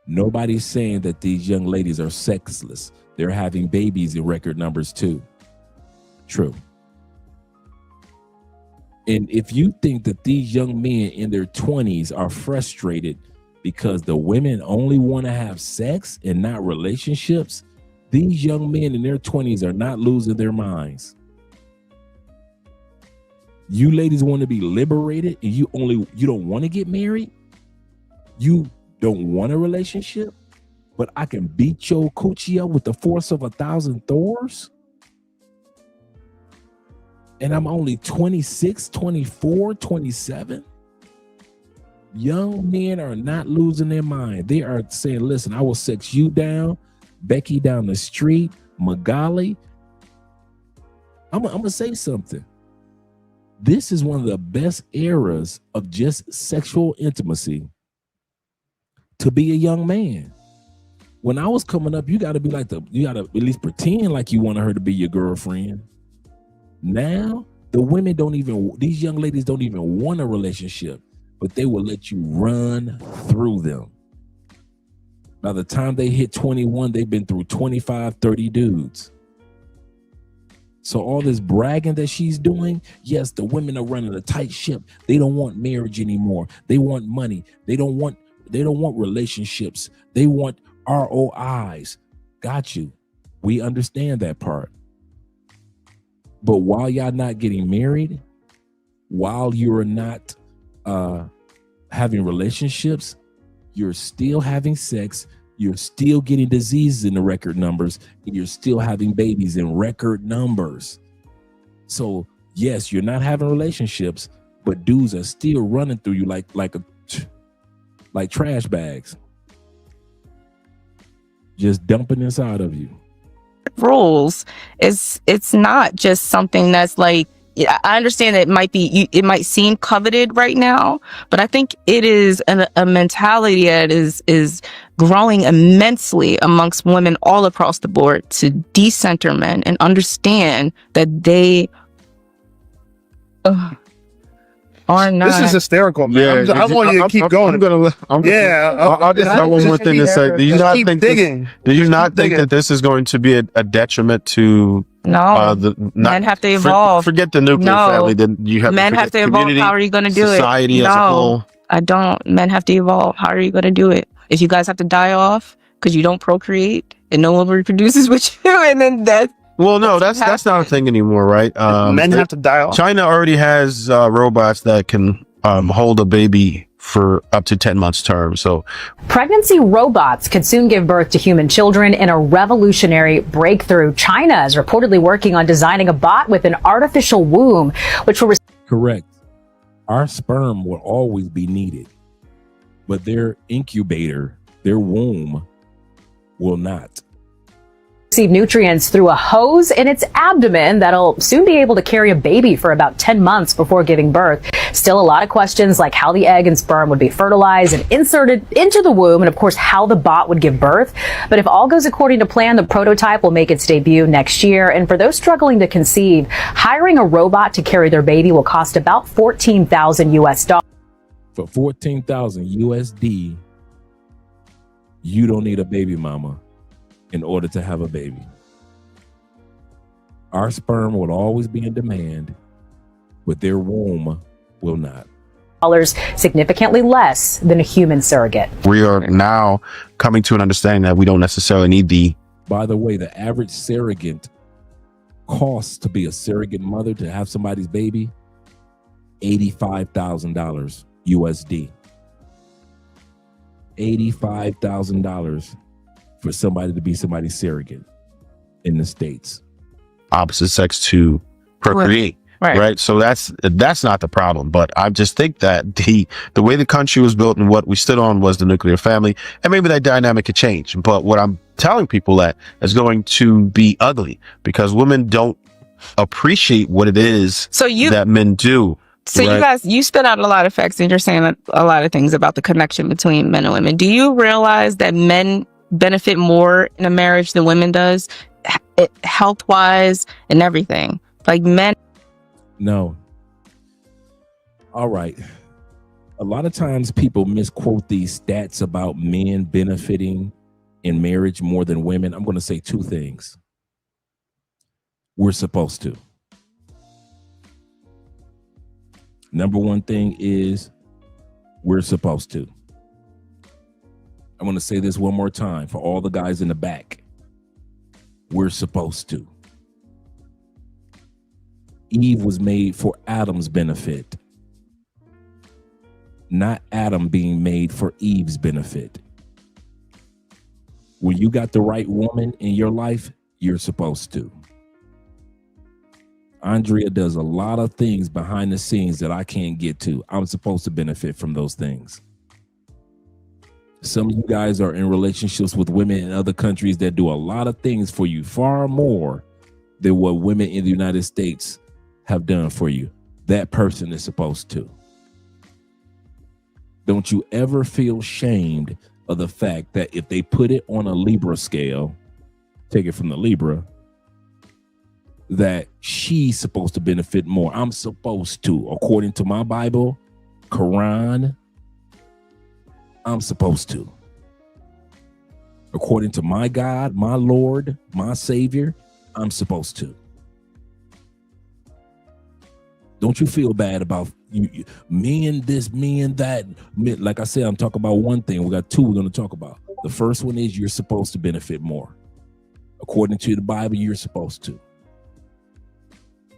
S3: Nobody's saying that these young ladies are sexless. They're having babies in record numbers too. True. And if you think that these young men in their 20s are frustrated because the women only want to have sex and not relationships, these young men in their 20s are not losing their minds. You ladies want to be liberated and you don't want to get married? You don't want a relationship, but I can beat your coochie up with the force of 1,000 Thors? And I'm only 26, 24, 27? Young men are not losing their mind. They are saying, listen, I will sex you down, Becky down the street, Magali. I'm going to say something. This is one of the best eras of just sexual intimacy to be a young man. When I was coming up, you got to be like you got to at least pretend like you want her to be your girlfriend. Now, these young ladies don't even want a relationship, but they will let you run through them. By the time they hit 21, they've been through 25, 30 dudes. So all this bragging that she's doing, yes, the women are running a tight ship. They don't want marriage anymore. They want money. They don't want relationships. They want ROIs. Got you. We understand that part. But while y'all not getting married, while you're not having relationships, you're still having sex, you're still getting diseases in the record numbers, and you're still having babies in record numbers. So yes, you're not having relationships, but dudes are still running through you like trash bags, just dumping inside of you.
S6: Rules it's not just something that's like, I understand that it might seem coveted right now, but I think it is a mentality that is growing immensely amongst women all across the board to decenter men and understand that they are not.
S1: This is hysterical, man.
S7: Yeah,
S1: I want you to keep going.
S7: I'll just have one more thing to say. Do you not think that this is going to be a detriment to
S6: men have to evolve.
S7: Forget the nuclear family. Then you have
S6: men have to evolve. How are you going to do
S7: society
S6: it?
S7: As a whole.
S6: I don't. Men have to evolve. How are you going to do it? If you guys have to die off because you don't procreate and no one reproduces with you, and then that.
S7: Well, no, that's not a thing anymore, right?
S1: Men have to die off.
S7: China already has robots that can hold a baby for up to 10 months term. So
S2: pregnancy robots could soon give birth to human children in a revolutionary breakthrough. China is reportedly working on designing a bot with an artificial womb, which will
S3: correct. Our sperm will always be needed, but their incubator, their womb, will not.
S2: Receive nutrients through a hose in its abdomen that'll soon be able to carry a baby for about 10 months before giving birth. Still a lot of questions like how the egg and sperm would be fertilized and inserted into the womb, and of course how the bot would give birth. But if all goes according to plan, the prototype will make its debut next year. And for those struggling to conceive, hiring a robot to carry their baby will cost about $14,000 US.
S3: For $14,000 USD, you don't need a baby mama in order to have a baby. Our sperm will always be in demand, but their womb will not.
S2: Significantly less than a human surrogate.
S7: We are now coming to an understanding that we don't necessarily need the.
S3: By the way, the average surrogate costs to be a surrogate mother to have somebody's baby, $85,000 USD. $85,000 for somebody to be somebody's surrogate in the States.
S7: Opposite sex to procreate. Right. So that's not the problem. But I just think that the way the country was built and what we stood on was the nuclear family, and maybe that dynamic could change. But what I'm telling people that is going to be ugly because women don't appreciate what it is that men do.
S6: So you guys, you spit out a lot of facts and you're saying a lot of things about the connection between men and women. Do you realize that men benefit more in a marriage than women does, health wise and everything? Like men.
S3: No. All right. A lot of times people misquote these stats about men benefiting in marriage more than women. I'm going to say two things. We're supposed to. Number one thing is we're supposed to. I'm going to say this one more time for all the guys in the back. We're supposed to. Eve was made for Adam's benefit, not Adam being made for Eve's benefit. When you got the right woman in your life, you're supposed to. Andrea does a lot of things behind the scenes that I can't get to. I'm supposed to benefit from those things. Some of you guys are in relationships with women in other countries that do a lot of things for you, far more than what women in the United States have done for you. That person is supposed to. Don't you ever feel shamed of the fact that if they put it on a Libra scale, take it from the Libra, that she's supposed to benefit more. I'm supposed to, according to my Bible, Quran, I'm supposed to. According to my God, my Lord, my Savior, I'm supposed to. Don't you feel bad about you, me and this, me and that. Like I said, I'm talking about one thing. We got two we're going to talk about. The first one is you're supposed to benefit more. According to the Bible, you're supposed to.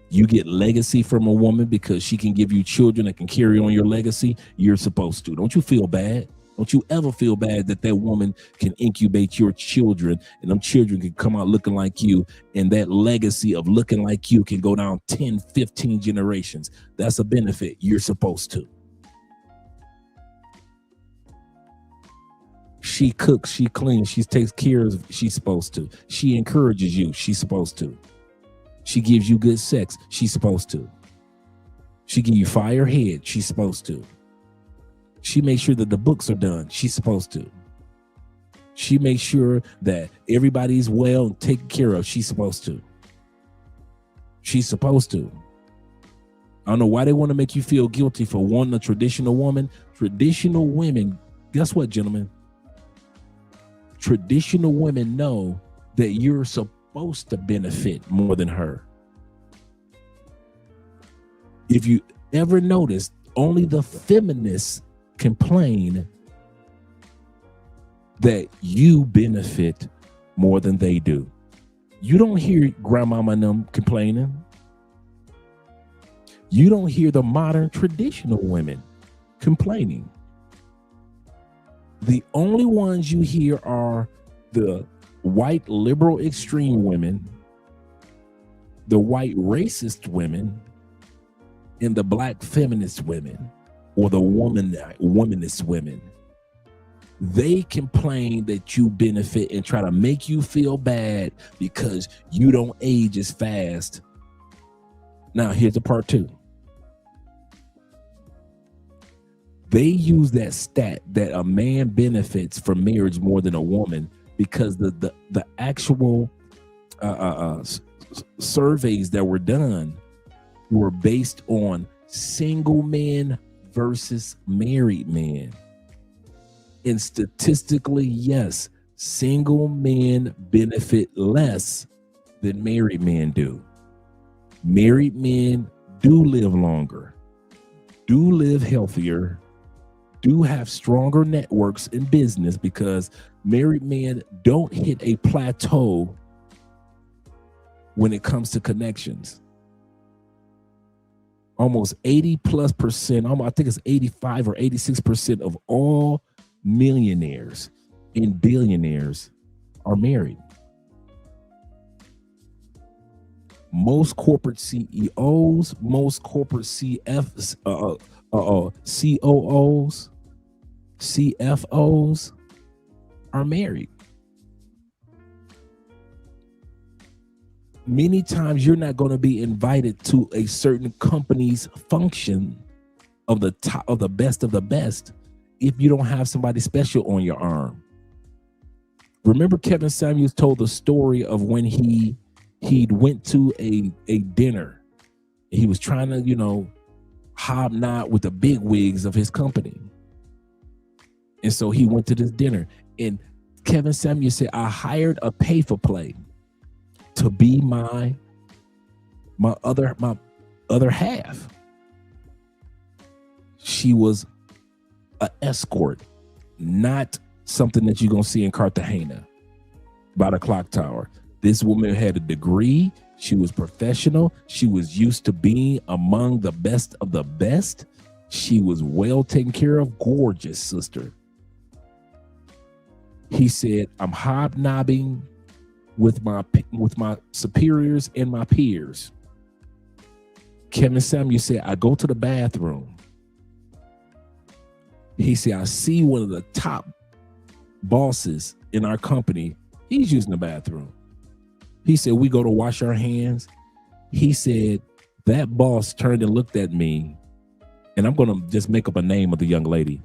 S3: You get legacy from a woman because she can give you children that can carry on your legacy. You're supposed to. Don't you feel bad? Don't you ever feel bad that that woman can incubate your children and them children can come out looking like you, and that legacy of looking like you can go down 10, 15 generations. That's a benefit. You're supposed to. She cooks, she cleans, she takes care of, she's supposed to. She encourages you, she's supposed to. She gives you good sex, she's supposed to. She give you fire head, she's supposed to. She makes sure that the books are done, she's supposed to. She makes sure that everybody's well and taken care of, she's supposed to. She's supposed to. I don't know why they want to make you feel guilty for wanting a traditional woman. Traditional women, guess what, gentlemen? Traditional women know that you're supposed to benefit more than her. If you ever notice, only the feminists complain that you benefit more than they do. You don't hear grandmama and them complaining. You don't hear the modern traditional women complaining. The only ones you hear are the white liberal extreme women, the white racist women, and the black feminist women, or the womanist women. They complain that you benefit and try to make you feel bad because you don't age as fast. Now, here's the part two. They use that stat that a man benefits from marriage more than a woman because the actual surveys that were done were based on single men versus married men. And statistically, yes, single men benefit less than married men do. Married men do live longer, do live healthier, do have stronger networks in business because married men don't hit a plateau when it comes to connections. Almost 80+%, I think it's 85 or 86% of all millionaires and billionaires are married. Most corporate CEOs, most corporate COOs, CFOs are married. Many times you're not going to be invited to a certain company's function of the top of the best if you don't have somebody special on your arm. Remember Kevin Samuels told the story of when he went to a dinner. He was trying to, hobnob with the big wigs of his company. And so he went to this dinner, and Kevin Samuels said, I hired a pay-for-play to be my other half. She was an escort, not something that you're gonna see in Cartagena by the clock tower. This woman had a degree. She was professional. She was used to being among the best of the best. She was well taken care of, gorgeous sister. He said, I'm hobnobbing with my superiors and my peers. Kevin Samuel said, I go to the bathroom. He said, I see one of the top bosses in our company. He's using the bathroom. He said, we go to wash our hands. He said, that boss turned and looked at me, and I'm going to just make up a name of the young lady.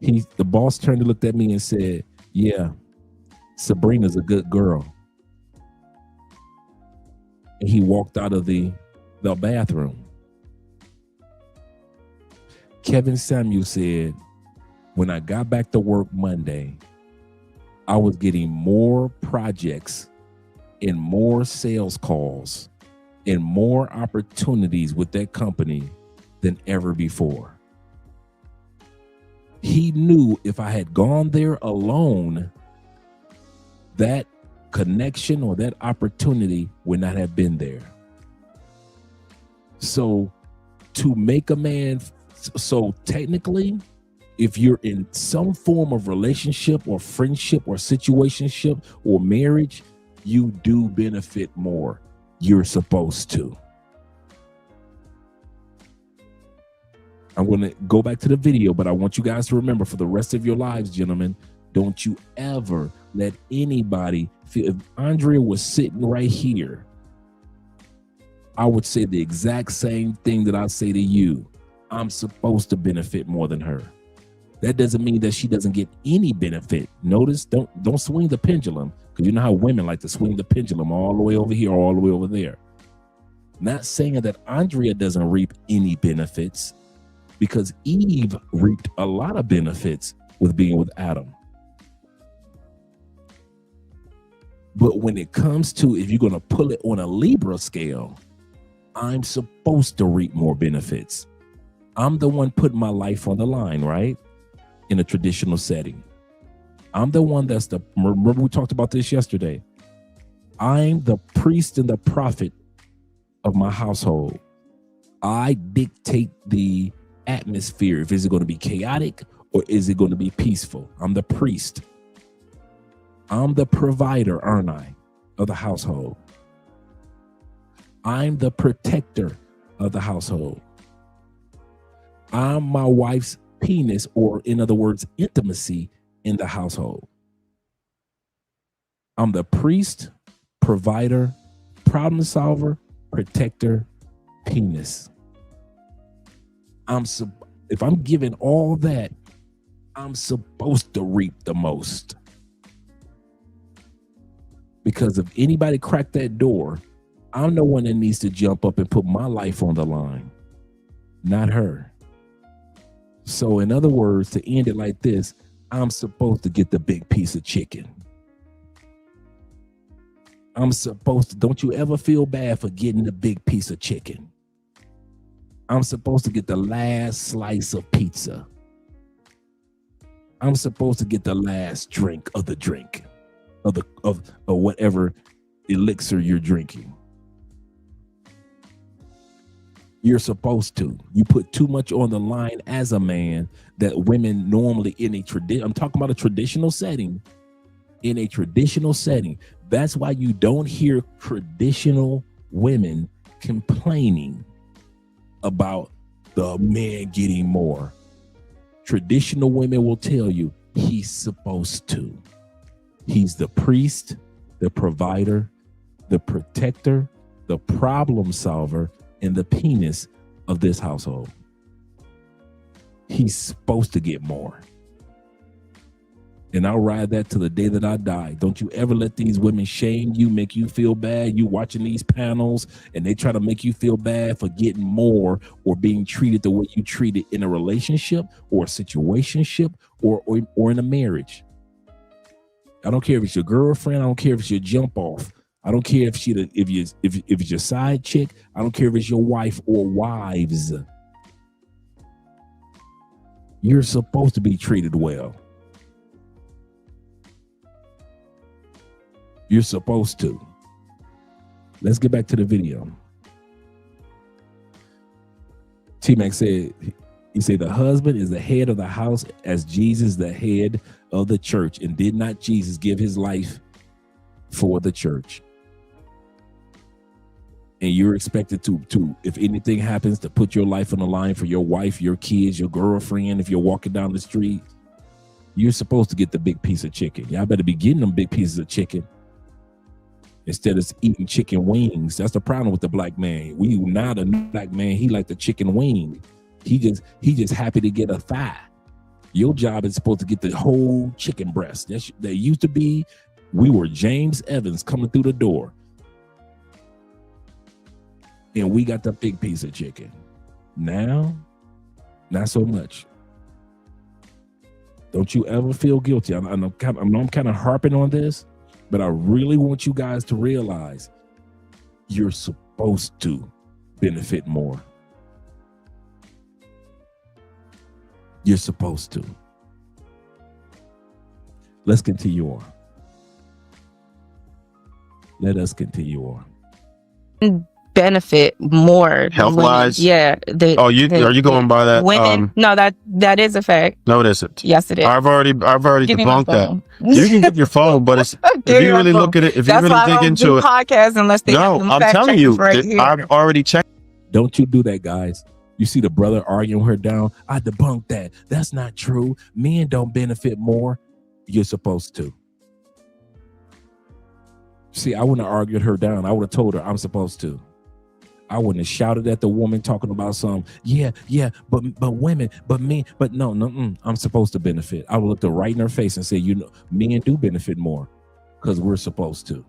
S3: The boss turned and looked at me and said, yeah, Sabrina's a good girl. And he walked out of the bathroom. Kevin Samuel said, when I got back to work Monday, I was getting more projects and more sales calls and more opportunities with that company than ever before. He knew if I had gone there alone, that connection or that opportunity would not have been there. So to make a man, so technically, if you're in some form of relationship or friendship or situationship or marriage, you do benefit more. You're supposed to. I'm going to go back to the video, but I want you guys to remember for the rest of your lives, gentlemen, don't you ever let anybody feel. If Andrea was sitting right here, I would say the exact same thing that I say to you. I'm supposed to benefit more than her. That doesn't mean that she doesn't get any benefit. Notice, don't swing the pendulum, because you know how women like to swing the pendulum all the way over here, all the way over there. Not saying that Andrea doesn't reap any benefits, because Eve reaped a lot of benefits with being with Adam. But when it comes to, if you're going to pull it on a Libra scale, I'm supposed to reap more benefits. I'm the one putting my life on the line, right? In a traditional setting. I'm the one remember we talked about this yesterday. I'm the priest and the prophet of my household. I dictate the atmosphere. If is it going to be chaotic or is it going to be peaceful? I'm the priest. I'm the provider, aren't I, of the household? I'm the protector of the household. I'm my wife's penis, or in other words, intimacy in the household. I'm the priest, provider, problem solver, protector, penis. If I'm giving all that, I'm supposed to reap the most. Because if anybody cracked that door, I'm the one that needs to jump up and put my life on the line, not her. So in other words, to end it like this, I'm supposed to get the big piece of chicken. I'm supposed to, don't you ever feel bad for getting the big piece of chicken. I'm supposed to get the last slice of pizza. I'm supposed to get the last drink of the drink, of whatever elixir you're drinking. You're supposed to. You put too much on the line as a man that women normally in a tradition. I'm talking about a traditional setting. In a traditional setting, that's why you don't hear traditional women complaining about the man getting more. Traditional women will tell you he's supposed to. He's the priest, the provider, the protector, the problem solver, and the penis of this household. He's supposed to get more. And I'll ride that to the day that I die. Don't you ever let these women shame you, make you feel bad. You watching these panels and they try to make you feel bad for getting more or being treated the way you treated in a relationship or a situationship or in a marriage. I don't care if it's your girlfriend. I don't care if it's your jump off. I don't care if it's your side chick. I don't care if it's your wife or wives. You're supposed to be treated well. You're supposed to. Let's get back to the video. T-Mac said, he said the husband is the head of the house as Jesus the head of the church. And did not Jesus give his life for the church? And you're expected to, if anything happens, to put your life on the line for your wife, your kids, your girlfriend. If you're walking down the street, you're supposed to get the big piece of chicken. Y'all better be getting them big pieces of chicken instead of eating chicken wings. That's the problem with the black man. We now the black man, he like the chicken wing. He just happy to get a thigh. Your job is supposed to get the whole chicken breast. That used to be, we were James Evans coming through the door. And we got the big piece of chicken. Now, not so much. Don't you ever feel guilty. I know I'm kind of harping on this, but I really want you guys to realize you're supposed to benefit more. You're supposed to. Let's continue on. Let us continue on.
S6: Benefit more
S7: health-wise.
S6: Yeah.
S7: Are you going by that?
S6: Women, no, that is a fact.
S7: No, it isn't.
S6: Yes, it is.
S7: I've already
S6: Give me my
S7: debunked that.
S6: phone.
S7: You can give your phone, but it's if you really look at it, if you really dig into it.
S6: Podcasts unless they
S7: No,
S6: have them
S7: I'm
S6: fact
S7: telling you,
S6: checkers right here.
S7: I've already checked.
S3: Don't you do that, guys. You see the brother arguing her down. I debunked that. That's not true. Men don't benefit more. You're supposed to. See, I wouldn't have argued her down. I would have told her I'm supposed to. I wouldn't have shouted at the woman talking about some, but women, but me, but no, I'm supposed to benefit. I would look her right in her face and say, men do benefit more because we're supposed to.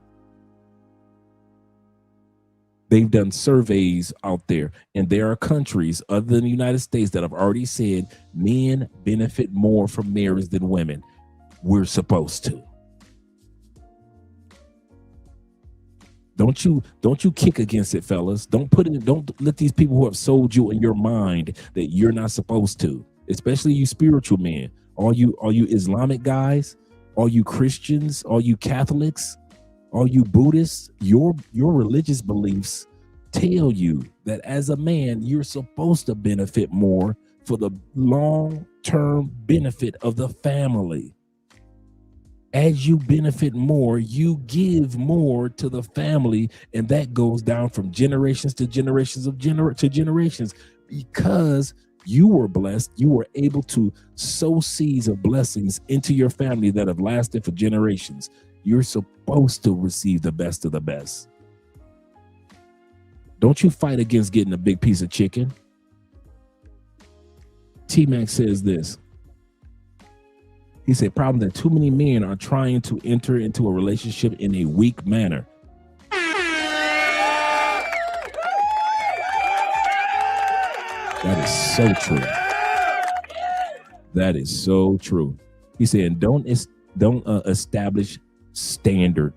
S3: They've done surveys out there, and there are countries other than the United States that have already said men benefit more from marriage than women. We're supposed to. Don't you kick against it, fellas. Don't let these people who have sold you in your mind that you're not supposed to, especially you spiritual men, all you Islamic guys, all you Christians, all you Catholics, all you Buddhists, your religious beliefs tell you that as a man, you're supposed to benefit more for the long-term benefit of the family. As you benefit more, you give more to the family, and that goes down from generations to generations to generations because you were blessed. You were able to sow seeds of blessings into your family that have lasted for generations. You're supposed to receive the best of the best. Don't you fight against getting a big piece of chicken. T-Mac says this. He said, problem that too many men are trying to enter into a relationship in a weak manner. That is so true. That is so true. He said, don't establish standard.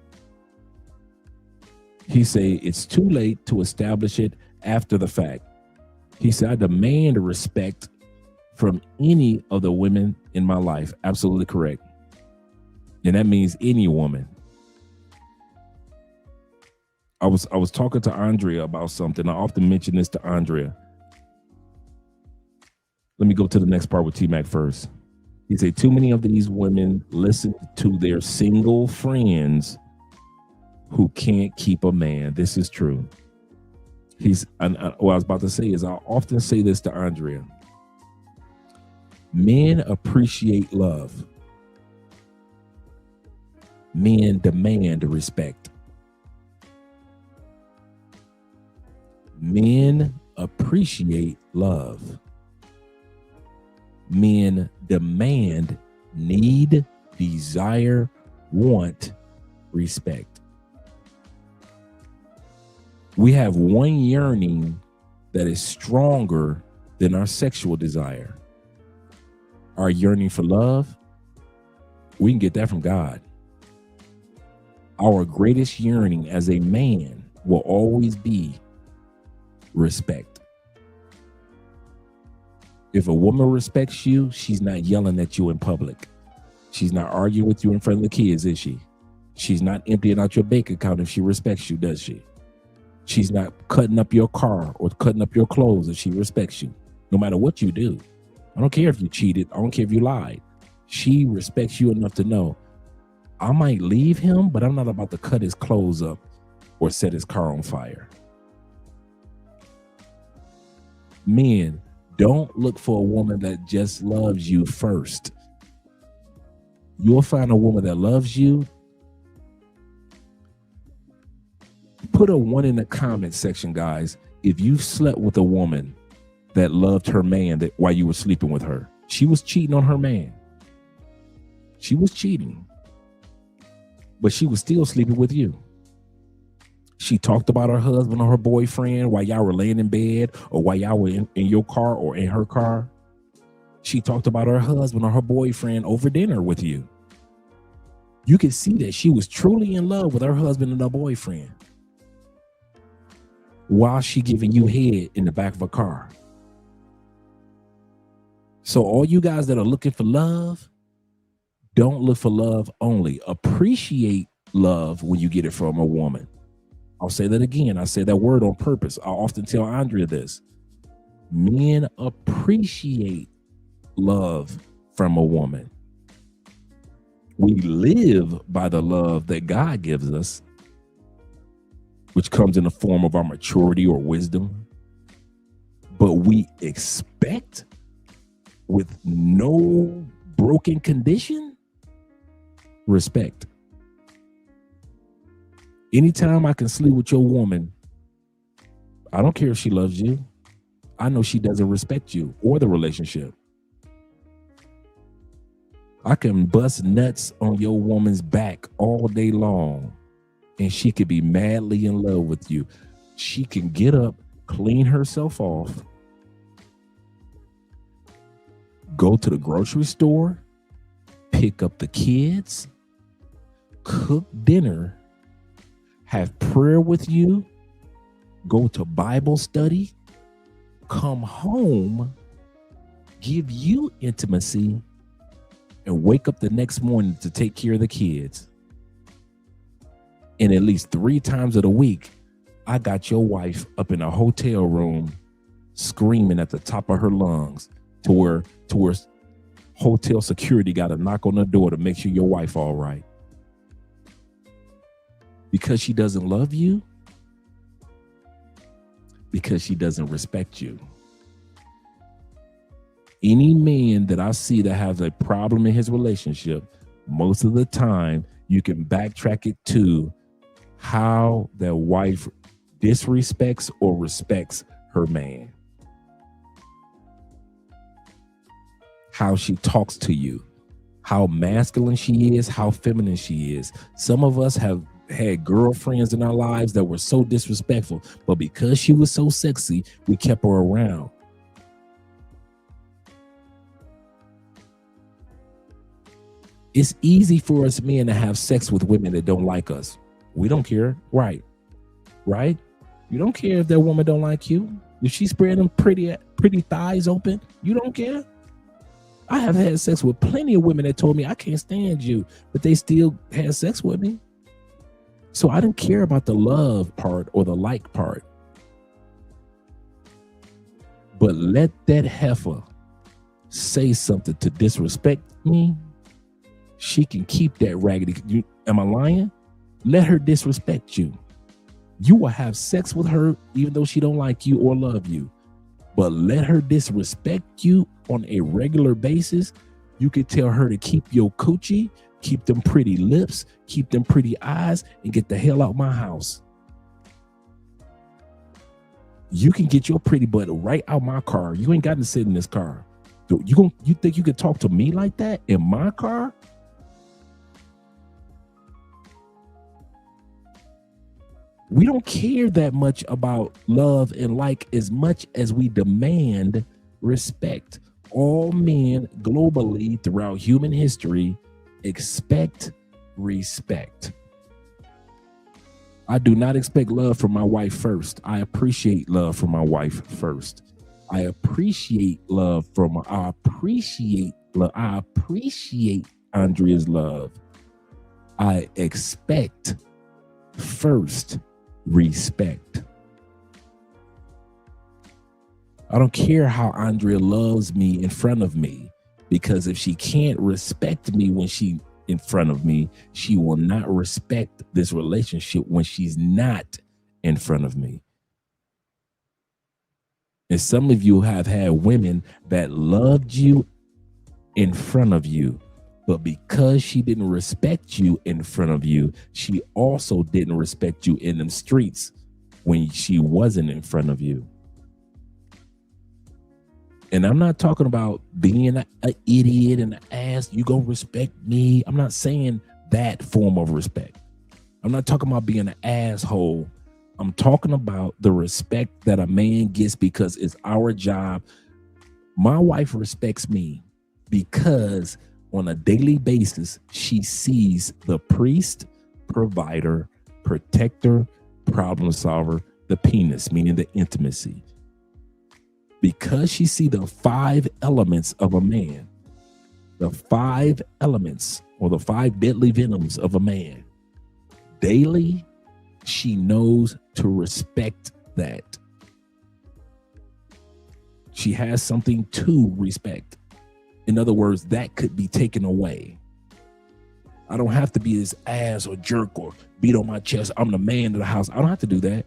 S3: He said, it's too late to establish it after the fact. He said, I demand respect from any of the women in my life. Absolutely correct. And that means any woman. I was talking to Andrea about something. I often mention this to Andrea. Let me go to the next part with T-Mac first. He said, too many of these women listen to their single friends who can't keep a man. This is true. What I was about to say is I often say this to Andrea. Men appreciate love. Men demand respect. Men appreciate love. Men demand, need, desire, want respect. We have one yearning that is stronger than our sexual desire. Our yearning for love, we can get that from God. Our greatest yearning as a man will always be respect. If a woman respects you, she's not yelling at you in public. She's not arguing with you in front of the kids, is she? She's not emptying out your bank account if she respects you, does she? She's not cutting up your car or cutting up your clothes if she respects you. no matter what you do. I don't care if you cheated. I don't care if you lied. She respects you enough to know I might leave him, but I'm not about to cut his clothes up or set his car on fire. Men, don't look for a woman that just loves you first. You'll find a woman that loves you. Put a 1 in the comment section, guys, if you slept with a woman that loved her man while you were sleeping with her. She was cheating on her man. She was cheating, but she was still sleeping with you. She talked about her husband or her boyfriend while y'all were laying in bed or while y'all were in your car or in her car. She talked about her husband or her boyfriend over dinner with you. You could see that she was truly in love with her husband and her boyfriend while she giving you head in the back of a car. So all you guys that are looking for love, don't look for love only. Appreciate love when you get it from a woman. I'll say that again. I say that word on purpose. I often tell Andrea this. Men appreciate love from a woman. We live by the love that God gives us, which comes in the form of our maturity or wisdom. But we expect, with no broken condition, respect. Anytime I can sleep with your woman, I don't care if she loves you. I know she doesn't respect you or the relationship. I can bust nuts on your woman's back all day long, and she could be madly in love with you. She can get up, clean herself off, go to the grocery store, pick up the kids, cook dinner, have prayer with you, go to Bible study, come home, give you intimacy, and wake up the next morning to take care of the kids. And at least 3 times of the week, I got your wife up in a hotel room screaming at the top of her lungs to where hotel security got to knock on the door to make sure your wife all right. Because she doesn't love you? Because she doesn't respect you. Any man that I see that has a problem in his relationship, most of the time you can backtrack it to how their wife disrespects or respects her man. How she talks to you, how masculine she is, how feminine she is. Some of us have had girlfriends in our lives that were so disrespectful, but because she was so sexy, we kept her around. It's easy for us men to have sex with women that don't like us. We don't care, right? Right? You don't care if that woman don't like you. If she spread them pretty thighs open, you don't care. I have had sex with plenty of women that told me I can't stand you, but they still had sex with me. So I didn't care about the love part or the like part. But let that heifer say something to disrespect me, she can keep that raggedy. Am I lying? Let her disrespect you. You will have sex with her even though she don't like you or love you. But let her disrespect you on a regular basis. You could tell her to keep your coochie, keep them pretty lips, keep them pretty eyes, and get the hell out my house. You can get your pretty butt right out my car. You ain't got to sit in this car. You think you could talk to me like that in my car? We don't care that much about love and like as much as we demand respect. All men globally throughout human history expect respect. I do not expect love from my wife first. I appreciate love from my wife first. I appreciate Andrea's love. I expect first respect. I don't care how Andrea loves me in front of me, because if she can't respect me when she in front of me, she will not respect this relationship when she's not in front of me. And some of you have had women that loved you in front of you, but because she didn't respect you in front of you, she also didn't respect you in them streets when she wasn't in front of you. And I'm not talking about being an idiot and an ass. You gonna respect me. I'm not saying that form of respect. I'm not talking about being an asshole. I'm talking about the respect that a man gets because it's our job. My wife respects me because on a daily basis, she sees the priest, provider, protector, problem solver, the penis, meaning the intimacy. Because she see the 5 elements of a man, the 5 elements or the 5 deadly venoms of a man, daily, she knows to respect that. She has something to respect. In other words, that could be taken away. I don't have to be this ass or jerk or beat on my chest. I'm the man of the house. I don't have to do that.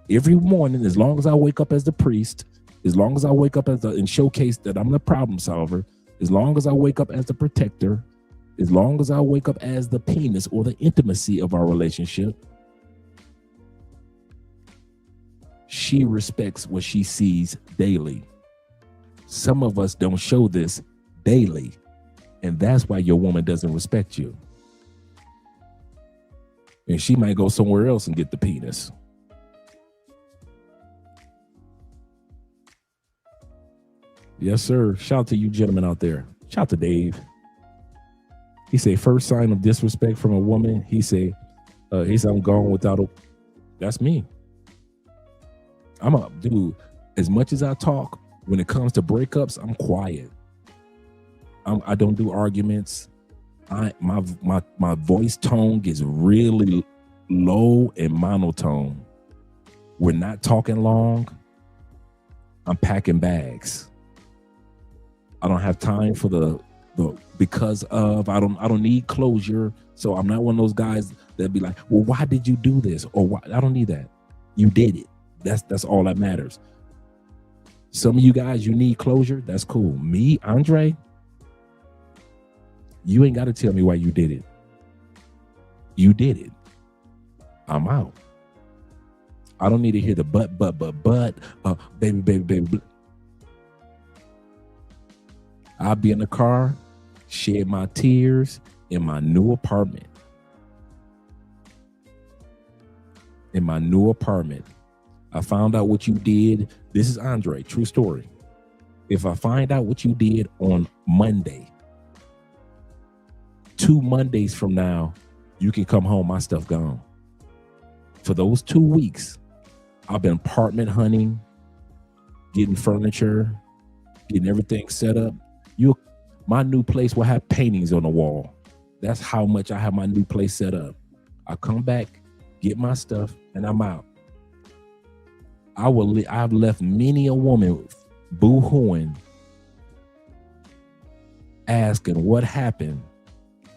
S3: Every morning, as long as I wake up as the priest, as long as I wake up and showcase that I'm the problem solver, as long as I wake up as the protector, as long as I wake up as the penis or the intimacy of our relationship, she respects what she sees daily. Some of us don't show this daily, and that's why your woman doesn't respect you. And she might go somewhere else and get the penis. Yes, sir. Shout out to you gentlemen out there. Shout out to Dave. He say, first sign of disrespect from a woman, he say, I'm gone without a... That's me. I'm a dude. As much as I talk, when it comes to breakups, I'm quiet. I don't do arguments. My voice tone gets really low and monotone. We're not talking long. I'm packing bags. I don't have time for the because of I don't need closure. So I'm not one of those guys that be like, well, why did you do this? Or why? I don't need that. You did it. That's all that matters. Some of you guys, you need closure. That's cool. Me, Andre, you ain't got to tell me why you did it. You did it. I'm out. I don't need to hear the but, baby. I'll be in the car, shed my tears in my new apartment. In my new apartment. I found out what you did. This is Andre, true story. If I find out what you did on Monday, 2 Mondays from now, you can come home, my stuff gone. For those 2 weeks, I've been apartment hunting, getting furniture, getting everything set up. My new place will have paintings on the wall. That's how much I have my new place set up. I come back, get my stuff, and I'm out. I've left many a woman boo-hooing, asking what happened,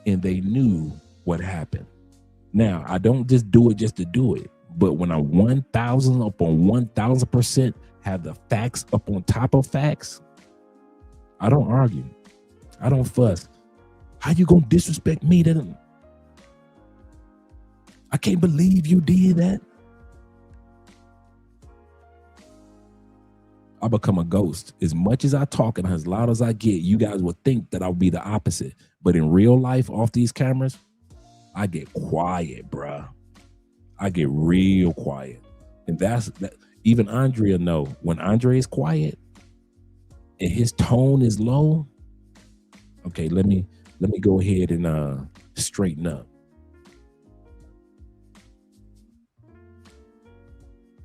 S3: and they knew what happened. Now, I don't just do it just to do it, but when I'm 1,000 up on 1,000%, have the facts up on top of facts, I don't argue. I don't fuss. How you gonna disrespect me? I can't believe you did that. I become a ghost. As much as I talk and as loud as I get, you guys would think that I'll be the opposite. But in real life, off these cameras, I get quiet, bruh. I get real quiet. And that's that. Even Andrea know when Andre is quiet and his tone is low. Okay, let me go ahead and straighten up.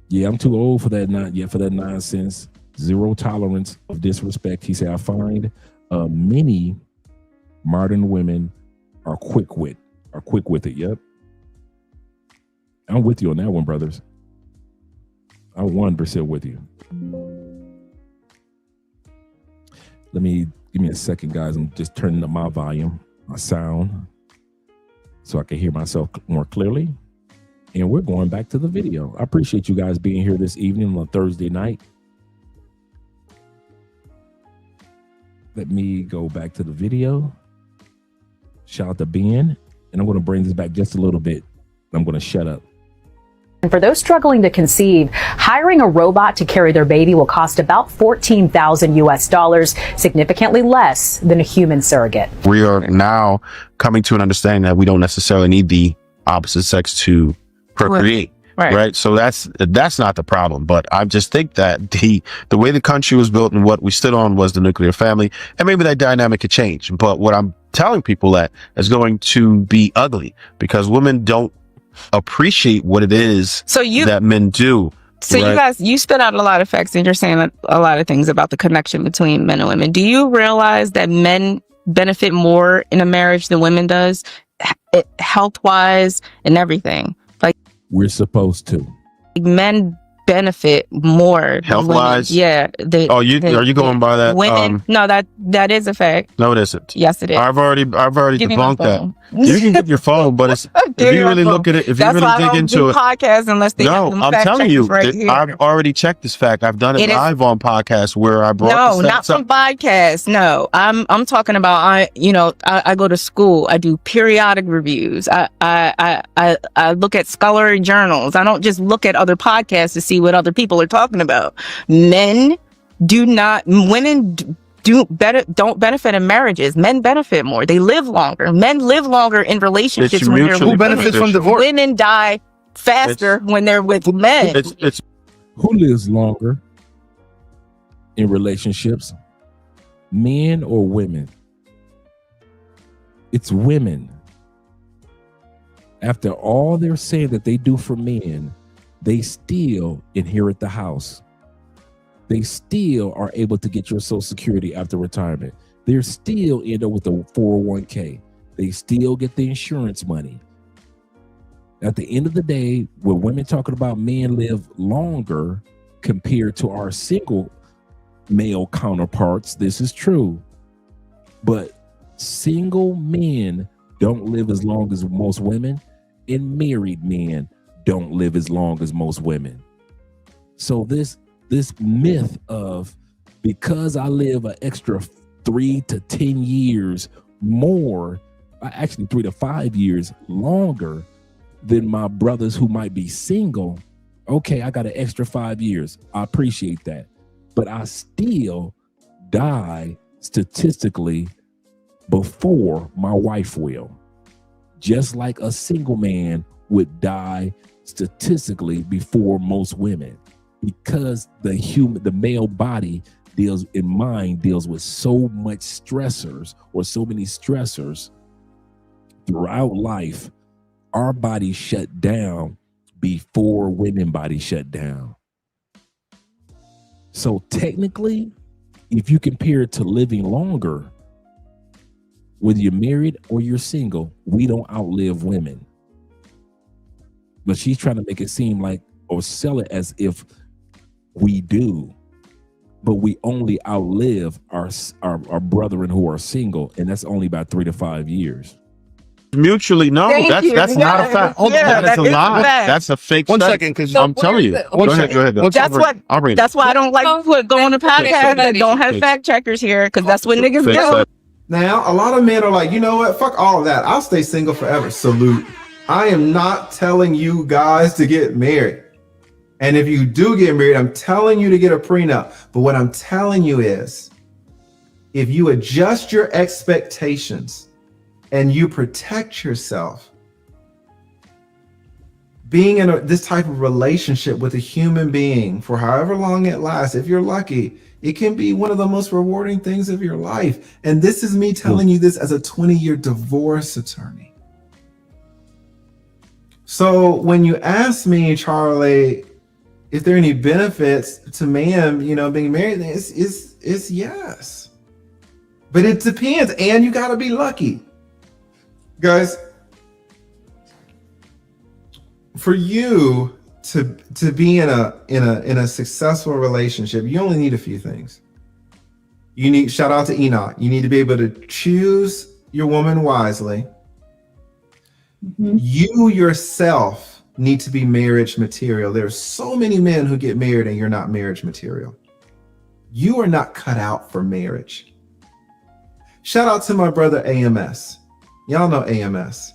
S3: Yeah, I'm too old for that. For that nonsense. Zero tolerance of disrespect. He said, I find many modern women are quick with it. Yep. I'm with you on that one, brothers. I'm 100% with you. Give me a second, guys. I'm just turning up my volume, my sound, so I can hear myself more clearly. And we're going back to the video. I appreciate you guys being here this evening on Thursday night. Let me go back to the video. Shout out to Ben. And I'm going to bring this back just a little bit. I'm going to shut up.
S2: And for those struggling to conceive, hiring a robot to carry their baby will cost about $14,000, significantly less than a human surrogate.
S7: We are now coming to an understanding that we don't necessarily need the opposite sex to procreate. Right. So that's not the problem. But I just think that the way the country was built and what we stood on was the nuclear family, and maybe that dynamic could change. But what I'm telling people that is going to be ugly, because women don't appreciate what it is that men do.
S6: So you guys, you spit out a lot of facts and you're saying a lot of things about the connection between men and women. Do you realize that men benefit more in a marriage than women does, health-wise and everything? Like,
S3: we're supposed to.
S6: Men benefit more
S7: health-wise.
S6: Yeah.
S7: Are you going by that?
S6: Women, no, that is a fact.
S7: No, it isn't.
S6: Yes, it is.
S7: I've already debunked that. You can get your phone, but it's if you really look at it, if you really dig into it.
S6: Podcasts unless they
S7: no, I'm telling you, I've already checked this fact. I've done it live on podcasts where I brought.
S6: No, not from podcasts. No, I'm talking about. I go to school. I do periodic reviews. I look at scholarly journals. I don't just look at other podcasts to see what other people are talking about. Women don't benefit in marriages. Men benefit more. They live longer. Men live longer in relationships.
S1: Who benefits from divorce?
S6: Women die faster when they're with men.
S3: Who lives longer in relationships? Men or women? It's women. After all they're saying that they do for men, they still inherit the house. They still are able to get your Social Security after retirement. They're still end up with a 401k. They still get the insurance money. At the end of the day, when women talking about men live longer compared to our single male counterparts, this is true. But single men don't live as long as most women, and married men don't live as long as most women. So this myth of because I live an extra 3 to 10 years more, actually 3 to 5 years longer than my brothers who might be single. Okay, I got an extra 5 years. I appreciate that. But I still die statistically before my wife will. Just like a single man would die statistically before most women, because the male body deals with so much stressors, or so many stressors throughout life. Our bodies shut down before women bodies shut down. So technically, if you compare it to living longer, whether you're married or you're single, we don't outlive women. But she's trying to make it seem like, or sell it as if we do. But we only outlive our brethren who are single, and that's only about 3 to 5 years.
S7: Mutually, no, that's not a fact. That's a lie. That's a fake.
S1: 1 second, because
S7: I'm telling you. Go ahead.
S6: That's why I don't like going to podcasts that don't have fact checkers here, because that's what niggas do.
S4: Now, a lot of men are like, you know what? Fuck all of that. I'll stay single forever. Salute. I am not telling you guys to get married. And if you do get married, I'm telling you to get a prenup. But what I'm telling you is, if you adjust your expectations and you protect yourself, being in this type of relationship with a human being for however long it lasts, if you're lucky, it can be one of the most rewarding things of your life. And this is me telling you this as a 20-year divorce attorney. So when you ask me, Charlie, if there are any benefits to man, being married, it's yes. But it depends, and you got to be lucky. Guys, for you to be in a successful relationship, you only need a few things. You need, shout out to Enoch. You need to be able to choose your woman wisely. You yourself need to be marriage material. There's so many men who get married and you're not marriage material. You are not cut out for marriage. Shout out to my brother AMS. Y'all know AMS.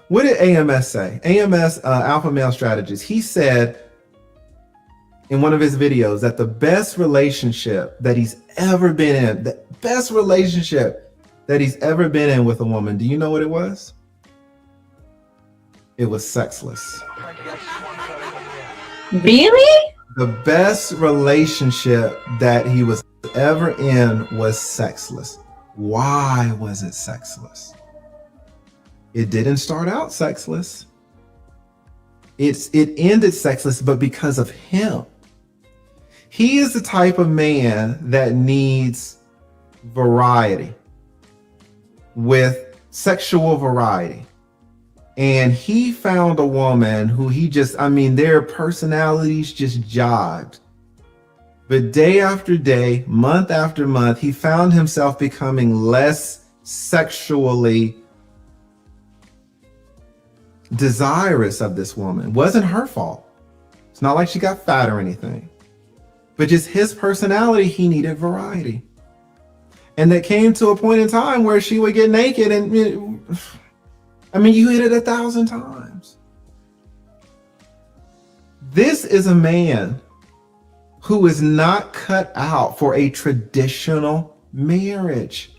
S4: What did AMS say? AMS, Alpha Male Strategist. He said in one of his videos that the best relationship that he's ever been in, the best relationship that he's ever been in with a woman, do you know what it was? It was sexless.
S5: Really?
S4: The best relationship that he was ever in was sexless. Why was it sexless? It didn't start out sexless. It ended sexless, but because of him. He is the type of man that needs variety, with sexual variety. And he found a woman who he just, I mean, their personalities just jived. But day after day, month after month, he found himself becoming less sexually desirous of this woman. It wasn't her fault. It's not like she got fat or anything. But just his personality, he needed variety. And that came to a point in time where she would get naked and, I mean, you hit it 1,000 times. This is a man who is not cut out for a traditional marriage.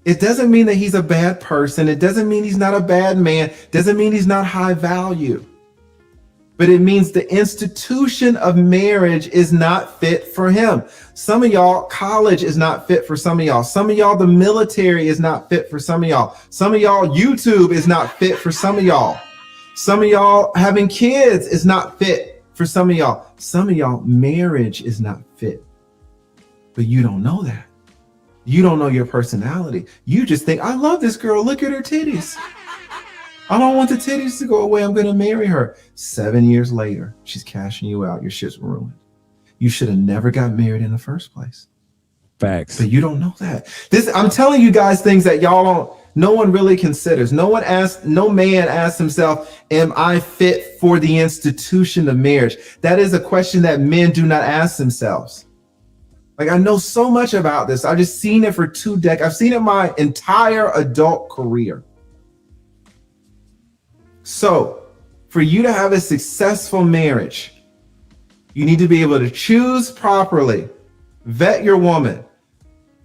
S4: It doesn't mean that he's a bad person. It doesn't mean he's not a bad man. It doesn't mean he's not high value. But it means the institution of marriage is not fit for him. Some of y'all, college is not fit for some of y'all. Some of y'all, the military is not fit for some of y'all. Some of y'all, YouTube is not fit for some of y'all. Some of y'all, having kids is not fit for some of y'all. Some of y'all, marriage is not fit. But you don't know that. You don't know your personality. You just think, I love this girl. Look at her titties. I don't want the titties to go away. I'm going to marry her. 7 years later, she's cashing you out. Your shit's ruined. You should have never got married in the first place.
S3: Facts.
S4: But you don't know that. I'm telling you guys things that y'all don't, no one really considers. No man asks himself, am I fit for the institution of marriage? That is a question that men do not ask themselves. Like, I know so much about this. I've just seen it for 2 decades. I've seen it my entire adult career. So, for you to have a successful marriage, you need to be able to choose properly, vet your woman.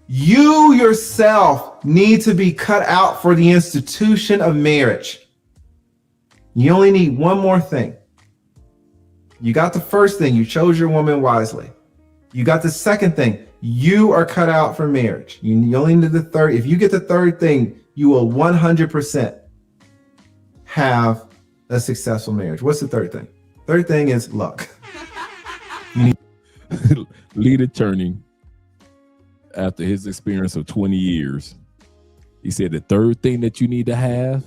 S4: You yourself need to be cut out for the institution of marriage. You only need one more thing. You got the first thing, you chose your woman wisely. You got the second thing, you are cut out for marriage. You only need the third. If you get the third thing, you will 100% have a successful marriage. What's the third thing? Third thing is luck.
S3: Lead attorney, after his experience of 20 years, he said the third thing that you need to have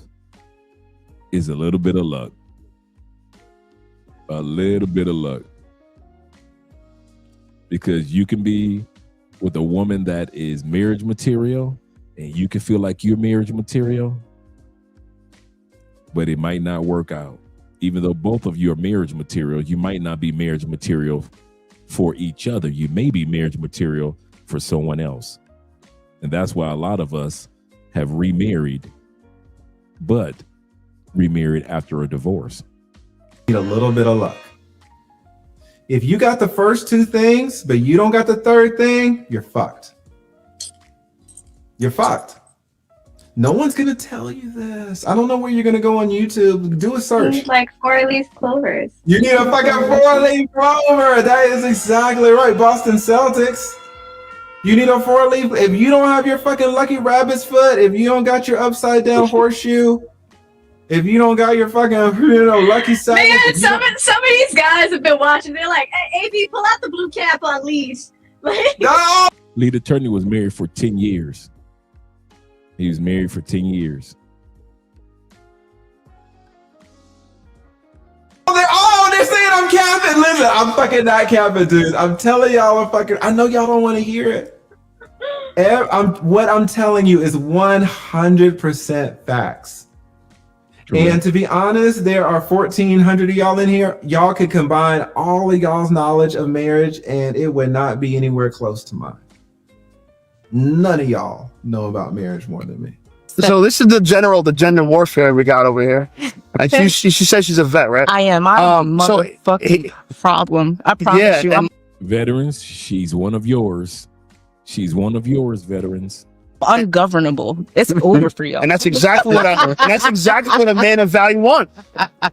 S3: is a little bit of luck. A little bit of luck. Because you can be with a woman that is marriage material and you can feel like you're marriage material, but it might not work out. Even though both of you are marriage material, you might not be marriage material for each other. You may be marriage material for someone else. And that's why a lot of us have remarried, but remarried after a divorce.
S4: Need a little bit of luck. If you got the first two things, but you don't got the third thing, you're fucked. You're fucked. No one's going to tell you this. I don't know where you're going to go on YouTube. Do a search.
S5: Seems like 4-leaf clovers.
S4: You need a fucking 4-leaf clover. That is exactly right. Boston Celtics. You need a 4-leaf. If you don't have your fucking lucky rabbit's foot, if you don't got your upside down horseshoe, if you don't got your fucking, lucky side.
S5: Man, some of these guys have been watching. They're like, hey, AB, pull out the blue cap unleashed. Like,
S4: no!
S3: Lead attorney was married for 10 years. He was married for 10 years.
S4: They're saying I'm capping. Listen, I'm fucking not capping, dude. I'm telling y'all, I know y'all don't want to hear it. What I'm telling you is 100% facts. True. And to be honest, there are 1,400 of y'all in here. Y'all could combine all of y'all's knowledge of marriage and it would not be anywhere close to mine. None of y'all know about marriage more than me.
S1: So this is the gender warfare we got over here. She says she's a vet, right?
S6: I am. I'm a motherfucking problem. I promise you.
S3: Veterans, she's one of yours. She's one of yours, veterans.
S6: Ungovernable. It's over for y'all.
S1: And that's exactly what a man of value wants.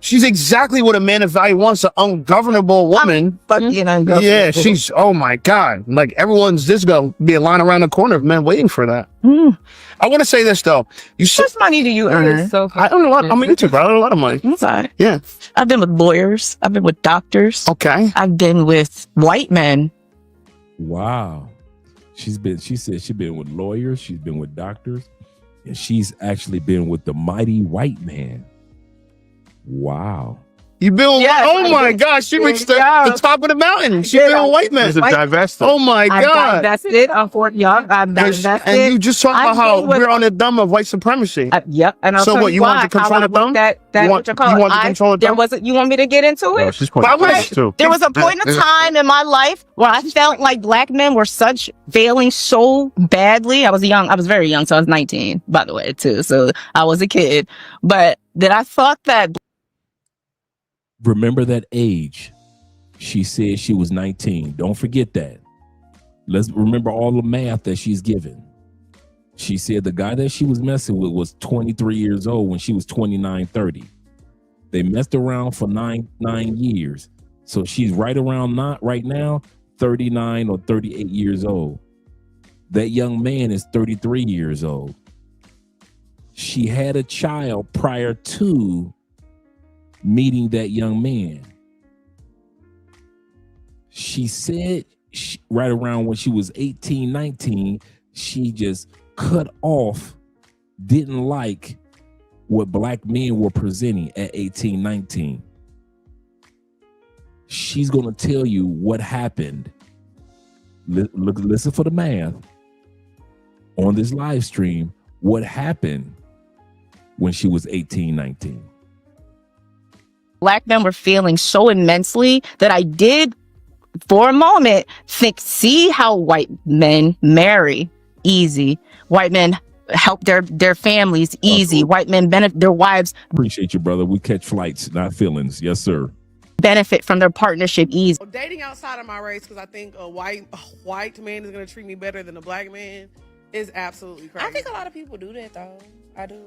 S1: She's exactly what a man of value wants, an ungovernable woman. Yeah, she's, oh my God. Like everyone's just gonna be a line around the corner of men waiting for that. I want to say this though. You said
S6: money do you earn?
S1: I earn a lot. I'm an YouTuber. I earn a lot of money.
S6: Inside.
S1: Yeah.
S6: I've been with lawyers. I've been with doctors.
S1: Okay.
S6: I've been with white men.
S3: Wow. She said she's been with lawyers, she's been with doctors, and she's actually been with the mighty white man. Wow.
S1: You've been with oh my gosh, she reached the top of the mountain. She's been a white man. Oh my God.
S6: That's it. Unfortunately, I'm divested.
S1: And you just talked about how we're on the thumb of white supremacy.
S6: Yep. And I'll
S1: so
S6: tell
S1: what, you want to control the thumb?
S6: You want to control the thumb? You want me to get into it? There was a point in time in my life where I felt like black men were failing so badly. I was very young, so I was 19, by the way, too. So I was a kid. But that I thought that
S3: remember that age. She said she was 19. Don't forget that. Let's remember all the math that she's given. She said the guy that she was messing with was 23 years old when she was 29, 30. They messed around for nine years. So she's right now, 39 or 38 years old. That young man is 33 years old. She had a child prior to meeting that young man. She said right around when she was 18, 19, she just cut off, didn't like what black men were presenting at 18, 19. She's going to tell you what happened. Listen for the math on this live stream. What happened when she was 18, 19?
S6: Black men were failing so immensely that I did, for a moment, see how white men marry easy. White men help their families easy. White men benefit their wives.
S3: Appreciate you, brother. We catch flights, not feelings. Yes, sir.
S6: Benefit from their partnership easy.
S8: Dating outside of my race, because I think a white man is going to treat me better than a black man, is absolutely crazy.
S9: I think a lot of people do that, though. I do.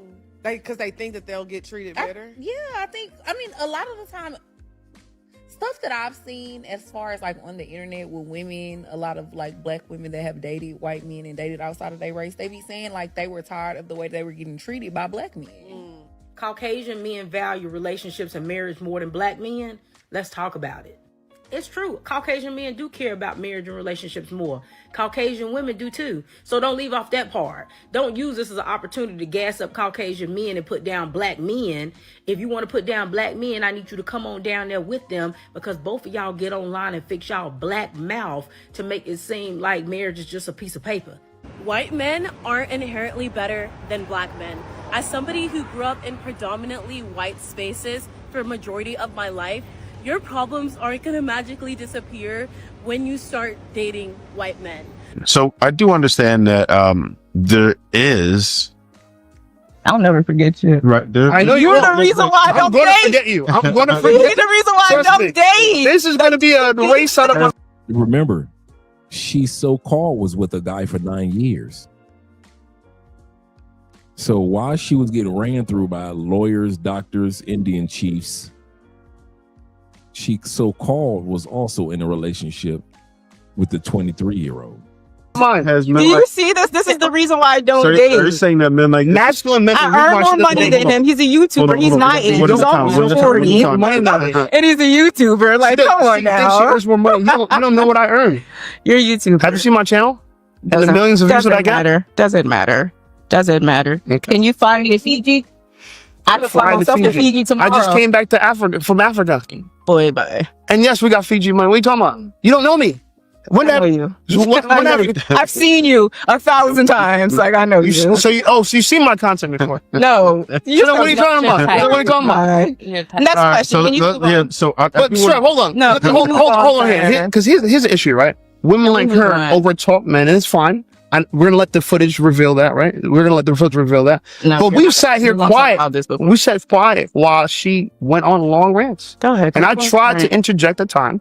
S8: Because they think that they'll get treated better?
S9: I mean, a lot of the time, stuff that I've seen as far as like on the internet with women, a lot of like black women that have dated white men and dated outside of their race, they be saying like they were tired of the way they were getting treated by black men.
S22: Caucasian men value relationships and marriage more than black men. Let's talk about it. It's true. Caucasian men do care about marriage and relationships more. Caucasian women do too. So don't leave off that part. Don't use this as an opportunity to gas up Caucasian men and put down black men. If you want to put down black men, I need you to come on down there with them, because both of y'all get online and fix y'all black mouth to make it seem like marriage is just a piece of paper.
S24: White men aren't inherently better than black men. As somebody who grew up in predominantly white spaces for a majority of my life, your problems aren't going to magically disappear when you start dating white men.
S7: So I do understand that there is.
S6: I'll never forget you.
S7: Right there.
S1: I know
S6: you're the reason why I don't date.
S1: I'm going to forget you. I'm going to forget.
S6: You're the reason why I don't date.
S1: This is going to be a race out of my.
S3: Remember, she so-called was with a guy for 9 years. So while she was getting ran through by lawyers, doctors, Indian chiefs, she so-called was also in a relationship with the 23-year-old.
S6: Do you see this? This is the reason why I don't date.
S7: Are you saying that men like
S1: masculine men?
S6: I earn more money than him. He's a YouTuber. He's my age. He's almost 40. And he's a YouTuber. Like, come on now.
S1: She earns more money. You don't know what I earn.
S6: You're a YouTuber.
S1: Have you seen my channel? The millions of views that I got?
S6: Doesn't matter. Okay. Can you fly me to Fiji? I can fly myself to Fiji tomorrow.
S1: I just came back to Africa from Africa.
S6: Boy, bye.
S1: And yes, we got Fiji money. What are you talking about? You don't know me. When
S6: I know you.
S1: When
S6: I've seen you 1,000 times. Like, I know you.
S1: So you've seen my content before?
S6: No.
S1: So then what are you talking about? What are you talking about?
S6: Next question. Can you move on?
S1: But sir, hold on.
S6: No,
S1: hold on here. Because here's the issue, right? Women like her over talk men, and it's fine. And we're gonna let the footage reveal that, right? We're gonna let the footage reveal that.
S6: No,
S1: but we've sat here quiet.
S6: This
S1: we sat quiet while she went on long rants.
S6: Go ahead.
S1: And I tried to interject at time,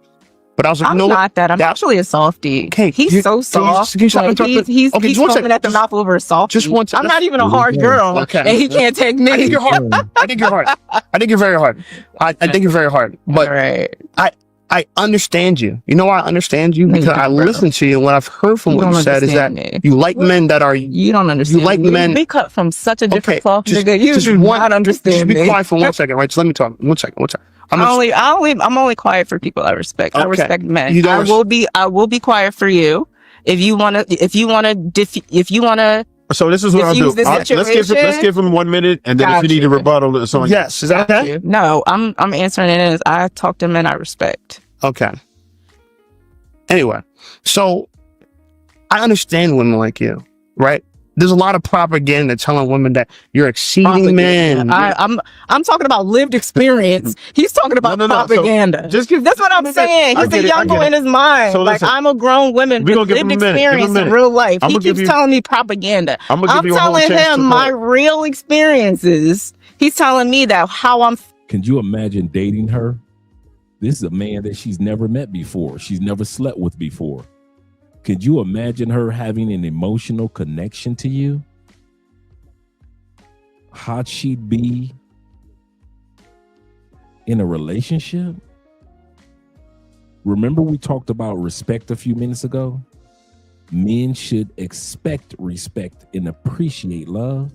S1: but I was like,
S6: I'm
S1: no.
S6: not that. I'm actually a softie.
S1: Okay,
S6: he's so soft. He's coming at the mouth over a soft.
S1: Just one
S6: I'm not even a hard girl.
S1: Okay.
S6: And he can't take me.
S1: I think you're hard. I think you're hard. I think you're very hard. I think you're very hard. But I understand you. You know why I understand you? Because I listen to you, and what I've heard from what you said is that you like men that are.
S6: You don't understand.
S1: You like men.
S6: We cut from such a different cloth, nigga. You
S1: just
S6: do not understand
S1: Just be
S6: me.
S1: quiet for 1 second, right? Just let me talk. 1 second.
S6: I'm only quiet for people I respect. I respect men.
S1: You
S6: I will be quiet for you. If you wanna.
S7: So this is what I'll do. Let's give him 1 minute, and then if you need a rebuttal, it's on you.
S1: Yes, is that okay?
S6: No, I'm answering it as I talk to men I respect.
S1: Okay. Anyway, so I understand women like you, right? There's a lot of propaganda telling women that you're exceeding men.
S6: I'm talking about lived experience. He's talking about propaganda.
S7: So
S6: that's what I'm saying. He's a young boy in his mind.
S7: So
S6: like
S7: listen,
S6: I'm a grown woman with lived experience in real life. He keeps telling me propaganda. I'm telling him my real experiences. He's telling me that how I'm.
S3: Can you imagine dating her? This is a man that she's never met before. She's never slept with before. Could you imagine her having an emotional connection to you? How she'd be in a relationship? Remember we talked about respect a few minutes ago? Men should expect respect and appreciate love.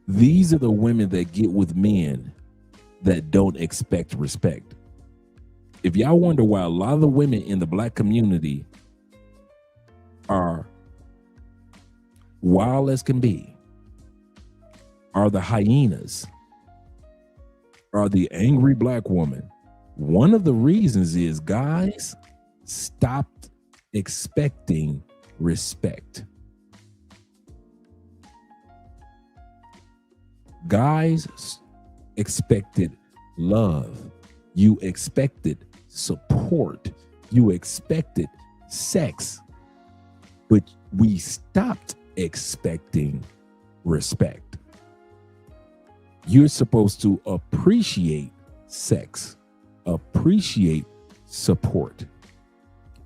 S3: These are the women that get with men that don't expect respect. If y'all wonder why a lot of the women in the black community are wild as can be, are the hyenas, are the angry black woman, one of the reasons is guys stopped expecting respect. Guys expected love. You expected support. You expected sex. But we stopped expecting respect. You're supposed to appreciate sex, appreciate support,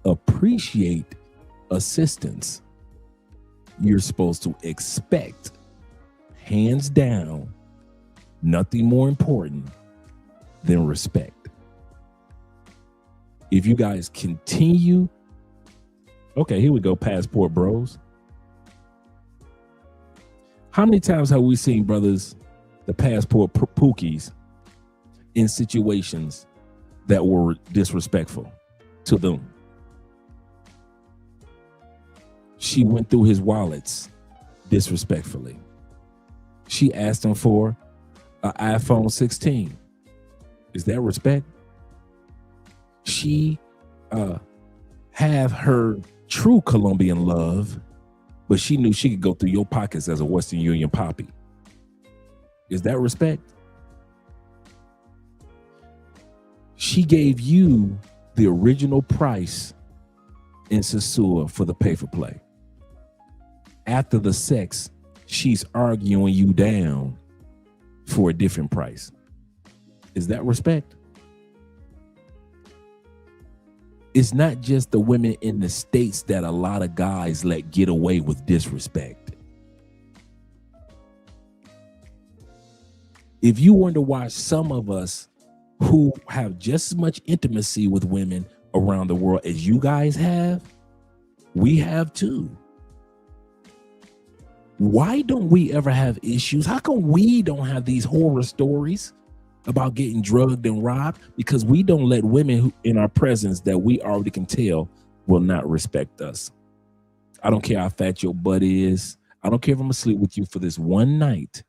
S3: appreciate assistance. You're supposed to expect, hands down, nothing more important than respect. If you guys continue, okay, here we go, passport bros. How many times have we seen brothers, the passport pookies, in situations that were disrespectful to them? She went through his wallets disrespectfully. She asked him for an iPhone 16. Is that respect? She have her true Colombian love, but she knew she could go through your pockets as a Western Union poppy. Is that respect? She gave you the original price in Sasua for the pay for play. After the sex, she's arguing you down for a different price. Is that respect? It's not just the women in the States that a lot of guys let get away with disrespect. If you wonder why some of us who have just as much intimacy with women around the world as you guys have, we have too. Why don't we ever have issues? How come we don't have these horror stories about getting drugged and robbed? Because we don't let women who in our presence that we already can tell will not respect us. I don't care how fat your butt is. I don't care if I'm gonna sleep with you for this one night.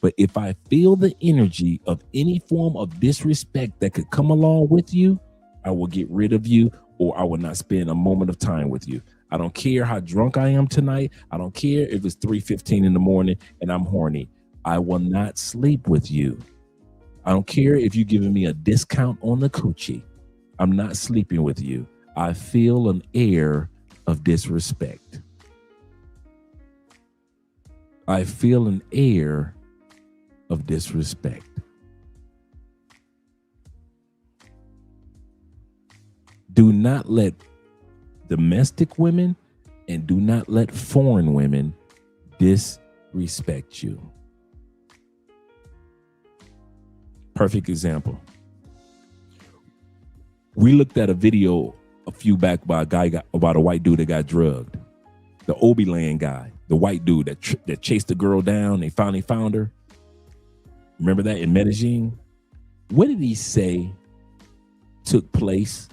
S3: But if I feel the energy of any form of disrespect that could come along with you, I will get rid of you, or I will not spend a moment of time with you. I don't care how drunk I am tonight. I don't care if it's 3:15 in the morning and I'm horny. I will not sleep with you. I don't care if you're giving me a discount on the coochie. I'm not sleeping with you. I feel an air of disrespect. I feel an air of disrespect. Do not let domestic women and do not let foreign women disrespect you. Perfect example. We looked at a video a few back by about a white dude that got drugged. The Obi-Land guy, the white dude that chased the girl down. They finally found her. Remember that in Medellin? What did he say took place?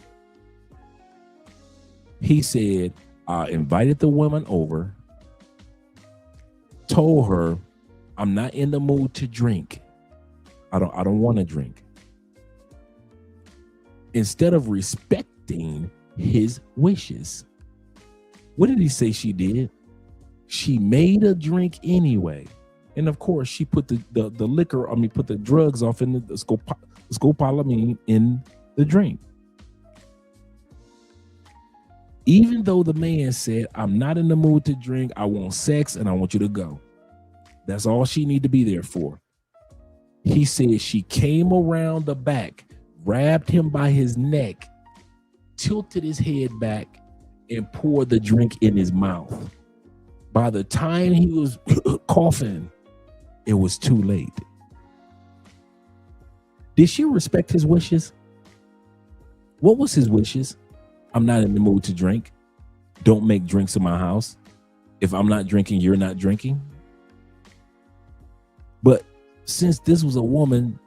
S3: He said, I invited the woman over, told her, I'm not in the mood to drink. I don't want to drink. Instead of respecting his wishes, what did he say she did? She made a drink anyway. And of course, she put the liquor, put the drugs off in the scopolamine in the drink. Even though the man said, I'm not in the mood to drink, I want sex and I want you to go. That's all she need to be there for. He said she came around the back, grabbed him by his neck, tilted his head back, and poured the drink in his mouth. By the time he was coughing, it was too late. Did she respect his wishes? What was his wishes? I'm not in the mood to drink. Don't make drinks in my house. If I'm not drinking, you're not drinking. But since this was a woman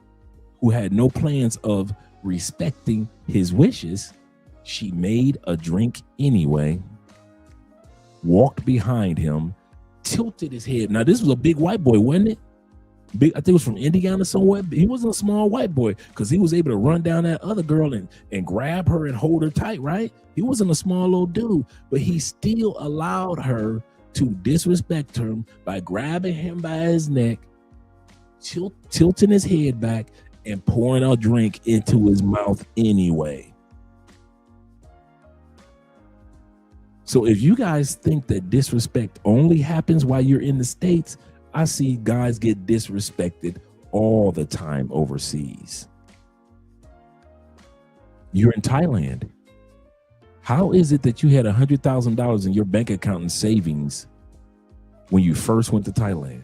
S3: who had no plans of respecting his wishes, she made a drink anyway, walked behind him, tilted his head. Now, this was a big white boy, wasn't it? Big, I think it was from Indiana somewhere. He wasn't a small white boy because he was able to run down that other girl and grab her and hold her tight, right? He wasn't a small little dude, but he still allowed her to disrespect him by grabbing him by his neck, tilting his head back, and pouring a drink into his mouth anyway. So if you guys think that disrespect only happens while you're in the States, I see guys get disrespected all the time overseas. You're in Thailand. How is it that you had $100,000 in your bank account in savings when you first went to Thailand?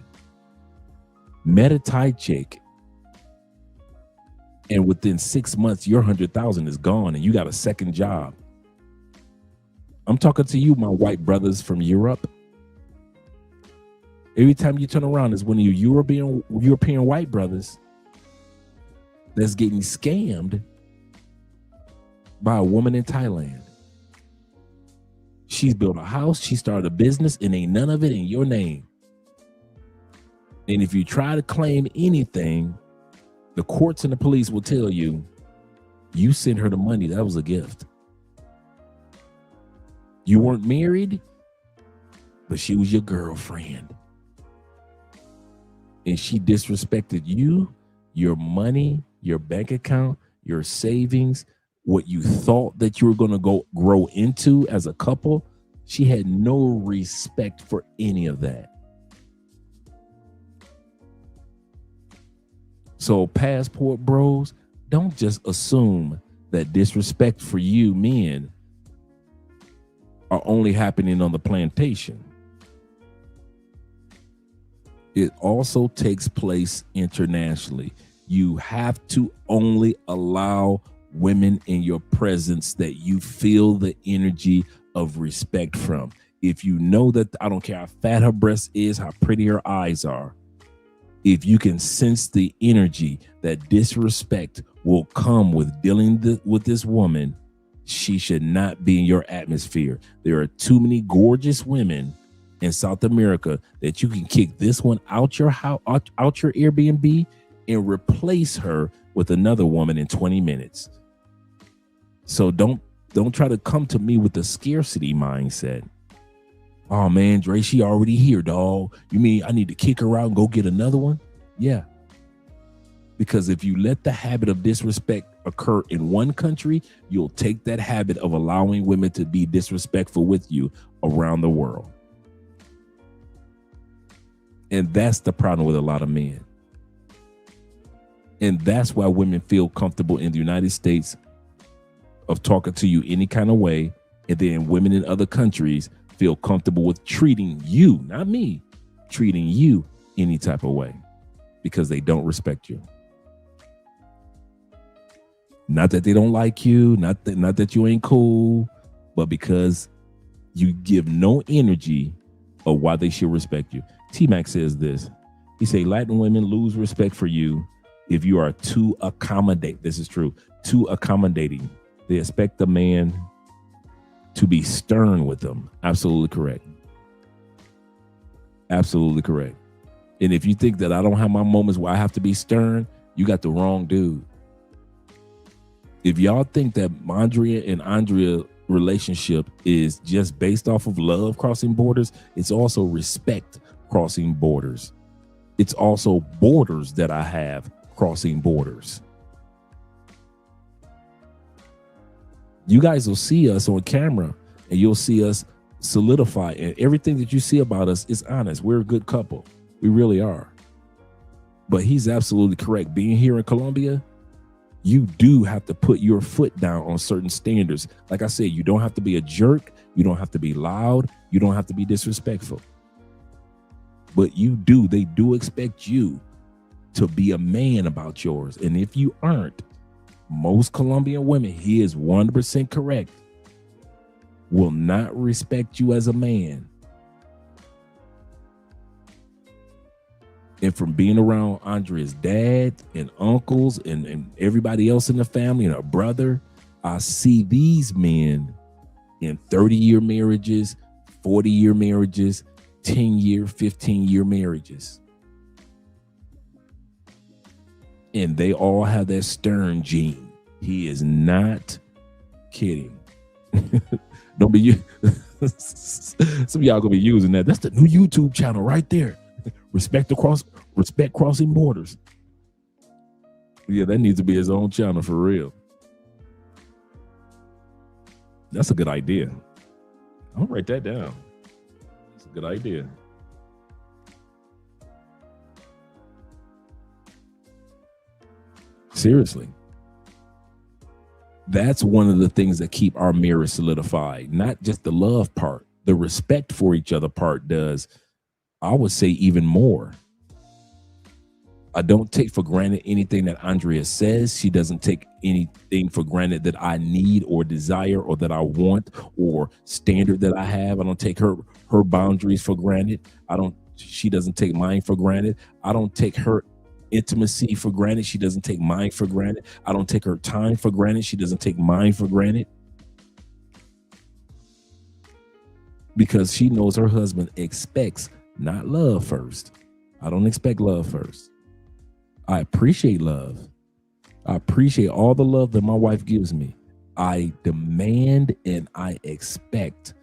S3: Met a Thai chick, and within 6 months, your $100,000 is gone and you got a second job. I'm talking to you, my white brothers from Europe. Every time you turn around, it's one of your European white brothers that's getting scammed by a woman in Thailand. She's built a house, she started a business, and ain't none of it in your name. And if you try to claim anything, the courts and the police will tell you, you sent her the money, that was a gift. You weren't married, but she was your girlfriend. And she disrespected you, your money, your bank account, your savings, what you thought that you were going to grow into as a couple. She had no respect for any of that. So passport bros, don't just assume that disrespect for you men are only happening on the plantation. It also takes place internationally. You have to only allow women in your presence that you feel the energy of respect from. If you know that, I don't care how fat her breast is, how pretty her eyes are, if you can sense the energy that disrespect will come with dealing with this woman, she should not be in your atmosphere. There are too many gorgeous women in South America that you can kick this one out your house, out your Airbnb, and replace her with another woman in 20 minutes. So don't try to come to me with the scarcity mindset. Oh man, Dre, she already here, dog. You mean I need to kick her out and go get another one? Yeah. Because if you let the habit of disrespect occur in one country, you'll take that habit of allowing women to be disrespectful with you around the world. And that's the problem with a lot of men. And that's why women feel comfortable in the United States of talking to you any kind of way. And then women in other countries feel comfortable with treating you, not me, treating you any type of way because they don't respect you. Not that they don't like you, not that you ain't cool, but because you give no energy of why they should respect you. T-Mac says this. He say Latin women lose respect for you if you are too accommodating. This is true. Too accommodating. They expect the man to be stern with them. Absolutely correct. Absolutely correct. And if you think that I don't have my moments where I have to be stern, you got the wrong dude. If y'all think that Mondria and Andrea relationship is just based off of love crossing borders, it's also respect crossing borders. It's also borders that I have crossing borders. You guys will see us on camera and you'll see us solidify, and everything that you see about us is honest. We're a good couple. We really are. But he's absolutely correct. Being here in Colombia, you do have to put your foot down on certain standards. Like I said, you don't have to be a jerk. You don't have to be loud. You don't have to be disrespectful. But they do expect you to be a man about yours. And if you aren't, most Colombian women, he is 100% correct, will not respect you as a man. And from being around Andrea's dad and uncles and everybody else in the family and her brother, I see these men in 30-year marriages, 40-year marriages, 10-year, 15-year marriages. And they all have that stern gene. He is not kidding. Don't be some of y'all gonna be using that. That's the new YouTube channel right there. Respect crossing borders. Yeah, that needs to be his own channel for real. That's a good idea. I'll write that down. That's a good idea. Seriously. That's one of the things that keep our marriage solidified. Not just the love part, the respect for each other part does, I would say, even more. I don't take for granted anything that Andrea says. She doesn't take anything for granted that I need or desire or that I want or standard that I have. I don't take her boundaries for granted. She doesn't take mine for granted. I don't take her intimacy for granted. She doesn't take mine for granted. I don't take her time for granted. She doesn't take mine for granted. Because she knows her husband expects not love first. I don't expect love first. I appreciate love. I appreciate all the love that my wife gives me. I demand and I expect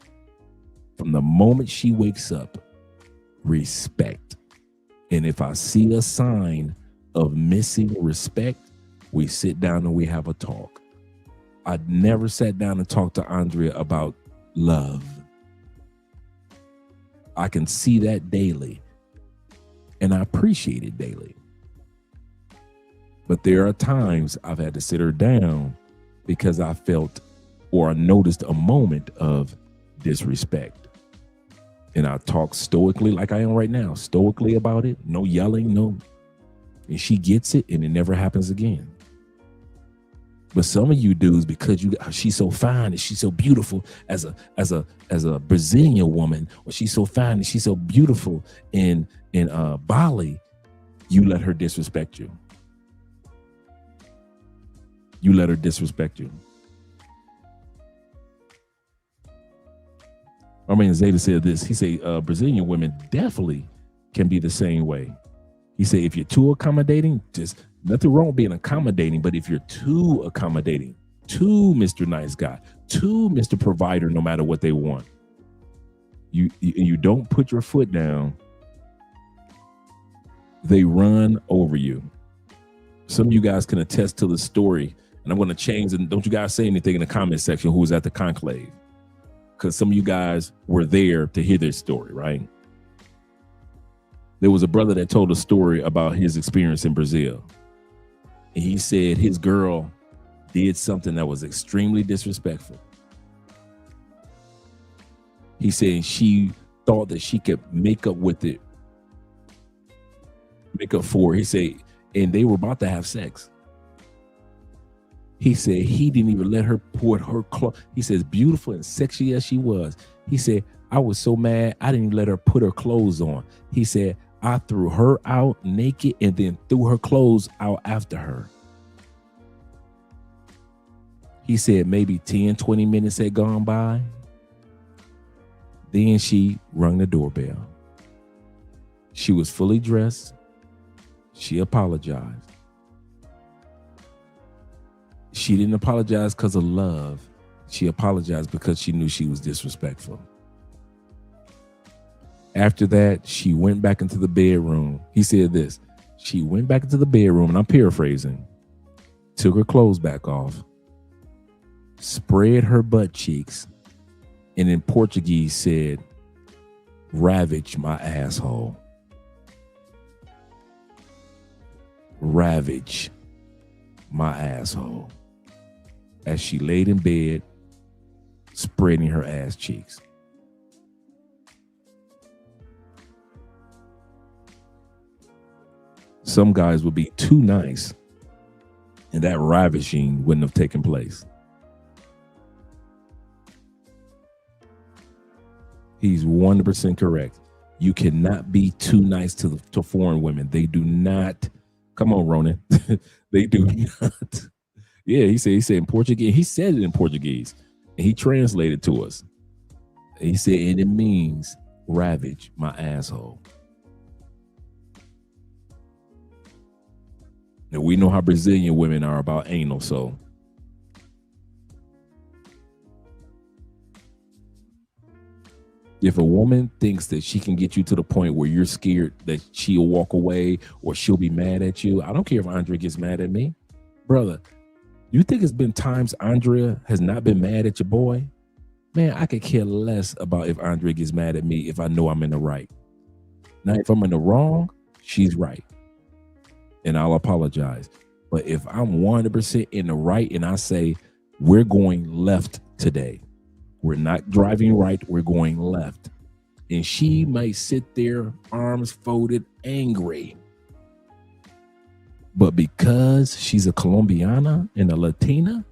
S3: from the moment she wakes up, respect. And if I see a sign of missing respect, we sit down and we have a talk. I never sat down and talked to Andrea about love. I can see that daily, and I appreciate it daily. But there are times I've had to sit her down because I felt or I noticed a moment of disrespect. And I talk stoically like I am right now, stoically about it, no yelling, no. And she gets it and it never happens again. But some of you dudes, because she's so fine and she's so beautiful as a Brazilian woman, or she's so fine and she's so beautiful in Bali, you let her disrespect you. You let her disrespect you. I mean, Zeta said this. He said, Brazilian women definitely can be the same way. He said, if you're too accommodating, just nothing wrong with being accommodating, but if you're too accommodating, too Mr. Nice Guy, too Mr. Provider, no matter what they want, you don't put your foot down, they run over you. Some of you guys can attest to the story, and I'm going to change, and don't you guys say anything in the comment section who was at the conclave, because some of you guys were there to hear this story, right? There was a brother that told a story about his experience in Brazil. And he said his girl did something that was extremely disrespectful. He said she thought that she could make up with it, make up for it. He said, and they were about to have sex. He said he didn't even let her put her clothes. He says, beautiful and sexy as she was, he said, I was so mad, I didn't even let her put her clothes on. He said, I threw her out naked and then threw her clothes out after her. He said maybe 10, 20 minutes had gone by. Then she rung the doorbell. She was fully dressed. She apologized. She didn't apologize because of love. She apologized because she knew she was disrespectful. After that, she went back into the bedroom. He said this. She went back into the bedroom, and I'm paraphrasing, took her clothes back off, spread her butt cheeks, and in Portuguese said, ravage my asshole. Ravage my asshole. As she laid in bed, spreading her ass cheeks. Some guys would be too nice, and that ravishing wouldn't have taken place. He's 100% correct. You cannot be too nice to foreign women. They do not. Come on, Ronan. They do not. Yeah, he said in Portuguese. He said it in Portuguese, and he translated to us. He said, and it means ravage my asshole. And we know how Brazilian women are about anal, so if a woman thinks that she can get you to the point where you're scared that she'll walk away or she'll be mad at you, I don't care if Andrea gets mad at me. Brother, you think it's been times Andrea has not been mad at your boy? Man, I could care less about if Andrea gets mad at me if I know I'm in the right. Now, if I'm in the wrong, she's right. And I'll apologize. But if I'm 100% in the right and I say, we're going left today, we're not driving right, we're going left. And she might sit there, arms folded, angry. But because she's a Colombiana and a Latina,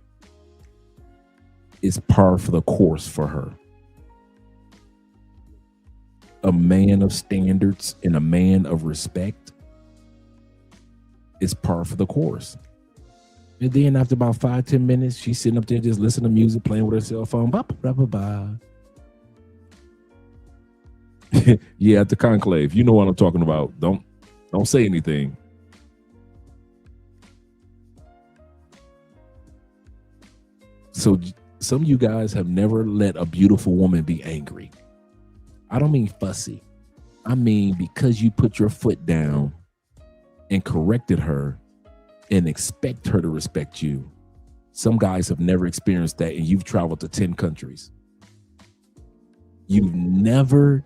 S3: it's par for the course for her. A man of standards and a man of respect is par for the course. And then after about 5-10 minutes, she's sitting up there just listening to music, playing with her cell phone. Blah, blah, blah, blah. Yeah, at the conclave. You know what I'm talking about. Don't say anything. So some of you guys have never let a beautiful woman be angry. I don't mean fussy. I mean because you put your foot down and corrected her and expect her to respect you. Some guys have never experienced that, and you've traveled to 10 countries. You've never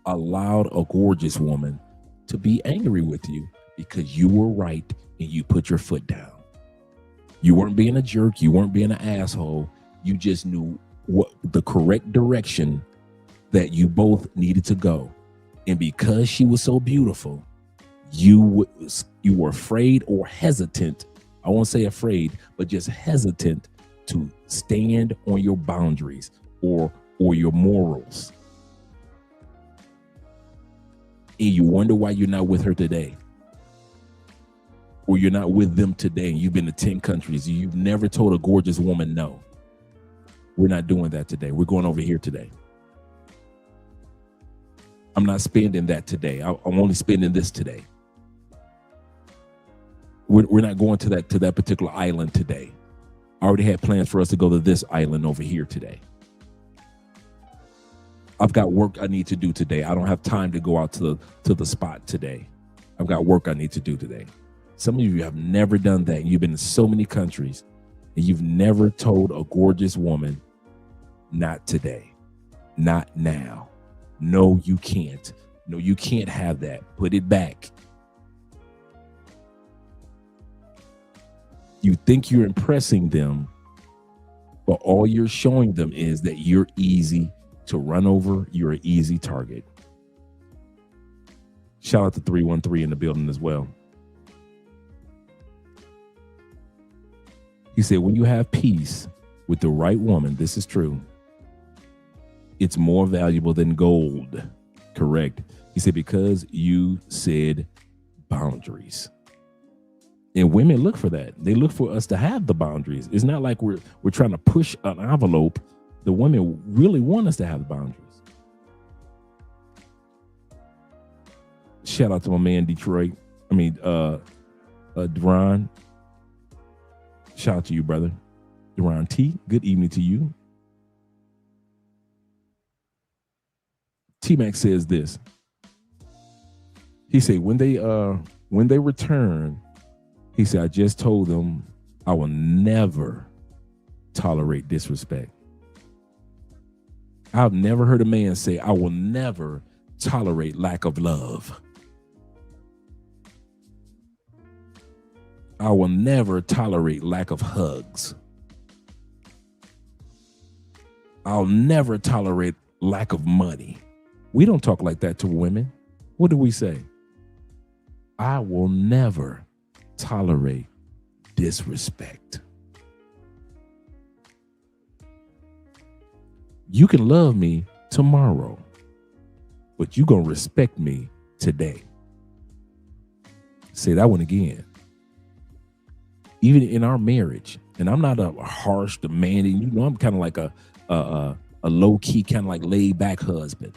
S3: allowed a gorgeous woman to be angry with you because you were right and you put your foot down. You weren't being a jerk. You weren't being an asshole. You just knew what the correct direction that you both needed to go. And because she was so beautiful, you were afraid or hesitant. I won't say afraid, but just hesitant to stand on your boundaries or your morals. And you wonder why you're not with her today. Or you're not with them today, and you've been to 10 countries. You've never told a gorgeous woman no. We're not doing that today. We're going over here today. I'm not spending that today. I'm only spending this today. We're not going to that particular island today. I already had plans for us to go to this island over here today. I've got work I need to do today. I don't have time to go out to the spot today. I've got work I need to do today. Some of you have never done that. You've been in so many countries and you've never told a gorgeous woman, not today, not now. No, you can't. No, you can't have that. Put it back. You think you're impressing them, but all you're showing them is that you're easy to run over. You're an easy target. Shout out to 313 in the building as well. He said, when you have peace with the right woman, this is true, it's more valuable than gold. Correct. He said, because you said boundaries. And women look for that. They look for us to have the boundaries. It's not like we're trying to push an envelope. The women really want us to have the boundaries. Shout out to my man Deron. Shout out to you, brother. Deron T. Good evening to you. T-Mac says this. He said, when they return, he said, I just told them I will never tolerate disrespect. I've never heard a man say, I will never tolerate lack of love. I will never tolerate lack of hugs. I'll never tolerate lack of money. We don't talk like that to women. What do we say? I will never tolerate disrespect. You can love me tomorrow, but you're going to respect me today. Say that one again. Even in our marriage, and I'm not a harsh, demanding, I'm kind of like a low-key, kind of like laid-back husband.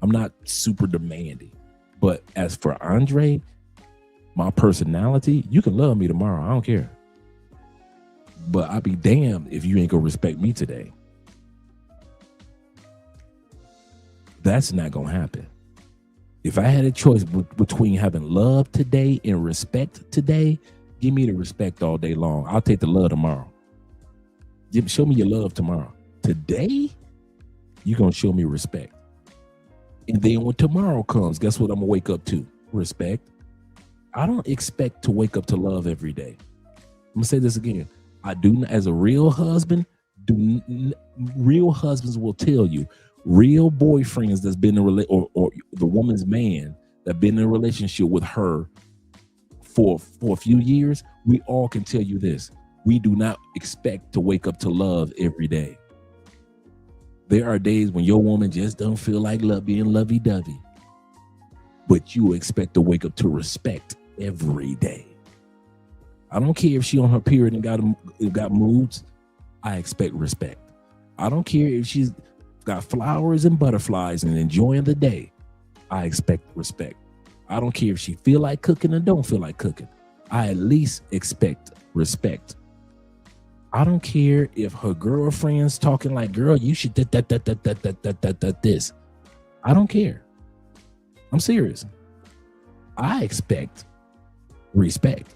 S3: I'm not super demanding. But as for Andre, my personality, you can love me tomorrow. I don't care. But I'll be damned if you ain't gonna respect me today. That's not gonna happen. If I had a choice between having love today and respect today, give me the respect all day long. I'll take the love tomorrow. Show me your love tomorrow. Today, you're gonna show me respect. And then when tomorrow comes, guess what I'm gonna wake up to? Respect. I don't expect to wake up to love every day. I'm gonna say this again. I do, as a real husband, real husbands will tell you, real boyfriends that's been in or the woman's man that been in a relationship with her for a few years, we all can tell you this. We do not expect to wake up to love every day. There are days when your woman just don't feel like being lovey-dovey, but you expect to wake up to respect every day. I don't care if she on her period and got moods. I expect respect. I don't care if she's got flowers and butterflies and enjoying the day. I expect respect. I don't care if she feel like cooking or don't feel like cooking. I at least expect respect. I don't care if her girlfriend's talking like, girl, you should this. I don't care. I'm serious. I expect respect.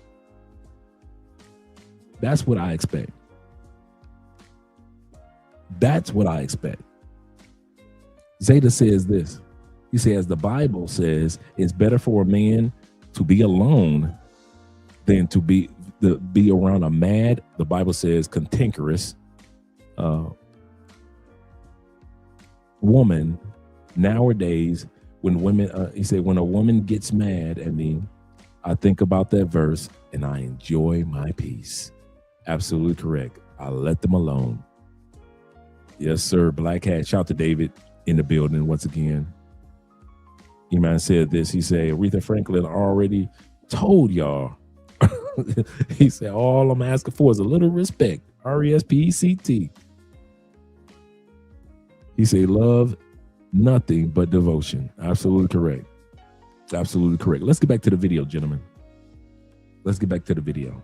S3: That's what I expect. That's what I expect. Zeta says this. He says, the Bible says it's better for a man to be alone than to be around a mad, the Bible says, cantankerous woman. Nowadays, when women, he said, when a woman gets mad at me, I think about that verse and I enjoy my peace. Absolutely correct. I let them alone. Yes, sir. Black Hat. Shout out to David in the building once again. Iman said this. He said, Aretha Franklin already told y'all. He said, all I'm asking for is a little respect. RESPECT. He said, love Nothing but devotion. Absolutely correct. Absolutely correct. Let's get back to the video, gentlemen. Let's get back to the video.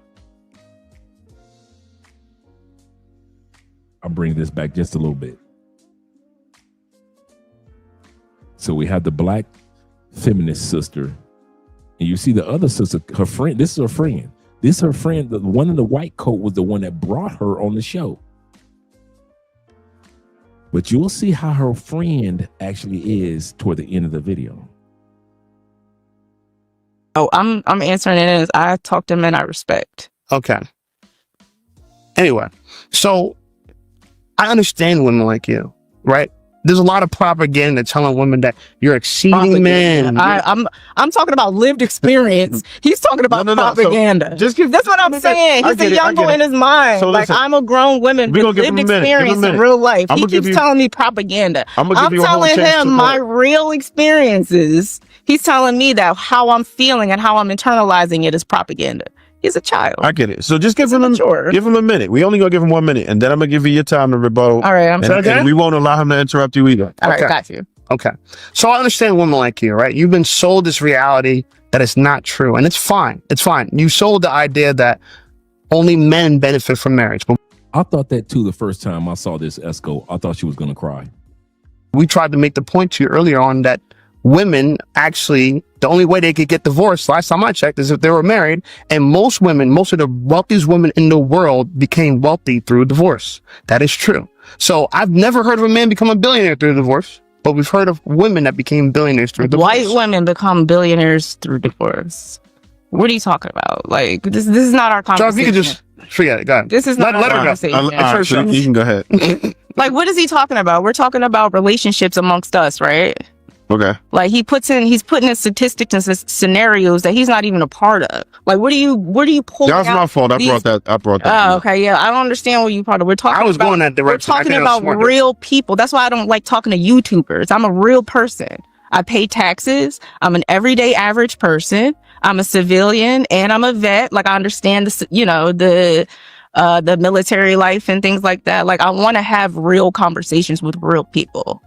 S3: I'll bring this back just a little bit. So we have the black feminist sister, and you see the other sister, her friend. This is her friend. This is her friend. The one in the white coat was the one that brought her on the show. But you'll see how her friend actually is toward the end of the video.
S6: Oh, I'm answering it as I talk to men I respect.
S1: Okay. Anyway, so I understand women like you, right? There's a lot of propaganda telling women that you're exceeding men.
S6: I'm talking about lived experience. He's talking about propaganda.
S7: So
S6: that's what I'm saying. He's a young boy in his mind.
S7: So
S6: like
S7: listen,
S6: I'm a grown woman with lived experience in real life. He keeps telling me propaganda. I'm telling him my real experiences. He's telling me that how I'm feeling and how I'm internalizing it is propaganda. He's a child.
S7: I get it. So just give him a minute. We only gonna give him 1 minute, and then I'm gonna give you your time to rebuttal.
S6: All right, I'm sorry.
S7: And we won't allow him to interrupt you either.
S6: All right, got you.
S1: Okay. So I understand women like you, right? You've been sold this reality that it's not true, and it's fine. It's fine. You sold the idea that only men benefit from marriage. But
S3: I thought that too the first time I saw this Esco. I thought she was gonna cry.
S1: We tried to make the point to you earlier on that women actually, the only way they could get divorced, last time I checked, is if they were married. And most women, most of the wealthiest women in the world became wealthy through divorce. That is true. So I've never heard of a man become a billionaire through divorce, but we've heard of women that became billionaires through divorce.
S6: White women become billionaires through divorce. What are you talking about? Like this is not our conversation.
S1: Charles, you can just forget it. Go ahead.
S6: This is not our conversation.
S7: So you can go ahead.
S6: Like, what is he talking about? We're talking about relationships amongst us, right?
S7: Okay.
S6: Like he's putting in statistics and scenarios that he's not even a part of. Like, where do you pull?
S7: That was my fault. I brought that.
S6: Oh, okay, yeah. I don't understand what you part of. We're talking.
S1: I was going that direction.
S6: We're talking about real people. That's why I don't like talking to YouTubers. I'm a real person. I pay taxes. I'm an everyday average person. I'm a civilian and I'm a vet. Like I understand the military life and things like that. Like I want to have real conversations with real people.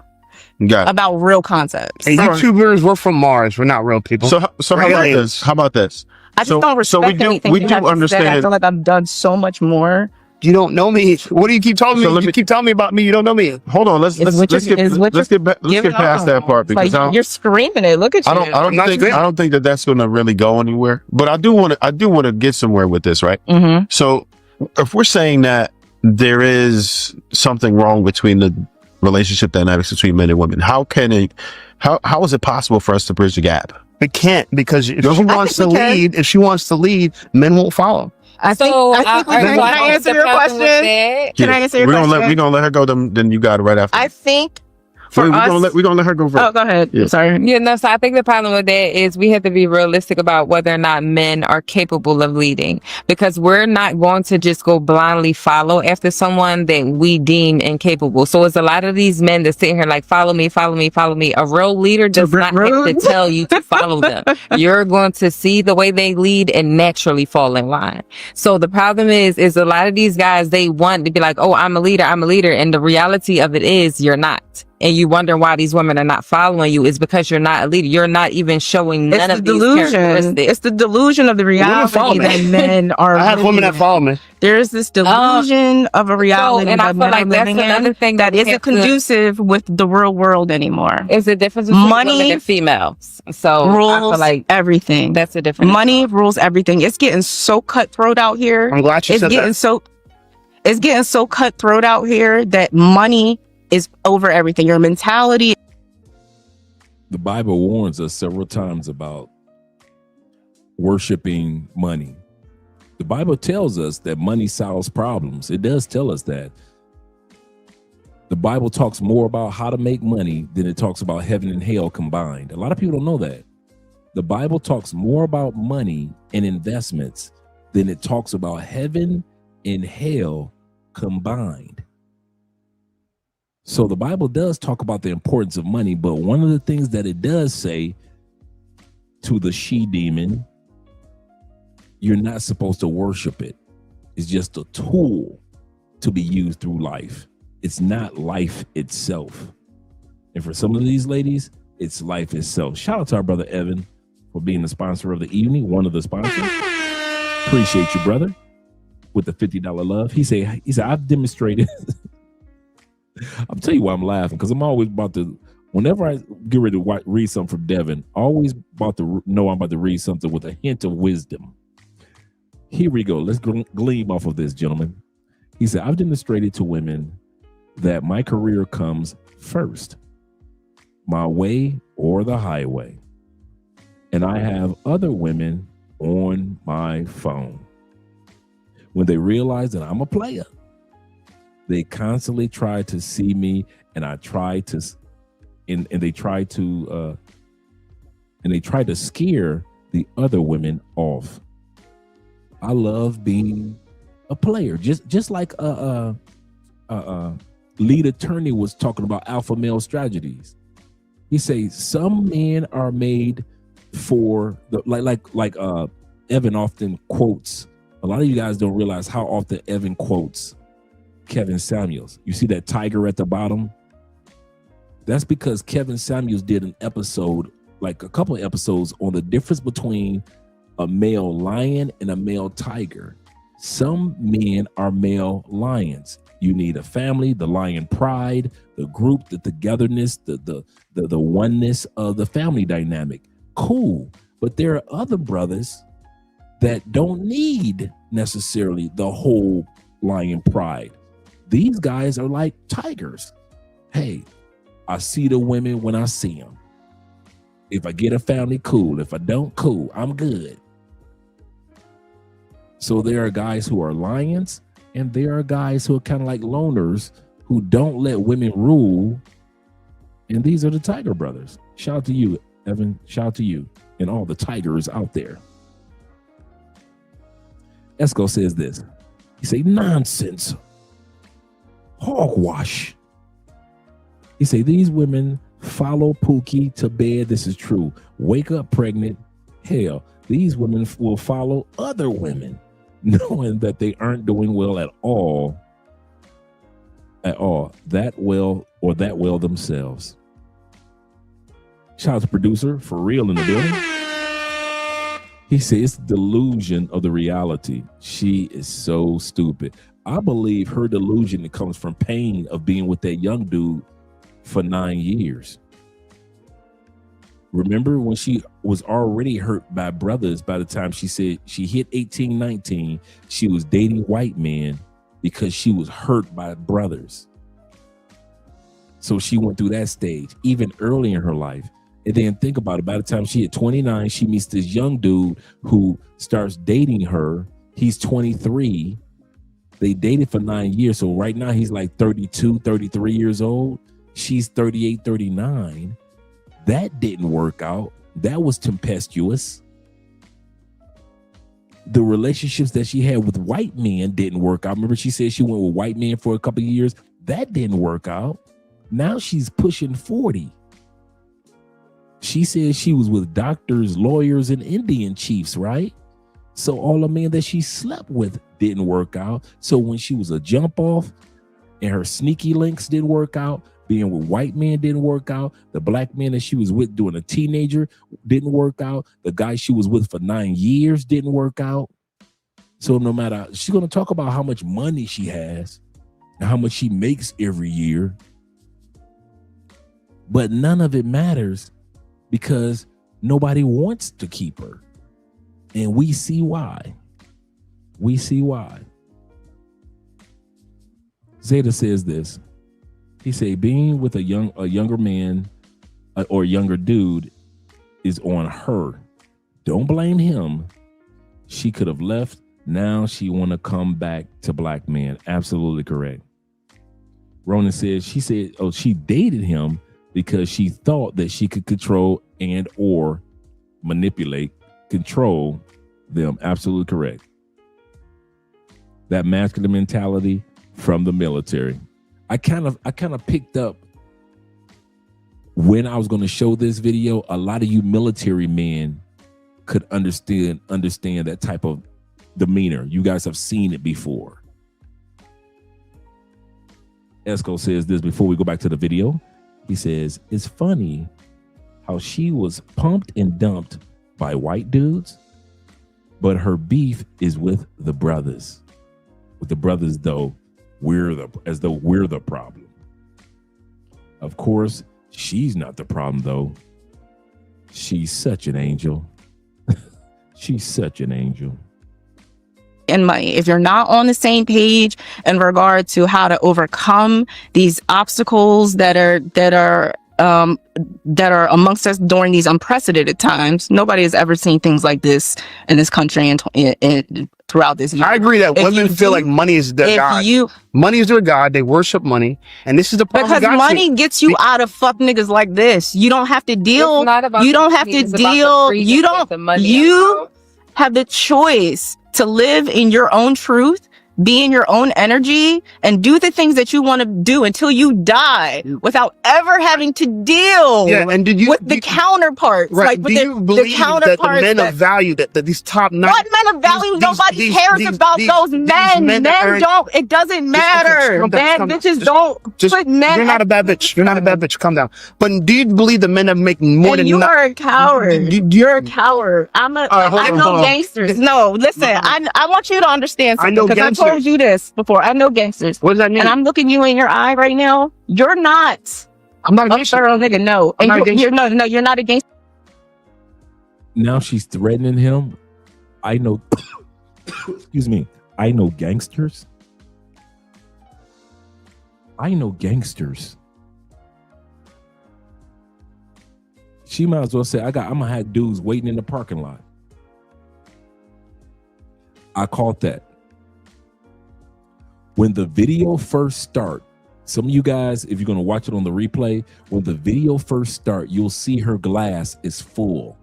S6: About real concepts.
S1: And YouTubers, we're from Mars. We're not real people.
S7: So how about this? How about this?
S6: I just don't respect anything. We do understand. I feel like I've done so much more.
S1: You don't know me. What do you keep telling me? You keep telling me about me. You don't know me.
S7: Hold on. Let's get past that part because
S6: like you're screaming it. Look at you.
S7: I don't think that's going to really go anywhere. But I do want to get somewhere with this, right?
S6: Mm-hmm.
S7: So if we're saying that there is something wrong between the relationship dynamics between men and women, how is it possible for us to bridge the gap?
S1: We can't, because if she wants to lead, men won't follow.
S6: Can I answer your question? Can I answer your question?
S7: We're gonna let her go. Then you got it right after.
S6: I think
S7: we're gonna let her go first.
S6: Oh, go ahead.
S7: Yeah.
S6: Sorry.
S11: Yeah, no. So I think the problem with that is we have to be realistic about whether or not men are capable of leading, because we're not going to just go blindly follow after someone that we deem incapable. So it's a lot of these men that sit here like, follow me, follow me, follow me. A real leader does not have to tell you to follow them. You're going to see the way they lead and naturally fall in line. So the problem is a lot of these guys, they want to be like, oh, I'm a leader. And the reality of it is you're not. And you wonder why these women are not following you is because you're not a leader. You're not even showing none of these characteristics.
S6: It's the delusion of the reality that men are.
S1: I have women that follow me.
S6: There's this delusion of a reality,
S11: and I feel like that's another thing
S6: that isn't conducive with the real world anymore.
S11: It's a difference between women and females. So
S6: rules
S11: I feel like
S6: everything.
S11: That's a difference.
S6: Money rules everything. It's getting so cutthroat out here.
S1: I'm glad you said that.
S6: It's getting so cutthroat out here that money is over everything. Your mentality.
S3: The Bible warns us several times about worshiping money. The Bible tells us that money solves problems. It does tell us that. The Bible talks more about how to make money than it talks about heaven and hell combined. A lot of people don't know that. The Bible talks more about money and investments than it talks about heaven and hell combined. So the Bible does talk about the importance of money, but one of the things that it does say to the she demon, you're not supposed to worship it. It's just a tool to be used through life. It's not life itself. And for some of these ladies, it's life itself. Shout out to our brother Evan for being the sponsor of the evening, one of the sponsors. Appreciate you, brother, with the $50 love. He said, I've demonstrated. I'll tell you why I'm laughing, because I'm always about to, whenever I get ready to read something from Devin, always about to know I'm about to read something with a hint of wisdom. Here we go. Let's gleam off of this, gentlemen. He said, I've demonstrated to women that my career comes first, my way or the highway. And I have other women on my phone. When they realize that I'm a player, they constantly try to see me, and I try to, and they try to scare the other women off. I love being a player, just like lead attorney was talking about alpha male strategies. He says some men are made for the like Evan often quotes. A lot of you guys don't realize how often Evan quotes Kevin Samuels. You see that tiger at the bottom? That's because Kevin Samuels did an episode, like a couple of episodes, on the difference between a male lion and a male tiger. Some men are male lions. You need a family, the lion pride, the group, the togetherness, the oneness of the family dynamic. Cool. But there are other brothers that don't need necessarily the whole lion pride. These guys are like tigers. Hey, I see the women when I see them. If I get a family, cool. If I don't, cool. I'm good. So there are guys who are lions, and there are guys who are kind of like loners who don't let women rule. And these are the Tiger brothers. Shout out to you, Evan. Shout out to you and all the tigers out there. Esco says this. He say, nonsense. Hogwash. He say, these women follow Pookie to bed. This is true. Wake up pregnant. Hell, these women will follow other women, knowing that they aren't doing well at all, that well themselves. Shout out to producer For Real in the building. He says it's the delusion of the reality. She is so stupid. I believe her delusion comes from pain of being with that young dude for 9 years. Remember when she was already hurt by brothers by the time she said she hit 18, 19, she was dating white men because she was hurt by brothers. So she went through that stage even early in her life. And then think about it, by the time she hit 29, she meets this young dude who starts dating her. He's 23. They dated for 9 years. So right now he's like 32, 33 years old. She's 38, 39. That didn't work out. That was tempestuous. The relationships that she had with white men didn't work out. Remember she said she went with white men for a couple of years. That didn't work out. Now she's pushing 40. She said she was with doctors, lawyers, and Indian chiefs, right? So all the men that she slept with didn't work out. So when she was a jump off and her sneaky links didn't work out, being with white men didn't work out, the black men that she was with during a teenager didn't work out, the guy she was with for 9 years didn't work out. So no matter, she's going to talk about how much money she has and how much she makes every year, but none of it matters because nobody wants to keep her. And we see why. We see why. Zeta says this. He said, being with a younger man or younger dude is on her. Don't blame him. She could have left. Now she want to come back to black men. Absolutely correct. Ronan says, she dated him because she thought that she could control and or manipulate, control them. Absolutely correct. That masculine mentality from the military. I kind of picked up when I was going to show this video. A lot of you military men could understand that type of demeanor. You guys have seen it before. Esco says this before we go back to the video. He says, it's funny how she was pumped and dumped by white dudes, but her beef is with the brothers. With the brothers, though, we're the problem. Of course, she's not the problem, though. She's such an angel. She's such an angel.
S6: And money. If you're not on the same page in regard to how to overcome these obstacles that are amongst us during these unprecedented times, nobody has ever seen things like this in this country and throughout this year.
S1: I agree that women feel like money is their god. Money is their god. They worship money, and this is the problem.
S6: Because money gets you out of fuck niggas like this. You don't have to deal. You don't have to deal. You have the choice to live in your own truth, be in your own energy, and do the things that you want to do until you die without ever having to deal with the counterparts.
S1: Right.
S6: Like,
S1: do you believe that the men of value, that these top nine...
S6: What men of value? Nobody cares about those men. Men don't. It doesn't matter. Bad bitches don't put men...
S1: You're not a bad bitch. You're not a bad bitch. Calm down. But do you believe the men that make more than...
S6: You are a coward. You're a coward. I know gangsters. No, listen. I want you to understand something.
S1: I know gangsters.
S6: I told you this before. I know gangsters.
S1: What does that mean?
S6: And I'm looking you in your eye right now. You're not.
S1: I'm not a gangster.
S6: Nigga, no.
S1: I'm not a gangster.
S6: You're not a gangster.
S3: Now she's threatening him. I know. Excuse me. I know gangsters. I know gangsters. She might as well say, I'm gonna have dudes waiting in the parking lot. I caught that. When the video first start, some of you guys, if you're going to watch it on the replay, when the video first start, you'll see her glass is full.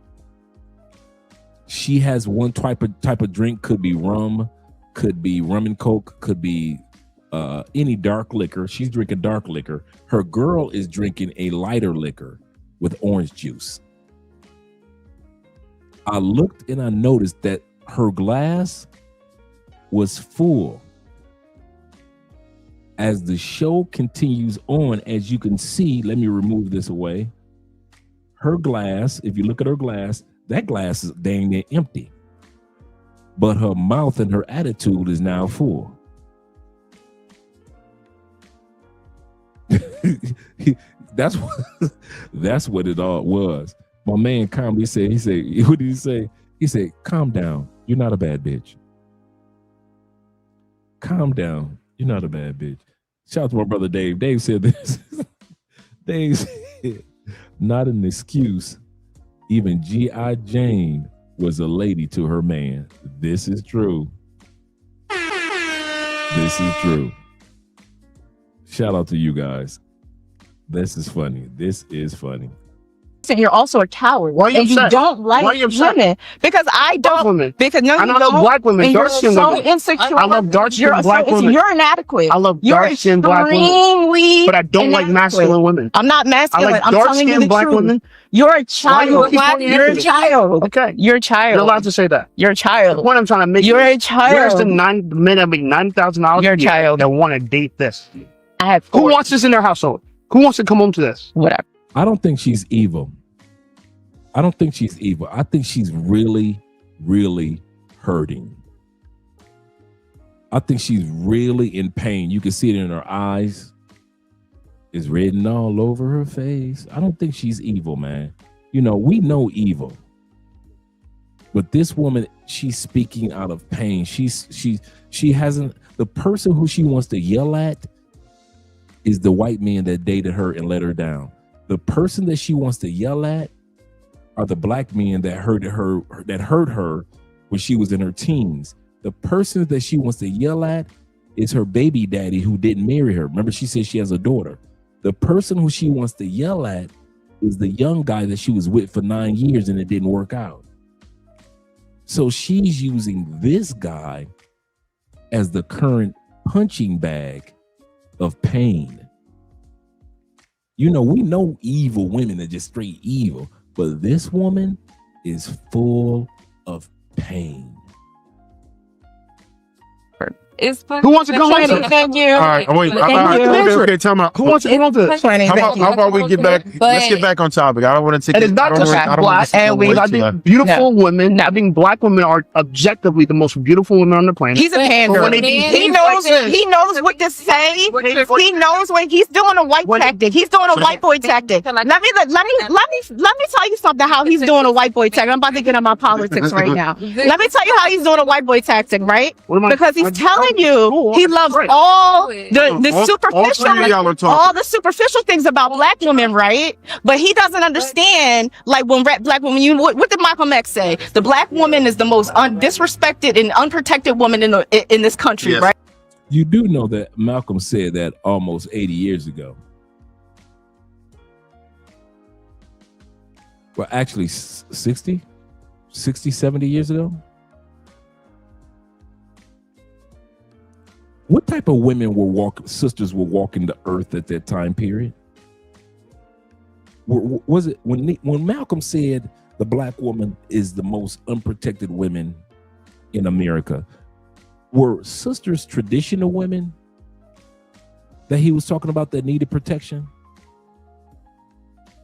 S3: She has one type of drink, could be rum and coke, could be any dark liquor. She's drinking dark liquor. Her girl is drinking a lighter liquor with orange juice. I looked and I noticed that her glass was full. As the show continues on, as you can see, let me remove this away. Her glass, if you look at her glass, that glass is dang near empty. But her mouth and her attitude is now full. That's what it all was. My man calmly said, what did he say? He said, calm down. You're not a bad bitch. Calm down. You're not a bad bitch. Shout out to my brother Dave. Dave said this. Dave said, not an excuse. Even G.I. Jane was a lady to her man. This is true. This is true. Shout out to you guys. This is funny. This is funny.
S6: And you're also a coward.
S1: Why are you upset?
S6: You don't like women. Because I don't.
S1: Women.
S6: Because no,
S1: I
S6: you
S1: love
S6: don't.
S1: black women.
S6: And
S1: Dark
S6: you're
S1: skinned
S6: so
S1: women.
S6: insecure.
S1: I love dark skinned black women.
S6: You're inadequate.
S1: I love dark skinned black women. But I don't like masculine women.
S6: I'm not masculine.
S1: I like
S6: I'm
S1: dark
S6: telling you
S1: skinned
S6: the
S1: black
S6: truth.
S1: women.
S6: You're a child. You're a child.
S1: Okay.
S6: You're a child.
S1: You're allowed to say that.
S6: You're a child.
S1: The point I'm trying to make.
S6: You're a child.
S1: Where's the men that make $9,000?
S6: You're a child.
S1: That want to date this.
S6: I have.
S1: Who wants this in their household? Who wants to come home to this?
S6: Whatever.
S3: I don't think she's evil. I don't think she's evil. I think she's really, really hurting. I think she's really in pain. You can see it in her eyes. It's written all over her face. I don't think she's evil, man. You know, we know evil. But this woman, she's speaking out of pain. She hasn't, the person who she wants to yell at is the white man that dated her and let her down. The person that she wants to yell at are the black men that hurt her when she was in her teens. The person that she wants to yell at is her baby daddy who didn't marry her. Remember, she said she has a daughter. The person who she wants to yell at is the young guy that she was with for 9 years and it didn't work out. So she's using this guy as the current punching bag of pain. You know, we know evil women are just straight evil. But this woman is full of pain.
S11: It's
S1: Who wants to go into it?
S11: Thank you.
S7: All right, wait. Okay, time out.
S1: Who wants to go into it?
S7: How about we get back? Let's get back on topic. I don't want to take.
S1: And it's not just black. I think beautiful women. I think black women are objectively the most beautiful women on the planet.
S12: He's a pander. He knows what to say. He knows when he's doing a white tactic. He's doing a white boy tactic. Let me tell you something. How he's doing a white boy tactic. I'm about to get on my politics right now. Let me tell you how he's doing a white boy tactic, right? Because he's telling you he loves all the superficial, all the superficial things about black women, right? But he doesn't understand, like when black women. What did Malcolm X say? The black woman is the most disrespected and unprotected woman in this country, right?
S3: You do know that Malcolm said that almost 80 years ago. Well, actually 60, 70 years ago. What type of women sisters were walking the earth at that time period? Was it when Malcolm said the black woman is the most unprotected women in America? Were sisters traditional women that he was talking about that needed protection?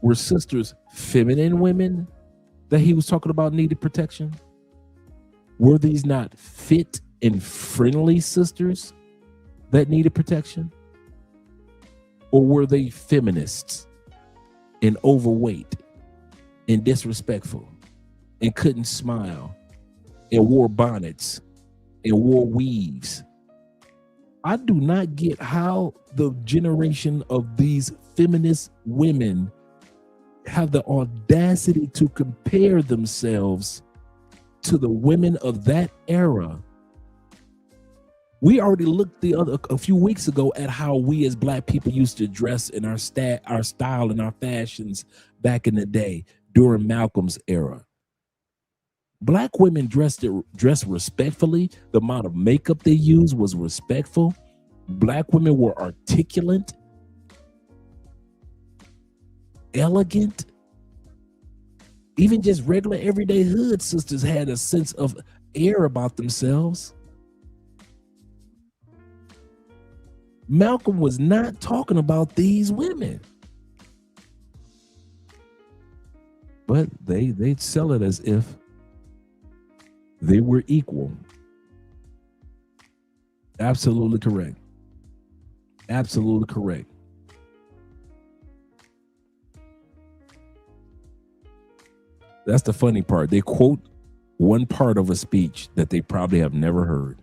S3: Were sisters feminine women that he was talking about needed protection? Were these not fit and friendly sisters that needed protection? Or were they feminists and overweight and disrespectful and couldn't smile and wore bonnets and wore weaves? I do not get how the generation of these feminist women have the audacity to compare themselves to the women of that era. We already looked a few weeks ago at how we as black people used to dress in our style and our fashions back in the day during Malcolm's era. Black women dressed respectfully. The amount of makeup they used was respectful. Black women were articulate, elegant. Even just regular everyday hood sisters had a sense of air about themselves. Malcolm was not talking about these women, but they'd sell it as if they were equal. Absolutely correct. Absolutely correct. That's the funny part. They quote one part of a speech that they probably have never heard.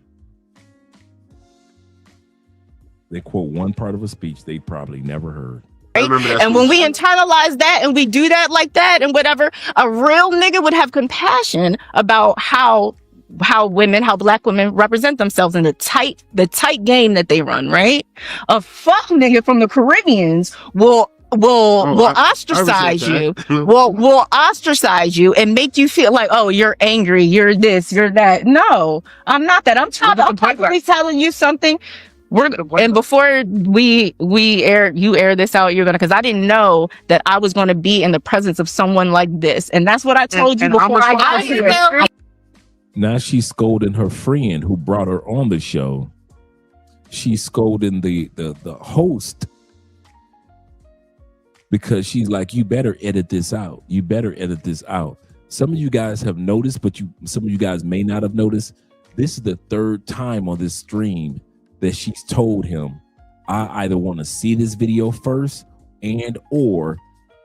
S3: They quote one part of a speech they probably never heard.
S12: And when we internalize that and we do that like that and whatever, a real nigga would have compassion about how black women represent themselves in the tight game that they run, right? A fuck nigga from the Caribbeans will ostracize you. will ostracize you and make you feel like, oh, you're angry, you're this, you're that. No, I'm not that. I'm probably telling you something. And before you air this out, you're gonna, because I didn't know that I was gonna be in the presence of someone like this, and that's what I told you before I got here.
S3: Now she's scolding her friend who brought her on the show. She's scolding the host because she's like, you better edit this out. You better edit this out. Some of you guys have noticed, but some of you guys may not have noticed. This is the third time on this stream that she's told him, I either want to see this video first and or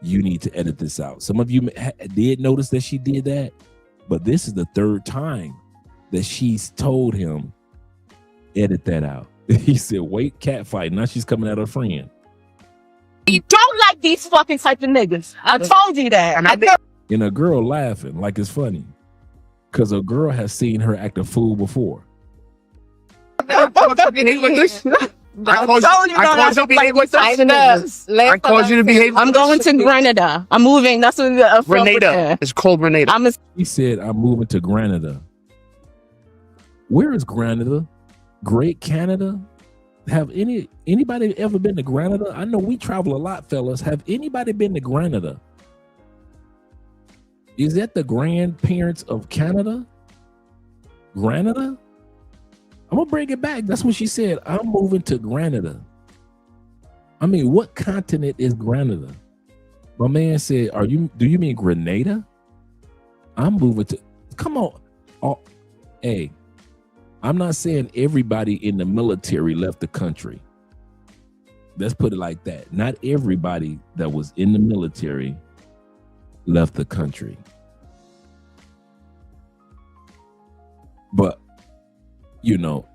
S3: you need to edit this out. Some of you did notice that she did that, but this is the third time that she's told him, edit that out. He said, wait, catfight. Now she's coming at her friend.
S12: You don't like these fucking type of niggas. I told you that.
S3: And a girl laughing like it's funny because a girl has seen her act a fool before.
S1: I caused you to behave.
S12: I'm going to Grenada. I'm moving. That's what
S1: Grenada. It's called Grenada.
S3: He said, I'm moving to Grenada. Where is Grenada? Great Canada? Have anybody ever been to Grenada? I know we travel a lot, fellas. Have anybody been to Grenada? Is that the grandparents of Canada? Grenada? I'm gonna bring it back. That's what she said. I'm moving to Grenada. I mean, what continent is Grenada? My man said, do you mean Grenada? I'm moving to, come on. Oh, hey, I'm not saying everybody in the military left the country. Let's put it like that. Not everybody that was in the military left the country. But, you know,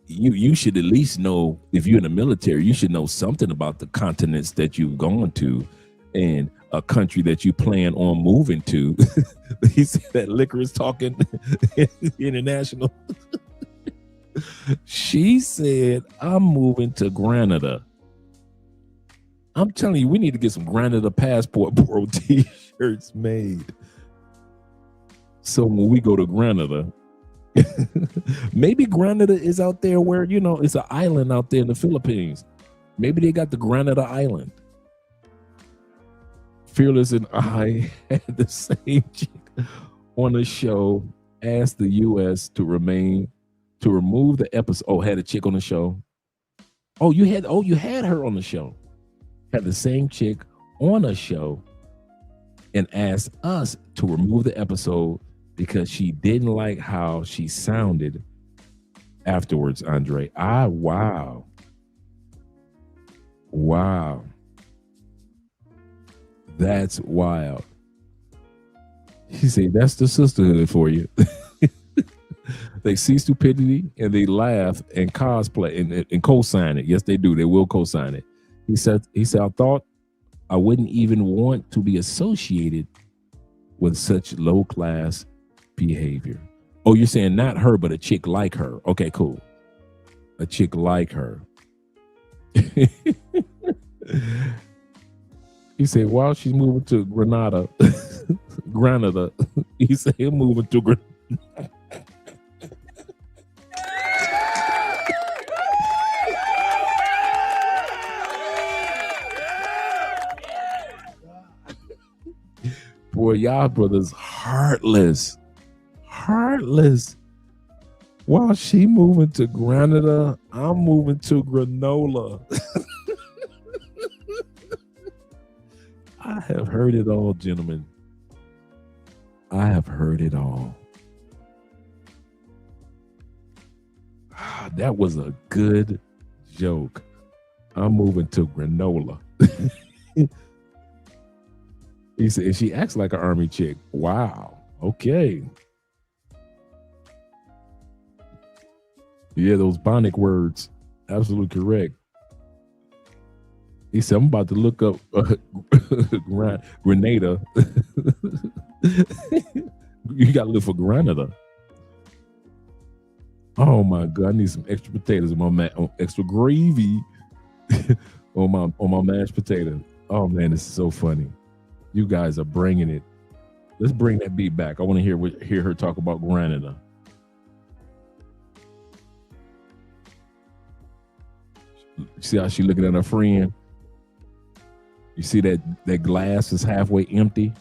S3: you should at least know, if you're in the military, you should know something about the continents that you've gone to and a country that you plan on moving to. He said that liquor is talking international. She said, I'm moving to Grenada. I'm telling you, we need to get some Grenada Passport Bureau t-shirts made. So when we go to Grenada, maybe Grenada is out there where, you know, it's an island out there in the Philippines. Maybe they got the Grenada Island. Fearless and I had the same chick on the show, asked the U.S. to remove the episode. Oh, had a chick on the show. You had her on the show. Had the same chick on a show and asked us to remove the episode because she didn't like how she sounded afterwards, Andre. Wow. That's wild. She said, that's the sisterhood for you. They see stupidity and they laugh and cosplay and co-sign it. Yes, they do. They will co-sign it. He said, I thought I wouldn't even want to be associated with such low-class behavior. Oh, you're saying not her, but a chick like her. Okay, cool. A chick like her. He said, while she's moving to Grenada, he said, he's moving to Grenada. Boy, y'all brothers heartless. While she moving to Grenada, I'm moving to granola. I have heard it all, gentlemen. I have heard it all. That was a good joke. I'm moving to granola. He said, she acts like an army chick. Wow. Okay. Yeah, those Bonic words. Absolutely correct. He said, I'm about to look up Grenada. You got to look for Grenada. Oh my God, I need some extra potatoes on my extra gravy on my mashed potato. Oh man, this is so funny. You guys are bringing it. Let's bring that beat back. I want to hear her talk about Grenada. See how she looking at her friend? You see that glass is halfway empty?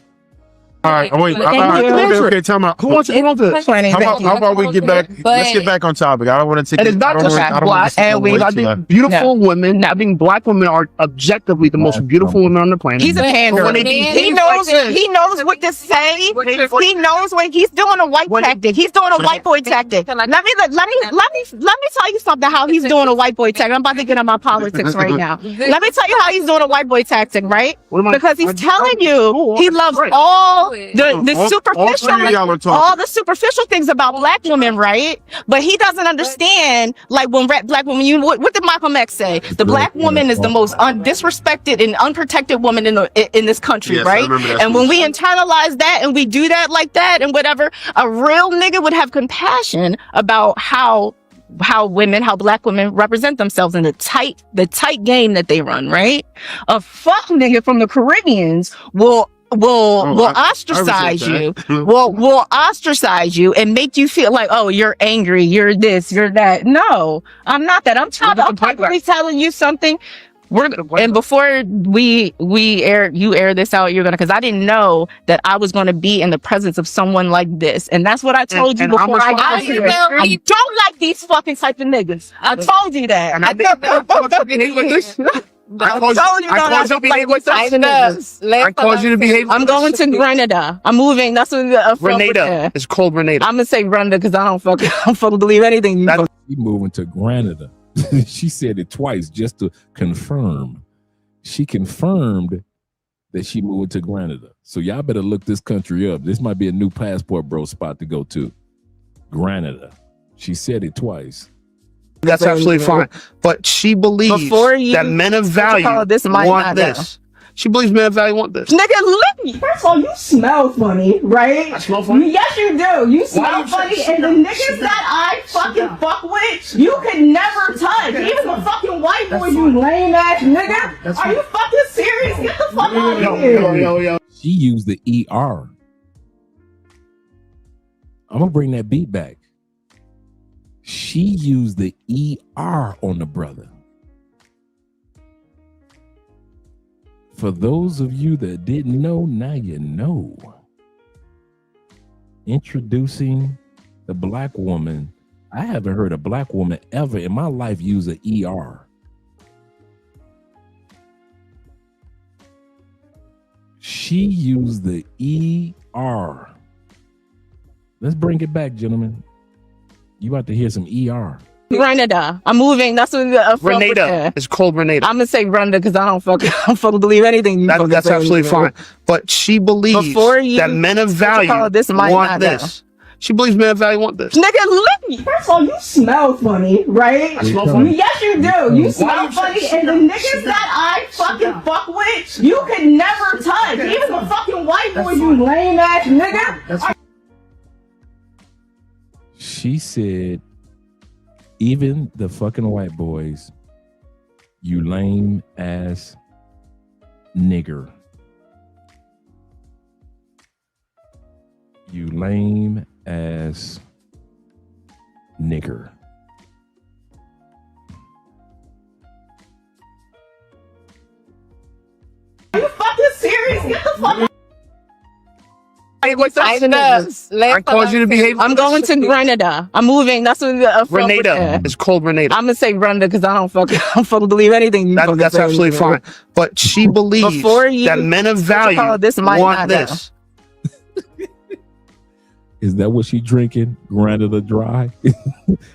S7: All right, wait. Okay, time out.
S1: Who wants to?
S7: How about we get back? Let's get back on topic. I don't want to take.
S1: And it's not just black and we. I think beautiful women. I think black women are objectively the most beautiful women on the planet.
S12: He's a panderer. He knows what to say. He knows when he's doing a white tactic. He's doing a white boy tactic. Let me tell you something. How he's doing a white boy tactic. I'm about to get on my politics right now. Let me tell you how he's doing a white boy tactic, right? Because he's telling you he loves all the superficial, all the superficial things about black women, right? But he doesn't understand, like when black women, what did Malcolm X say? The black woman is the most disrespected and unprotected woman in this country, yes, right? And when we internalize that and we do that like that and whatever, a real nigga would have compassion about how black women represent themselves in the tight game that they run, right? A fuck nigga from the Caribbeans will ostracize you. Will ostracize you and make you feel like, oh, you're angry, you're this, you're that. No, I'm not that. I'm probably telling you something. And before we air this out, you're gonna, because I didn't know that I was gonna be in the presence of someone like this, and that's what I told you before I got here. I don't like these fucking type of niggas. I told you that.
S1: And I caused you to behave.
S12: I'm going to Grenada. I'm moving. That's what
S1: Grenada. It's called Grenada.
S12: I'm gonna say Grenada because I don't fucking believe anything.
S3: She moving to Grenada. She said it twice just to confirm. She confirmed that she moved to Grenada. So y'all better look this country up. This might be a new passport bro spot to go to. Grenada. She said it twice.
S1: That's absolutely fine. But she believes that men of value want this. She believes men of value want this.
S12: Nigga, look me. First of all, you smell funny, right?
S1: I smell funny?
S12: Yes, you do. You smell funny, and the niggas that I fucking fuck with, you could never touch. Even the fucking white boy, you lame ass nigga. Are you fucking serious? Get the fuck out of here.
S3: Yo. She used the ER. I'm gonna bring that beat back. She used the ER on the brother. For those of you that didn't know, now you know. Introducing the black woman. I haven't heard a black woman ever in my life use an ER. She used the ER. Let's bring it back, gentlemen. You about to hear some ER.
S12: Grenada. I'm moving. That's what
S1: Grenada. It's called Grenada.
S12: I'm gonna say Grenada because I don't fucking believe anything.
S1: That's absolutely fine. But she believes that men of value want this. She believes men of value want this.
S12: Nigga, look me. First of all, you smell funny, right?
S1: I smell funny?
S12: Yes, you do. You smell funny, and the niggas that I fucking fuck with, you could never touch. Even the fucking white boy, you lame ass nigga.
S3: She said, even the fucking white boys, you lame ass nigger. You lame ass nigger.
S12: Are you fucking serious? Get the fuck out.
S1: I caused you to behave.
S12: I'm going to Grenada. I'm moving. That's what
S1: Grenada. It's called Grenada.
S12: I'm gonna say Grenada because I don't fucking believe anything.
S1: That's absolutely fine. But she believes that men of value want this.
S3: Is that what she drinking? Grenada Dry?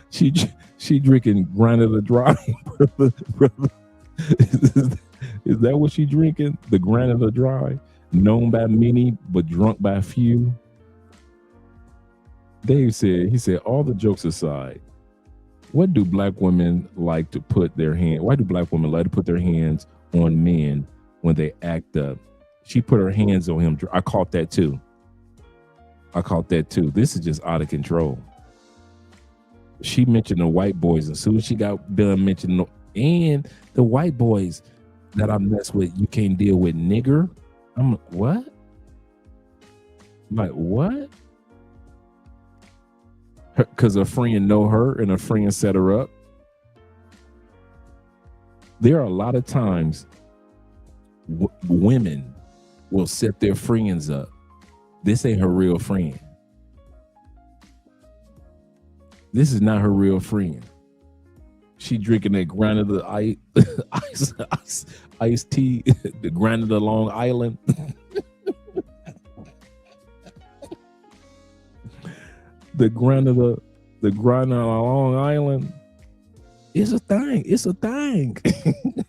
S3: she drinking Grenada Dry, brother. Is that what she drinking? The Grenada Dry? Known by many, but drunk by few. Dave said, all the jokes aside, what do black women like to put their hand? Why do black women like to put their hands on men when they act up? She put her hands on him. I caught that too. This is just out of control. She mentioned the white boys. As soon as she got done mentioning, and the white boys that I mess with, you can't deal with, nigger. I'm like, what? Like, what? Because a friend know her and a friend set her up. There are a lot of times women will set their friends up. This ain't her real friend. This is not her real friend. She drinking that Grenada iced tea, the Grenada Long Island. the Grenada Long Island. It's a thing.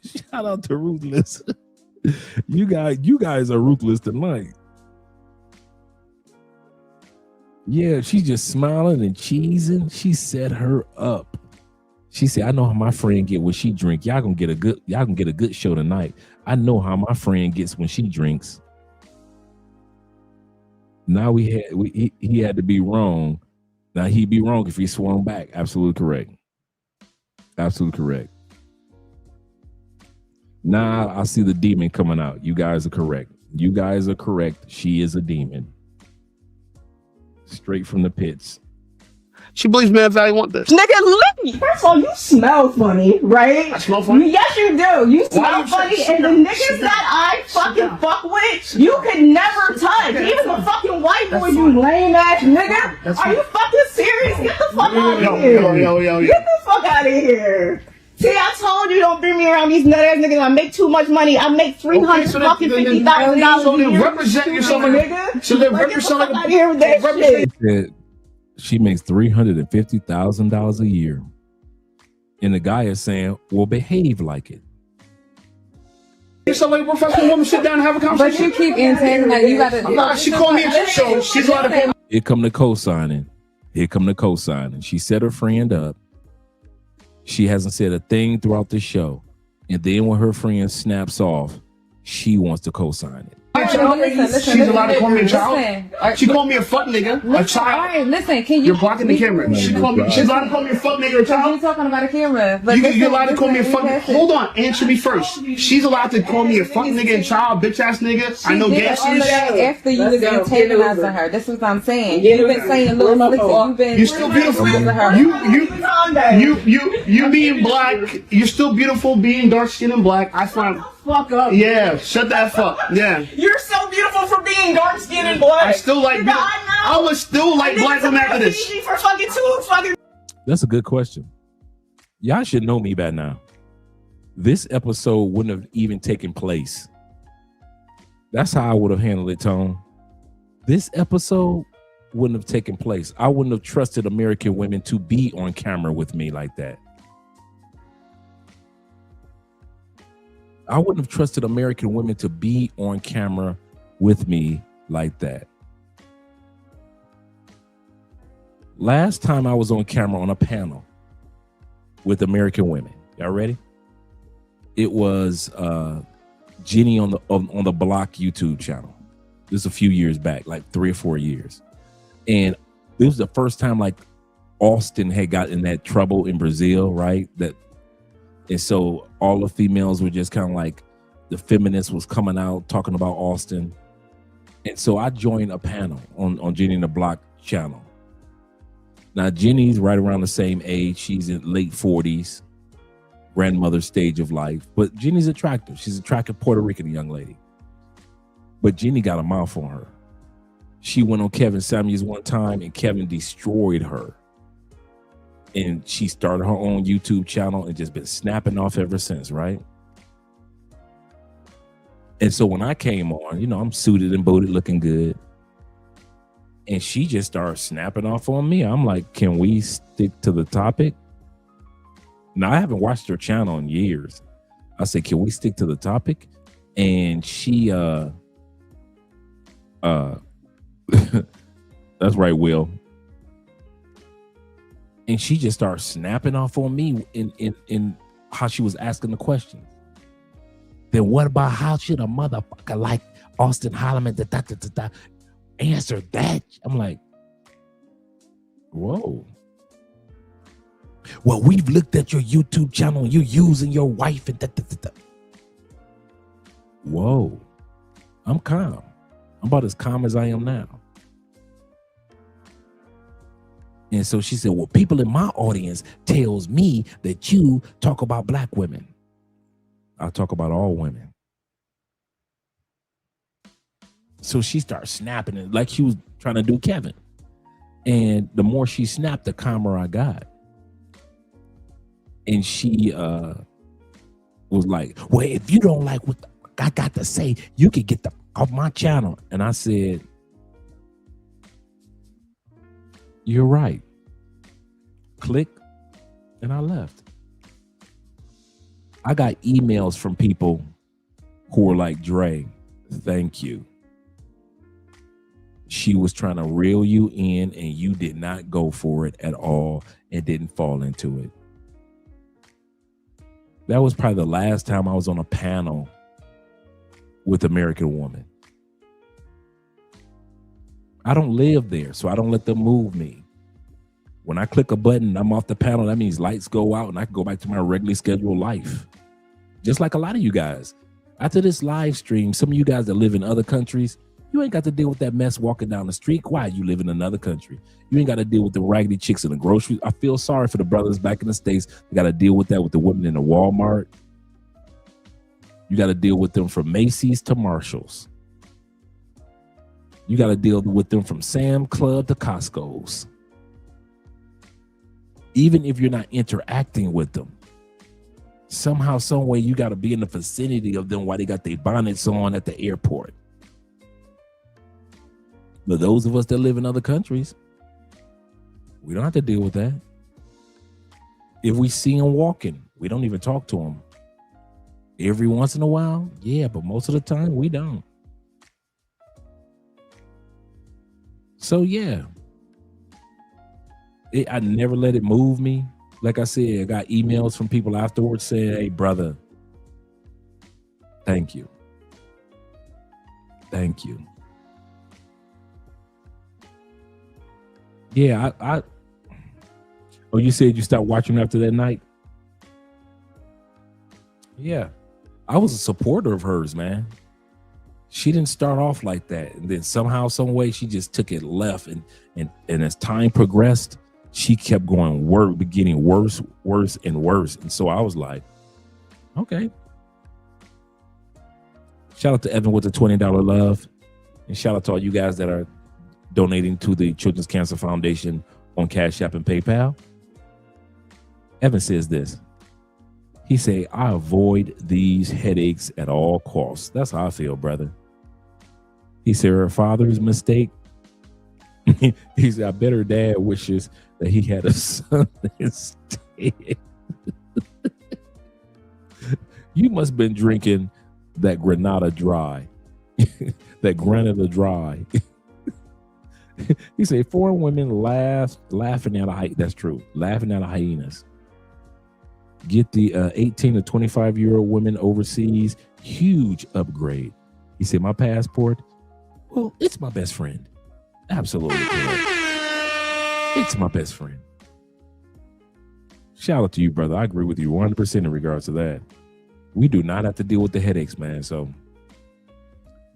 S3: Shout out to Ruthless. You guys are ruthless tonight. Yeah, she's just smiling and cheesing. She set her up. She said, I know how my friend get when she drink. Y'all can get a good show tonight. I know how my friend gets when she drinks. Now he had to be wrong. Now he'd be wrong if he swung back. Absolutely correct. Absolutely correct. Now I see the demon coming out. You guys are correct. She is a demon. Straight from the pits.
S1: She believes men value want this.
S12: Nigga, look. First of all, you smell funny, right?
S1: I smell funny?
S12: Yes, you do. You smell
S1: you
S12: funny,
S1: say-
S12: and the niggas that I fucking fuck with, you could never touch. Even the fucking white boy, you lame ass nigga. Are you fucking serious? Get the fuck out of here.
S1: Yo.
S12: Get the fuck out of here. See, I told you don't bring me around these nut ass niggas. I make too much money. I make $350,000
S1: So
S12: a
S1: then
S12: year.
S1: represent yourself,
S12: nigga.
S1: so then
S12: Like, get the
S1: represent
S12: fuck out of here with that shit.
S3: Said she makes $350,000 a year, and the guy is saying, "Well, behave like it."
S1: So like a professional woman sit down and have a conversation.
S11: But you keep intending like you gotta.
S1: Nah, she called me a show. She's allowed to call me.
S3: Here come the co-signing. Here come the co-signing. She set her friend up. She hasn't said a thing throughout the show, and then when her friend snaps off, she wants to co-sign it.
S1: She's allowed to call me a child. She called me a fuck nigga, a child.
S11: All right, listen. Can you?
S1: You're blocking the camera. She's allowed to call me a fuck nigga, a child.
S11: You're talking about a camera. But
S1: You're allowed to call me a fuck. Hold on, answer me first. She's allowed to call me a fuck nigga and child, bitch ass nigga. I know gangsters.
S11: After you was antagonizing her, this is what I'm saying. You've been saying, "Look, you've been."
S1: You're still beautiful. You being black. You're still beautiful. Being dark skinned and black. I find.
S12: Fuck up.
S1: Yeah, shut that fuck. Yeah.
S12: You're so beautiful for being dark skinned and black.
S1: I still like. I would still like black women after this.
S12: For fucking two fucking.
S3: That's a good question. Y'all should know me by now. This episode wouldn't have even taken place. That's how I would have handled it, Tone. This episode wouldn't have taken place. I wouldn't have trusted American women to be on camera with me like that. I wouldn't have trusted American women to be on camera with me like that. Last time I was on camera on a panel with American women. Y'all ready? It was Jenny on the Block YouTube channel. This is a few years back, like 3 or 4 years. And it was the first time like Austin had got in that trouble in Brazil, right? And so all the females were just kind of like, the feminists was coming out talking about Austin. And so I joined a panel on Jenny and the Block channel. Now, Jenny's right around the same age. She's in late 40s, grandmother stage of life. But Jenny's attractive. She's an attractive Puerto Rican young lady. But Jenny got a mouth on her. She went on Kevin Samuels one time, and Kevin destroyed her. And she started her own YouTube channel and just been snapping off ever since, right? And so when I came on, you know, I'm suited and booted, looking good. And she just started snapping off on me. I'm like, can we stick to the topic? Now, I haven't watched her channel in years. I said, can we stick to the topic? And she, that's right, Will. And she just started snapping off on me in how she was asking the question. Then what about how should a motherfucker like Austin Holloman answer that? I'm like, whoa. Well, we've looked at your YouTube channel and you're using your wife and Whoa. I'm calm. I'm about as calm as I am now. And so she said, well, people in my audience tells me that you talk about black women. I talk about all women. So she started snapping it like she was trying to do Kevin. And the more she snapped, the calmer I got. And she was like, well, if you don't like what I got to say, you can get off my channel. And I said, you're right. Click. And I left. I got emails from people who were like, Dre, thank you. She was trying to reel you in and you did not go for it at all and didn't fall into it. That was probably the last time I was on a panel with American Woman. I don't live there, so I don't let them move me. When I click a button, I'm off the panel. That means lights go out and I can go back to my regularly scheduled life. Just like a lot of you guys. After this live stream, some of you guys that live in other countries, You ain't got to deal with that mess walking down the street. Why? You live in another country. You ain't got to deal with the raggedy chicks in the grocery. I feel sorry for the brothers back in the States. They got to deal with that with the women in the Walmart. You got to deal with them from Macy's to Marshall's. You got to deal with them from Sam Club to Costco's. Even if you're not interacting with them, somehow, some way, you got to be in the vicinity of them while they got their bonnets on at the airport. But those of us that live in other countries, we don't have to deal with that. If we see them walking, we don't even talk to them. Every once in a while, yeah, but most of the time, we don't. So, yeah. I never let it move me. Like I said, I got emails from people afterwards saying, hey, brother, thank you. Thank you. Yeah, oh, you said you stopped watching after that night? Yeah, I was a supporter of hers, man. She didn't start off like that. And then somehow, some way, she just took it left. And as time progressed, she kept going getting worse, and worse. And so I was like, okay. Shout out to Evan with the $20 love. And shout out to all you guys that are donating to the Children's Cancer Foundation on Cash App and PayPal. Evan says this. He say, I avoid these headaches at all costs. That's how I feel, brother. He said, her father's mistake. He said, I bet her dad wishes that he had a son instead. You must have been drinking that Granada Dry. That Granada Dry. He said, foreign women laughing at that's true. Laughing at hyenas. Get the 18 to 25-year-old women overseas. Huge upgrade. He said, my passport, well, it's my best friend. Absolutely correct. It's my best friend. Shout out to you, brother. I agree with you 100% in regards to that. We do not have to deal with the headaches, man. So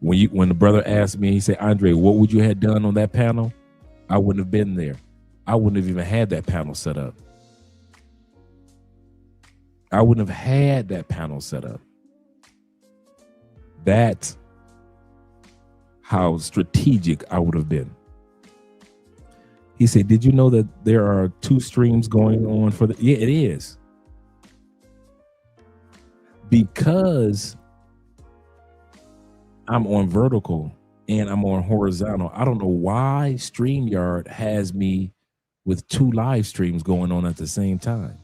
S3: when the brother asked me, he said, Andre, what would you have done on that panel? I wouldn't have been there. I wouldn't have even had that panel set up. I wouldn't have had that panel set up. That's how strategic I would have been. He said, did you know that there are 2 streams going on for the... Yeah, it is. Because I'm on vertical and I'm on horizontal. I don't know why StreamYard has me with 2 live streams going on at the same time.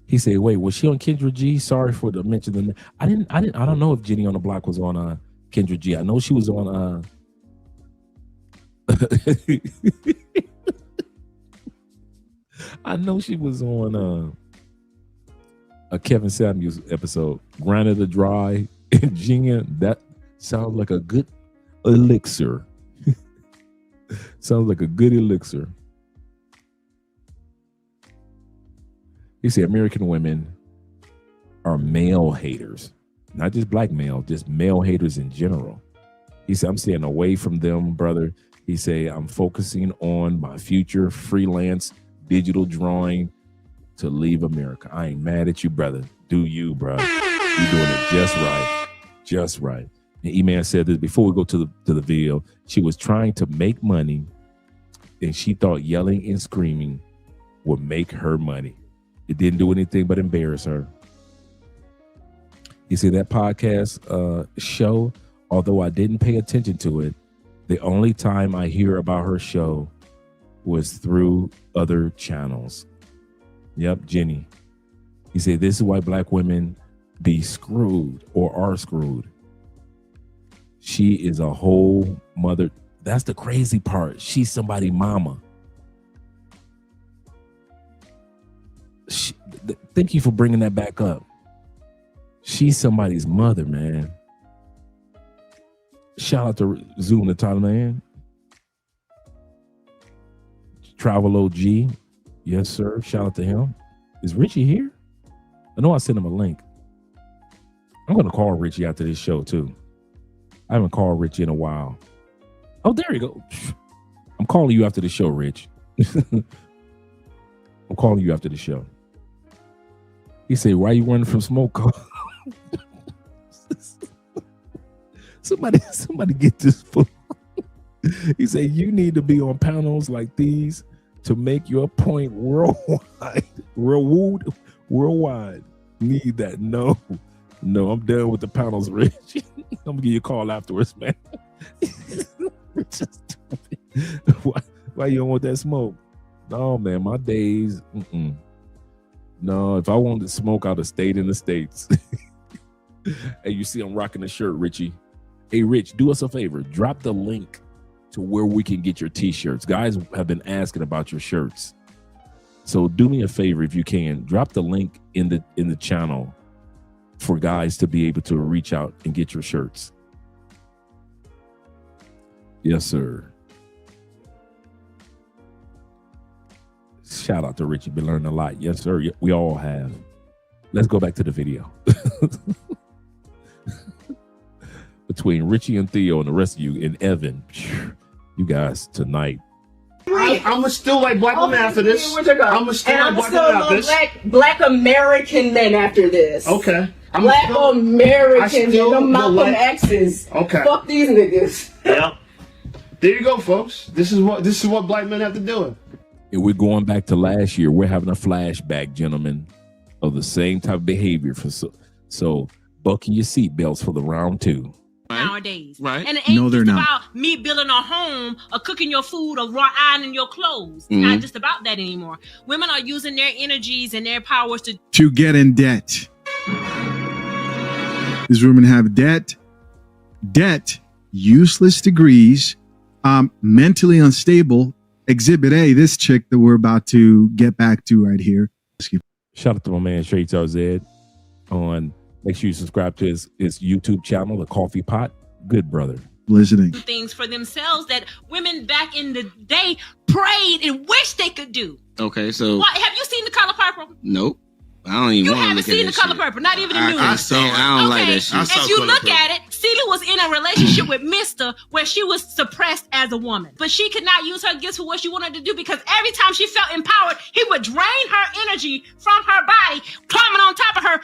S3: He said, wait, was she on Kendra G? Sorry for the mention. I don't know if Jenny on the Block was on Kendra G. I know she was on I know she was on a Kevin Samuels episode. Granada Dry and Gina. That sounds like a good elixir. Sounds like a good elixir. He said American women are male haters, not just black male, just male haters in general. He said, I'm staying away from them, brother. He said, I'm focusing on my future freelance digital drawing to leave America. I ain't mad at you, brother. Do you, bro. You're doing it just right. Just right. And E-Man said this before we go to the video. She was trying to make money and she thought yelling and screaming would make her money. It didn't do anything but embarrass her. You see that podcast show, although I didn't pay attention to it, the only time I hear about her show was through other channels. Yep, Jenny. He said, this is why black women be screwed or are screwed. She is a whole mother. That's the crazy part. She's somebody's mama. Thank you for bringing that back up. She's somebody's mother, man. Shout out to Zoom the Thailand. Travel OG. Yes, sir. Shout out to him. Is Richie here? I know I sent him a link. I'm gonna call Richie after this show too. I haven't called Richie in a while. Oh, there you go. I'm calling you after the show, Rich. I'm calling you after the show. He said, "Why are you running from smoke?" Somebody get this fool. He said, "You need to be on panels like these to make your point worldwide. Worldwide. Need that." No, I'm done with the panels, Rich. I'm gonna give you a call afterwards, man. Why you don't want that smoke? No, man, my days. No, if I wanted to smoke, I'd have stayed in the States. Hey, you see I'm rocking the shirt, Richie. Hey, Rich, do us a favor. Drop the link to where we can get your t-shirts. Guys have been asking about your shirts. So do me a favor if you can. Drop the link in the channel for guys to be able to reach out and get your shirts. Yes, sir. Shout out to Richie. Been learning a lot. Yes, sir. We all have. Let's go back to the video. Between Richie and Theo and the rest of you and Evan, you guys tonight.
S1: I'm still like black women after this. I'm still like black women after this.
S13: Black American men after this.
S1: Okay.
S13: Black American men, the Malcolm X's.
S1: Okay.
S13: Fuck these niggas.
S1: Yeah. There you go, folks. This is what black men have to do.
S3: And we're going back to last year. We're having a flashback, gentlemen, of the same type of behavior. So buckle your seatbelts for the round two.
S14: Nowadays,
S3: right?
S14: And it ain't just about me building a home or cooking your food or ironing your clothes. It's not just about that anymore. Women are using their energies and their powers
S15: to get in debt. These women have debt, useless degrees, mentally unstable. Exhibit A, this chick that we're about to get back to right here.
S3: Shout out to my man Shay Tarzed on. Make sure you subscribe to his YouTube channel, The Coffee Pot. Good brother.
S15: Listening.
S14: things for themselves that women back in the day prayed and wished they could do.
S16: Okay, so
S14: What, have you seen The Color Purple?
S16: nope. I don't even
S14: You
S16: want to
S14: haven't
S16: look at
S14: seen
S16: that
S14: The Color
S16: shit.
S14: Purple, not even the
S16: I
S14: news.
S16: don't like that shit.
S14: If you look at it, Celia was in a relationship with Mr. where she was suppressed as a woman. But she could not use her gifts for what she wanted to do because every time she felt empowered, he would drain her energy from her body, climbing on top of her.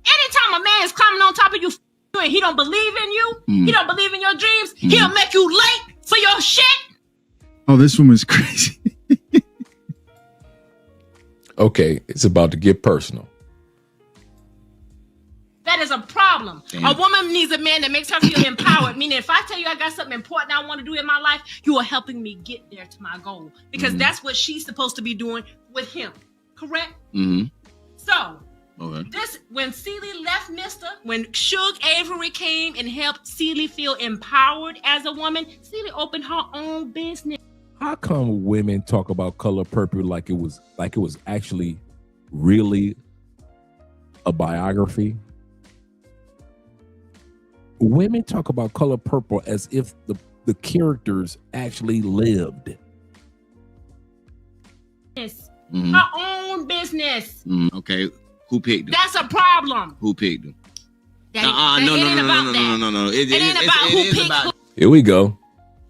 S14: Anytime a man is climbing on top of you and he don't believe in you, he don't believe in your dreams, he'll make you late for your shit.
S15: Oh, this one was crazy.
S3: Okay, it's about to get personal.
S14: That is a problem.
S3: Damn.
S14: A woman needs a man that makes her feel empowered. Meaning, if I tell you I got something important I want to do in my life, you are helping me get there to my goal. Because that's what she's supposed to be doing with him. Correct?
S16: Mm-hmm.
S14: So,
S16: Okay.
S14: this when Celie left Mr., when Suge Avery came and helped Celie feel empowered as a woman, Celie opened her own business.
S3: How come women talk about Color Purple like it was actually really a biography? Women talk about Color Purple as if the characters actually lived.
S16: Mhm.
S14: Her own business.
S16: Okay, who picked them?
S14: That's a problem.
S16: Who picked them?
S14: That-
S16: No.
S14: it ain't about that.
S16: No.
S14: It ain't about who picked who.
S3: Here we go.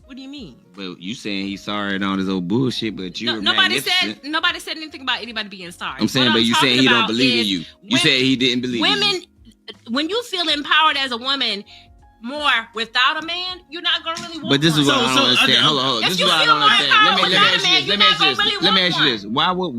S14: What do you mean?
S16: Well, you saying he's sorry and all this old bullshit, but you were
S14: Nobody
S16: magnificent.
S14: said anything about anybody being sorry.
S16: I'm saying,
S14: What
S16: but you saying
S14: talking
S16: he don't
S14: about
S16: believe in
S14: is
S16: you. You said he didn't believe in you.
S14: women. When you feel empowered as a woman more without a man, you're not gonna really want.
S16: But this is what
S14: one.
S16: I don't understand. Hold on.
S14: If
S16: This is
S14: you
S16: what I
S14: feel
S16: don't
S14: more
S16: understand.
S14: empowered
S16: Let me
S14: without a
S16: ask
S14: man,
S16: you
S14: you're
S16: this.
S14: not gonna really
S16: Let me
S14: want
S16: ask you this.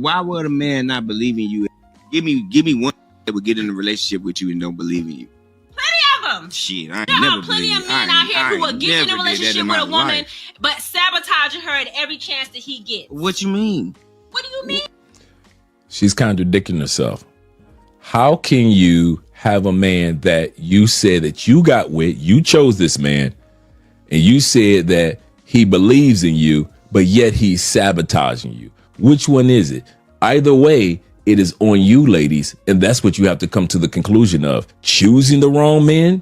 S16: Why would a man not believe in you? Give me one that would get in a relationship with you and don't believe in you.
S14: Plenty of them.
S16: Shit, I ain't
S14: There
S16: never
S14: are plenty
S16: believed.
S14: of men out here who will get in a
S16: never did that
S14: relationship
S16: in
S14: with
S16: my
S14: a woman,
S16: life.
S14: but sabotaging her at every chance that he gets.
S16: What you mean?
S14: What do you mean?
S3: She's contradicting herself. How can you have a man that you said that you got with, you chose this man, and you said that he believes in you, but yet he's sabotaging you? Which one is it? Either way, it is on you, ladies, and that's what you have to come to the conclusion of. Choosing the wrong man,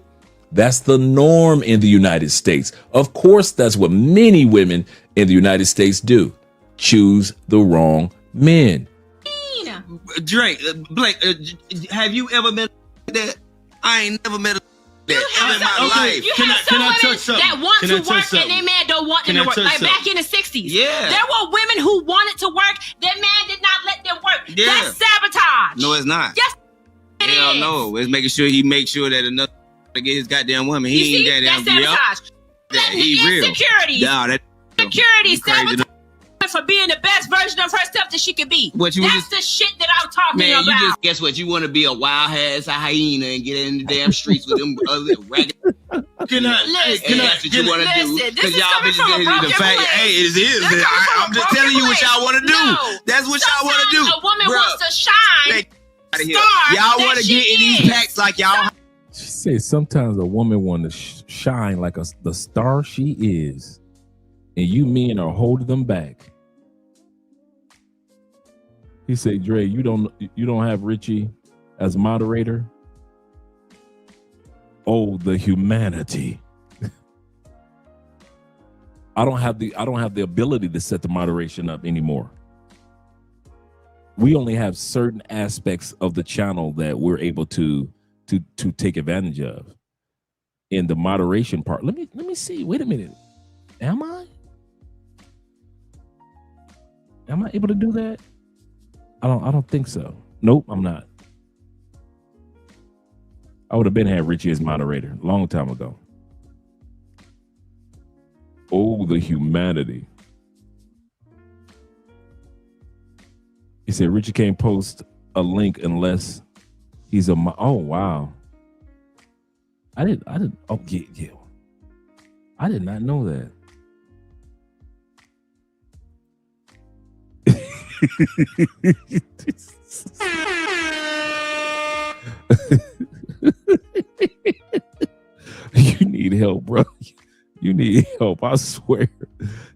S3: that's the norm in the United States. Of course, that's what many women in the United States do. Choose the wrong men.
S16: Drake, Blake, have you ever been like that? I ain't never met a
S14: You have some women that want to work and their man don't want them to work. Like back in the 60s.
S16: Yeah.
S14: There were women who wanted to work. Their man did not let them work.
S16: Yeah.
S14: That's sabotage.
S16: No, it's not.
S14: Yes, it
S16: Hell
S14: is.
S16: no. It's making sure he makes sure that another to get his goddamn woman. He
S14: You
S16: ain't
S14: see,
S16: goddamn
S14: that's sabotage.
S16: Yeah, he real.
S14: Insecurities.
S16: Nah, that
S14: Security
S16: crazy.
S14: sabotage for being the best version of herself that she could be.
S16: What you
S14: That's the shit that I'm talking
S16: Man,
S14: about.
S16: you just guess what? You want to be a wild ass hyena and get in the damn streets with them little ragged.
S10: Can I?
S16: That's what you want to do?
S14: Listen, this
S16: Because
S14: is
S16: y'all
S14: coming
S16: bitches
S14: from a
S16: get
S14: broken
S16: the fact.
S14: place.
S16: Hey, it is.
S14: That's coming from
S16: I'm
S14: a
S16: just
S14: broken
S16: telling you what
S14: place.
S16: y'all want to do.
S14: No.
S16: That's what y'all want to do.
S14: Sometimes a woman
S16: Bruh.
S14: wants to shine.
S16: Out of here.
S14: Star
S16: Y'all
S14: that
S16: want to
S14: she
S16: get in these
S14: is.
S16: packs like y'all.
S3: She said sometimes a woman want to shine like the star she is, and you men are holding them back. He said, "Dre, you don't have Richie as moderator." Oh, the humanity! I don't have the ability to set the moderation up anymore. We only have certain aspects of the channel that we're able to take advantage of. In the moderation part, let me see. Wait a minute, am I able to do that? I don't think so. Nope, I'm not. I would have been had Richie as moderator a long time ago. Oh, the humanity. He said Richie can't post a link unless he's a oh wow. I didn't oh yeah. I did not know that. You need help, bro. You need help, I swear.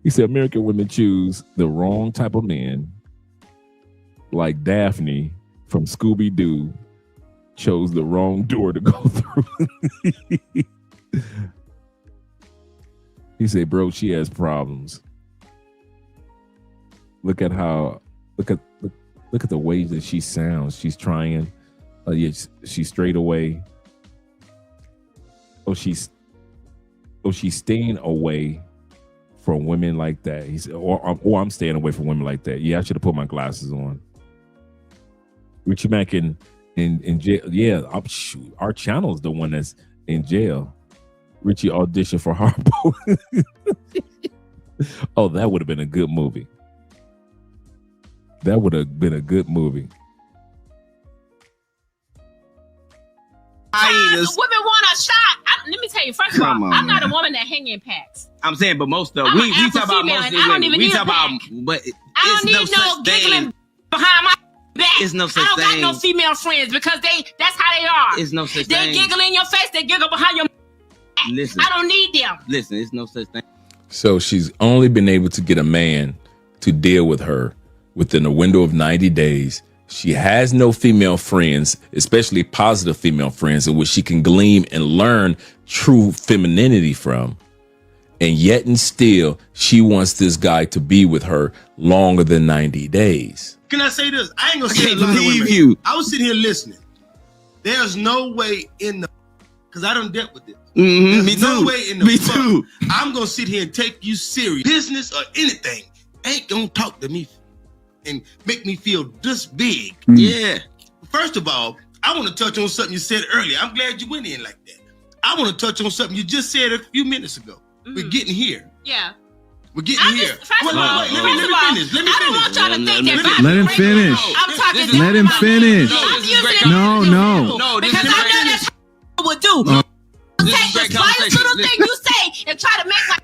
S3: He said American women choose the wrong type of men, like Daphne from Scooby-Doo chose the wrong door to go through. He said, bro, she has problems. Look at the way that she sounds. She's trying. She's straight away. She's staying away from women like that. He said, or I'm staying away from women like that. Yeah, I should have put my glasses on. Richie Mack in jail. Yeah, our channel is the one that's in jail. Richie auditioned for Harpo. Oh, that would have been a good movie. That would have been a good movie.
S14: Women want a shot. Let me tell you, first of all,
S16: Come on,
S14: I'm not a
S16: man.
S14: woman that hang in packs.
S16: I'm saying, but most of
S14: I'm
S16: we
S14: an
S16: talk about
S14: Afro-female,
S16: most
S14: and
S16: of
S14: I don't
S16: women.
S14: even
S16: We
S14: need a
S16: talk about,
S14: pack.
S16: but
S14: I don't
S16: it's
S14: need
S16: no
S14: no
S16: such
S14: giggling
S16: thing.
S14: behind my back.
S16: It's no such
S14: I don't
S16: thing.
S14: got no female friends because that's how they are.
S16: It's no such
S14: they
S16: thing.
S14: giggle in your face, they giggle behind your
S16: Listen,
S14: I don't need them.
S16: listen, it's no such thing.
S3: So she's only been able to get a man to deal with her within a window of 90 days. She has no female friends, especially positive female friends, in which she can glean and learn true femininity from. And yet and still, she wants this guy to be with her longer than 90 days.
S10: Can I say this? I ain't gonna
S16: I
S10: say
S16: can't
S10: a lot of
S16: believe
S10: women.
S16: you.
S10: I was sitting here listening. There's no way in the because I done dealt with it.
S16: Mm-hmm,
S10: There's
S16: me
S10: no
S16: too.
S10: way in the
S16: Me
S10: fuck
S16: too.
S10: I'm gonna sit here and take you serious. Business or anything ain't gonna talk to me and make me feel this big.
S16: Yeah.
S10: First of all, I want to touch on something you said earlier. I'm glad you went in like that. I want to touch on something you just said a few minutes ago. We're getting here.
S14: Yeah.
S10: We're getting here.
S14: First of all,
S10: Let me finish. Let me
S14: I don't want y'all to think that
S15: Let him finish.
S14: I'm talking
S15: Let him finish. No.
S16: No, this
S14: because
S16: is
S14: I
S16: great.
S14: know that's how I would do.
S16: This is
S14: Take
S16: great
S14: the slightest
S16: conversation.
S14: little thing you say and try to make my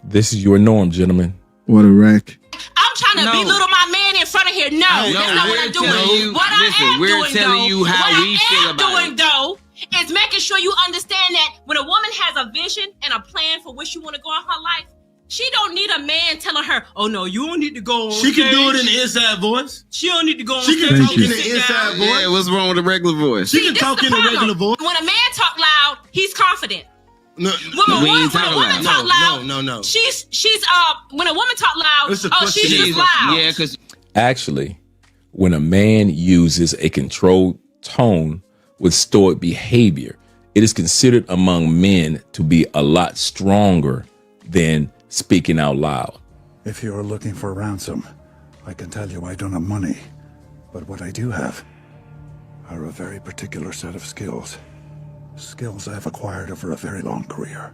S3: This is your norm, gentlemen.
S15: What a wreck.
S14: I'm trying to belittle my man in front of here. No, that's not what I'm doing. What I am doing, though, what I am doing, though, is making sure you understand that when a woman has a vision and a plan for where she want to go in her life, she don't need a man telling her, "Oh no, you don't need to go on
S10: She can do it in
S14: stage.
S10: the inside voice.
S14: She don't need to go on
S10: She
S14: stage.
S10: can talk
S15: you.
S10: in the
S14: Sit
S10: inside
S14: down."
S10: voice.
S16: Yeah, what's wrong with the regular voice?
S10: She can
S14: This
S10: talk
S14: the
S10: in the
S14: problem.
S10: regular voice.
S14: When a man talk loud, he's confident.
S10: No,
S14: When
S16: we
S14: a
S16: ain't talking
S14: woman
S16: loud.
S14: talk loud,
S10: No.
S14: she's when a woman talk loud,
S10: It's a
S14: oh, she's
S10: question.
S14: just loud.
S16: Yeah, because
S3: Actually, when a man uses a controlled tone with stoic behavior, it is considered among men to be a lot stronger than speaking out loud.
S17: If you're looking for ransom, I can tell you I don't have money. But what I do have are a very particular set of skills. Skills I've acquired over a very long career.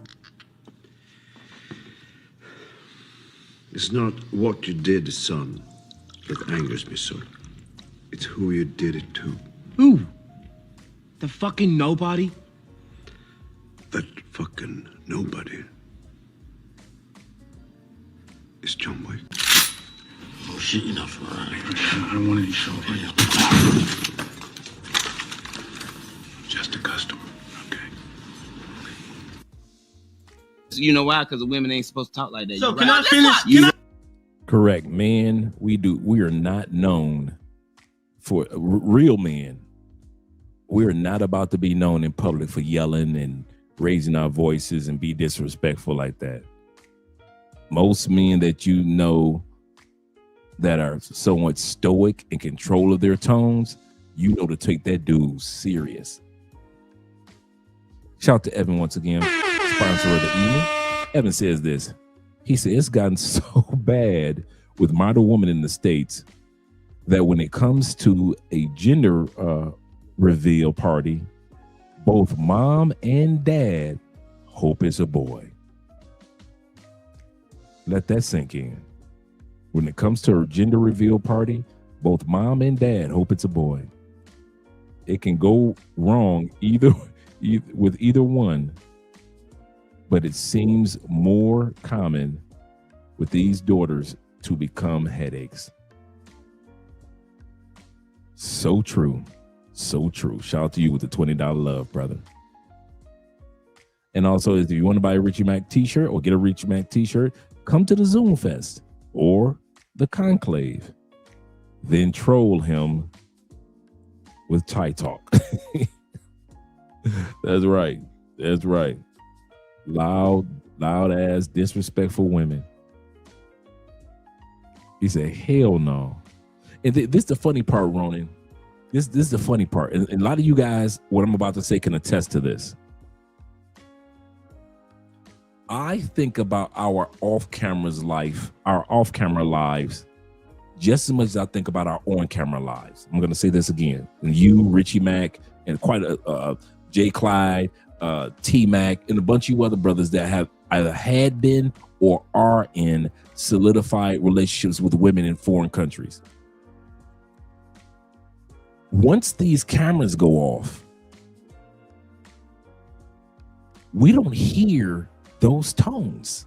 S18: It's not what you did, son, that angers me so. It's who you did it to.
S16: Who? The fucking nobody?
S18: That fucking nobody is John Wick.
S19: Oh shit, enough. I don't want any show.
S18: Just a customer.
S16: You know why? Because the women ain't supposed to talk like that.
S10: So
S16: You're
S10: can
S16: right.
S10: I finish?
S3: Correct, man. We are not known for real men. We're not about to be known in public for yelling and raising our voices and be disrespectful like that. Most men that you know that are somewhat stoic in control of their tones, you know to take that dude serious. Shout out to Evan once again, sponsor of the evening. Evan says this. He said, it's gotten so bad with modern women in the States that when it comes to a gender reveal party, both mom and dad hope it's a boy. Let that sink in. When it comes to a gender reveal party, both mom and dad hope it's a boy. It can go wrong either with either one, but it seems more common with these daughters to become headaches. So true. So true. Shout out to you with the $20 love, brother. And also, if you want to buy a Richie Mac t-shirt or get a Richie Mac t-shirt, come to the Zoom Fest or the Conclave. Then troll him with Thai Talk. That's right. That's right. Loud ass, disrespectful women. He said, hell no. And this is the funny part, Ronan. This is the funny part. And a lot of you guys, what I'm about to say, can attest to this. I think about our off-camera lives, just as much as I think about our on-camera lives. I'm going to say this again. And you, Richie Mac, and quite a Jay Clyde, T-Mac, and a bunch of you other brothers that have either had been or are in solidified relationships with women in foreign countries. Once these cameras go off, we don't hear those tones.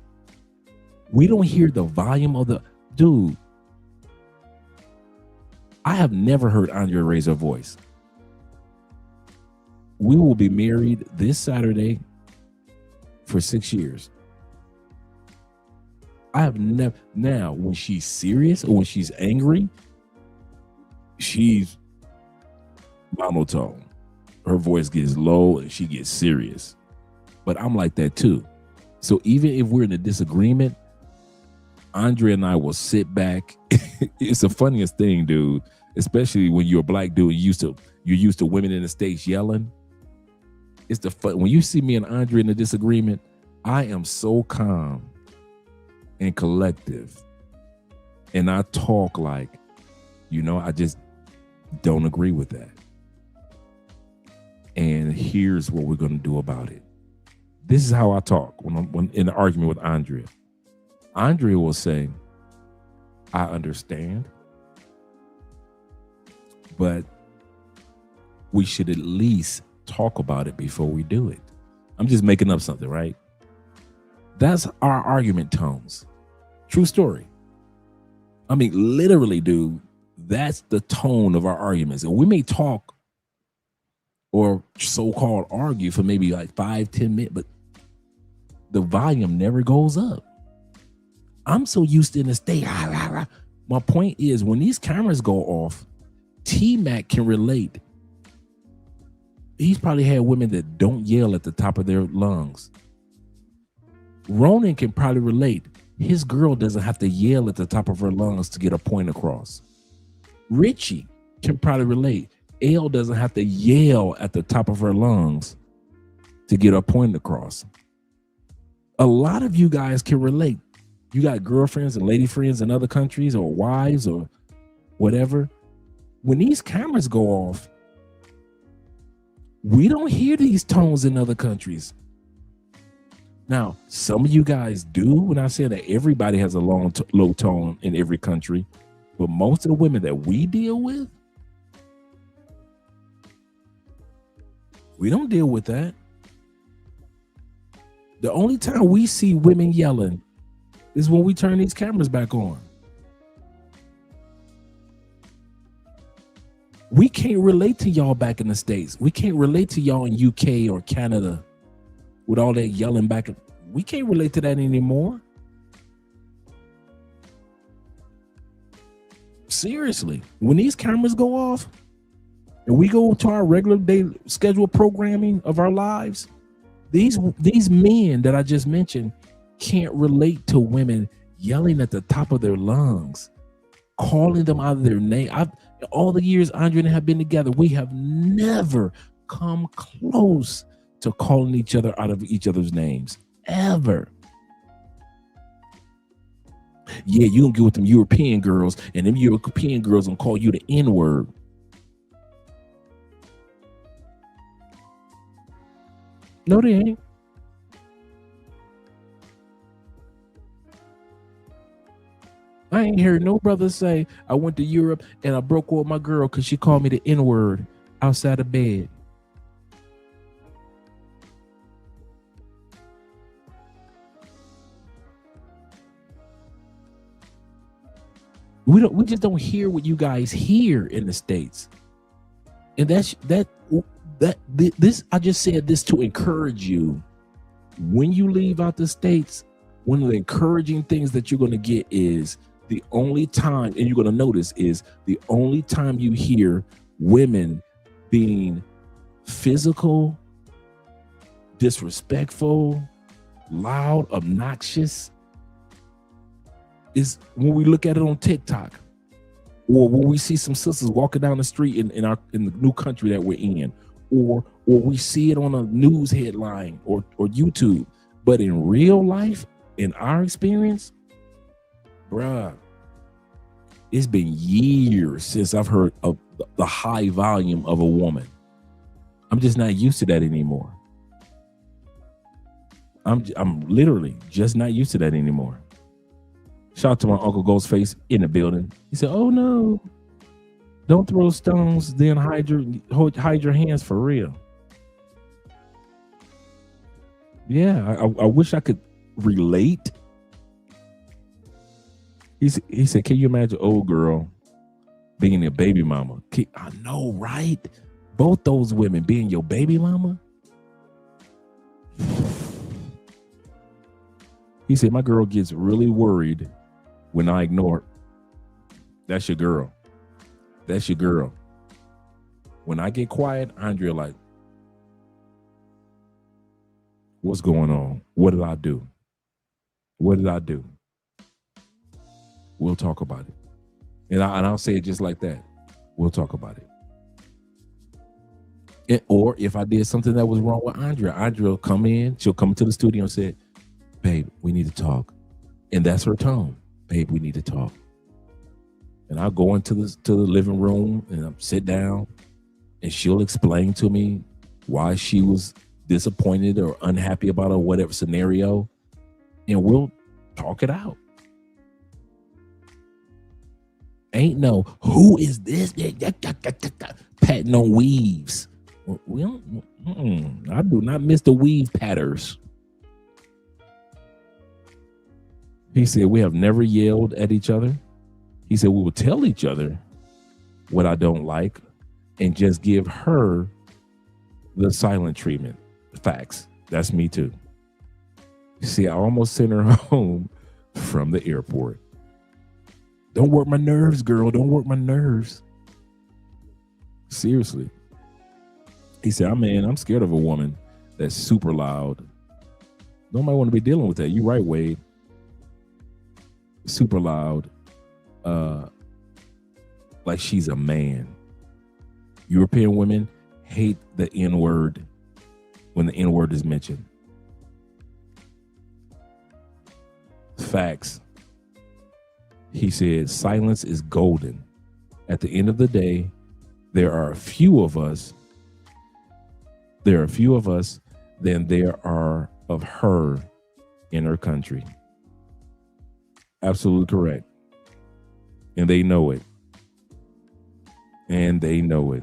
S3: We don't hear the volume of the dude. I have never heard Andrea raise her voice. We will be married this Saturday for 6 years. I have never. Now, when she's serious or when she's angry, she's monotone. Her voice gets low and she gets serious. But I'm like that too. So even if we're in a disagreement, Andrea and I will sit back. It's the funniest thing, dude. Especially when you're a black dude, you're used to women in the States yelling. It's the fun. When you see me and Andrea in a disagreement, I am so calm and collective. And I talk like, I just don't agree with that. And here's what we're going to do about it. This is how I talk when in an argument with Andrea. Andrea will say, I understand, but we should at least talk about it before we do it. I'm just making up something, right? That's our argument tones. True story. I mean, literally, dude, that's the tone of our arguments. And we may talk or so-called argue for maybe like 5-10 minutes, but the volume never goes up. I'm so used to in the state. My point is, when these cameras go off, T-Mac can relate. He's probably had women that don't yell at the top of their lungs. Ronan can probably relate. His girl doesn't have to yell at the top of her lungs to get a point across. Richie can probably relate. Elle doesn't have to yell at the top of her lungs to get her point across. A lot of you guys can relate. You got girlfriends and lady friends in other countries or wives or whatever. When these cameras go off, we don't hear these tones in other countries. Now, some of you guys do, when I say that everybody has a low tone in every country, but most of the women that we deal with, we don't deal with that. The only time we see women yelling is when we turn these cameras back on. We can't relate to y'all back in the States. We can't relate to y'all in UK or Canada with all that yelling back. We can't relate to that anymore. Seriously, when these cameras go off and we go to our regular day scheduled programming of our lives, these men that I just mentioned can't relate to women yelling at the top of their lungs, calling them out of their name. All the years Andre and I have been together, we have never come close to calling each other out of each other's names, ever. Yeah, you gonna get with them European girls, and them European girls gonna call you the N-word. No, they ain't. I ain't heard no brother say, I went to Europe and I broke up with my girl because she called me the N-word outside of bed. We just don't hear what you guys hear in the States. And this I just said this to encourage you. When you leave out the States, one of the encouraging things that you're going to get is the only time, and you're going to notice, is the only time you hear women being physical, disrespectful, loud, obnoxious, is when we look at it on TikTok, or when we see some sisters walking down the street in the new country that we're in, or we see it on a news headline or YouTube. But in real life, in our experience, bruh, it's been years since I've heard of the high volume of a woman. I'm just not used to that anymore. I'm literally just not used to that anymore. Shout out to my Uncle Ghostface in the building. He said, "Oh no, don't throw stones, then hide your hands for real." Yeah, I wish I could relate. He said, "Can you imagine old girl being a baby mama?" I know, right? Both those women being your baby mama. He said, "My girl gets really worried when I ignore her." That's your girl. That's your girl. When I get quiet, Andrea like, "What's going on? What did I do? What did I do?" We'll talk about it. And I'll say it just like that. We'll talk about it. Or if I did something that was wrong with Andrea will come in, she'll come into the studio and say, "Babe, we need to talk." And that's her tone. "Babe, we need to talk." And I'll go into the living room and I'll sit down and she'll explain to me why she was disappointed or unhappy about a whatever scenario. And we'll talk it out. Ain't no, who is this? Patting on weaves. We don't, I do not miss the weave patters. He said, "We have never yelled at each other." He said, "We will tell each other what I don't like and just give her the silent treatment." Facts. That's me too. See, I almost sent her home from the airport. Don't work my nerves, girl. Don't work my nerves. Seriously. He said, I'm scared of a woman that's super loud. Nobody want to be dealing with that. You're right, Wade. Super loud. like she's a man. European women hate the N-word when the N-word is mentioned. Facts. He said, silence is golden. At the end of the day, there are a few of us than there are of her in her country. Absolutely correct. And they know it. And they know it.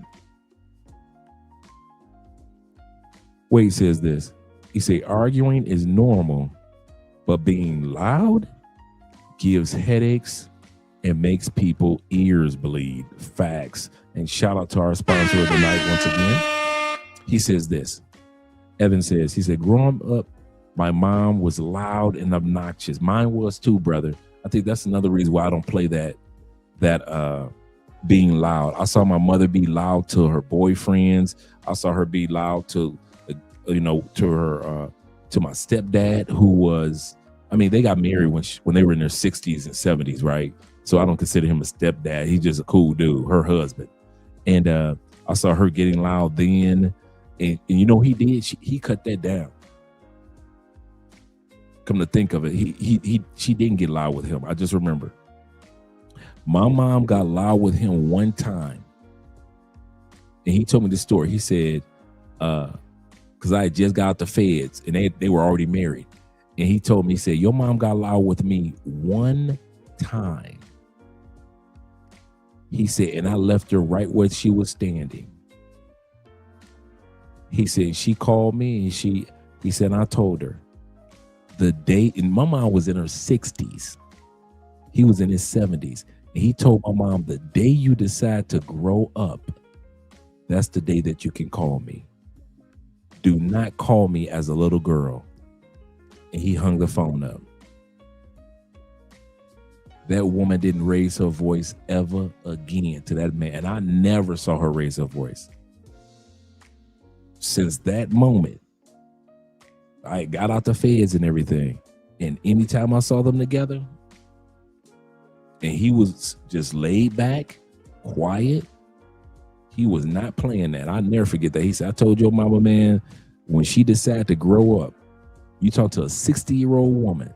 S3: Wade says this. He say, arguing is normal, but being loud gives headaches and makes people ears bleed. Facts. And shout out to our sponsor of the night once again. He says this. Evan says, he said, growing up, my mom was loud and obnoxious. Mine was too, brother. I think that's another reason why I don't play that being loud. I saw my mother be loud to her boyfriends. I saw her be loud to my stepdad, who was, I mean, they got married when they were in their 60s and 70s, right? So I don't consider him a stepdad. He's just a cool dude, her husband. And I saw her getting loud then. And you know what he did? He cut that down. Come to think of it, she didn't get loud with him. I just remember. My mom got loud with him one time. And he told me this story. He said, because I had just got out the feds and they were already married. And he told me, he said, your mom got loud with me one time. He said, and I left her right where she was standing. He said, she called me and he said, I told her the day, and my mom was in her 60s. He was in his 70s. And he told my mom, the day you decide to grow up, that's the day that you can call me. Do not call me as a little girl. And he hung the phone up. That woman didn't raise her voice ever again to that man. And I never saw her raise her voice. Since that moment, I got out the feds and everything. And anytime I saw them together, and he was just laid back, quiet, he was not playing that. I'll never forget that. He said, I told your mama, man, when she decided to grow up, you talk to a 60-year-old woman,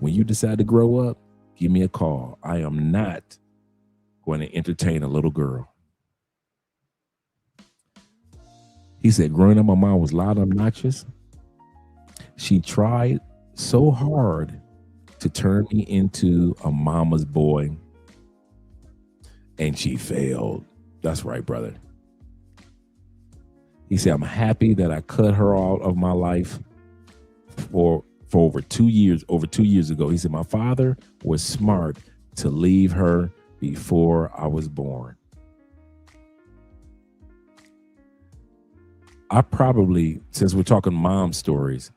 S3: when you decide to grow up, give me a call. I am not going to entertain a little girl. He said, growing up, my mom was loud and obnoxious. She tried so hard to turn me into a mama's boy, and she failed. That's right, brother. He said, I'm happy that I cut her out of my life for over 2 years ago. He said, my father was smart to leave her before I was born. I probably, since we're talking mom stories,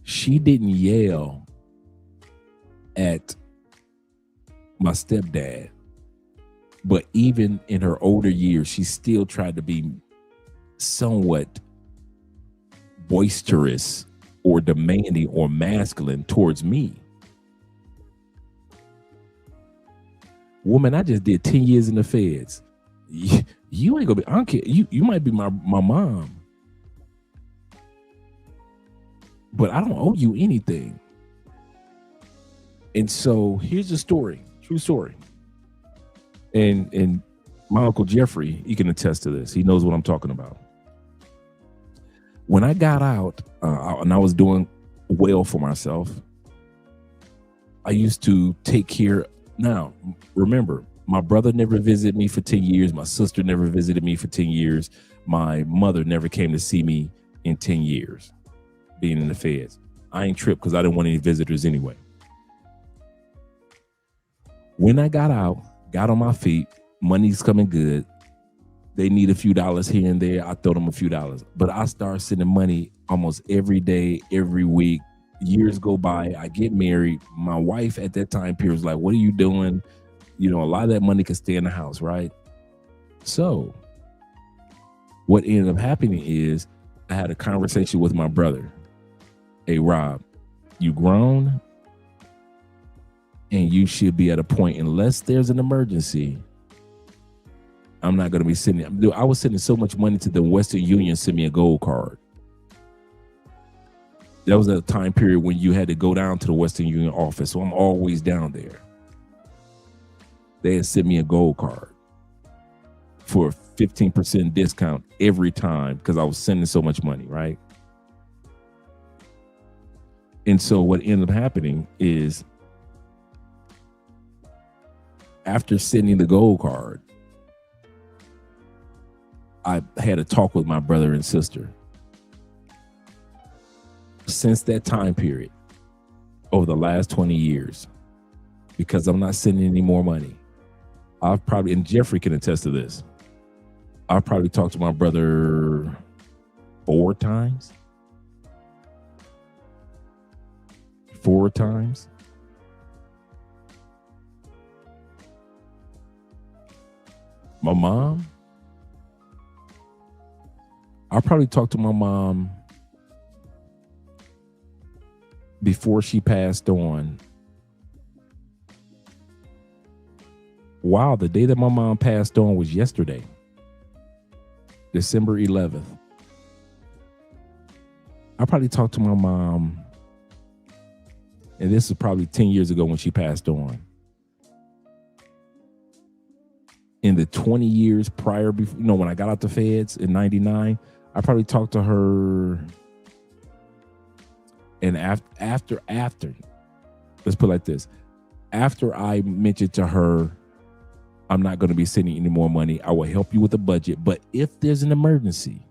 S3: she didn't yell at my stepdad, but even in her older years, she still tried to be somewhat boisterous or demanding or masculine towards me. Woman, I just did 10 years in the feds. You ain't gonna be, I don't care. You might be my mom, but I don't owe you anything. And so here's the story, true story. And my Uncle Jeffrey, he can attest to this. He knows what I'm talking about. When I got out and I was doing well for myself, I used to take care. Now, remember, my brother never visited me for 10 years. My sister never visited me for 10 years. My mother never came to see me in 10 years being in the feds. I ain't tripped because I didn't want any visitors anyway. When I got out, got on my feet, money's coming good. They need a few dollars here and there. I throw them a few dollars. But I start sending money almost every day, every week. Years go by. I get married. My wife at that time period was like, what are you doing? You know, a lot of that money could stay in the house, right? So what ended up happening is I had a conversation with my brother. Hey, Rob, you grown and you should be at a point, unless there's an emergency, I'm not going to be sending. Dude, I was sending so much money to the Western Union, send me a gold card. That was a time period when you had to go down to the Western Union office. So I'm always down there. They had sent me a gold card for a 15% discount every time because I was sending so much money, right? And so what ended up happening is after sending the gold card, I had a talk with my brother and sister. Since that time period, over the last 20 years, because I'm not sending any more money, I've probably, and Jeffrey can attest to this, I've probably talked to my brother 4 times. 4 times. My mom, I probably talked to my mom before she passed on. Wow, the day that my mom passed on was yesterday, December 11th. I probably talked to my mom, and this was probably 10 years ago when she passed on. In the 20 years prior, before, when I got out the feds in 99, I probably talked to her. And after, let's put it like this. After I mentioned to her, I'm not going to be sending any more money. I will help you with the budget. But if there's an emergency,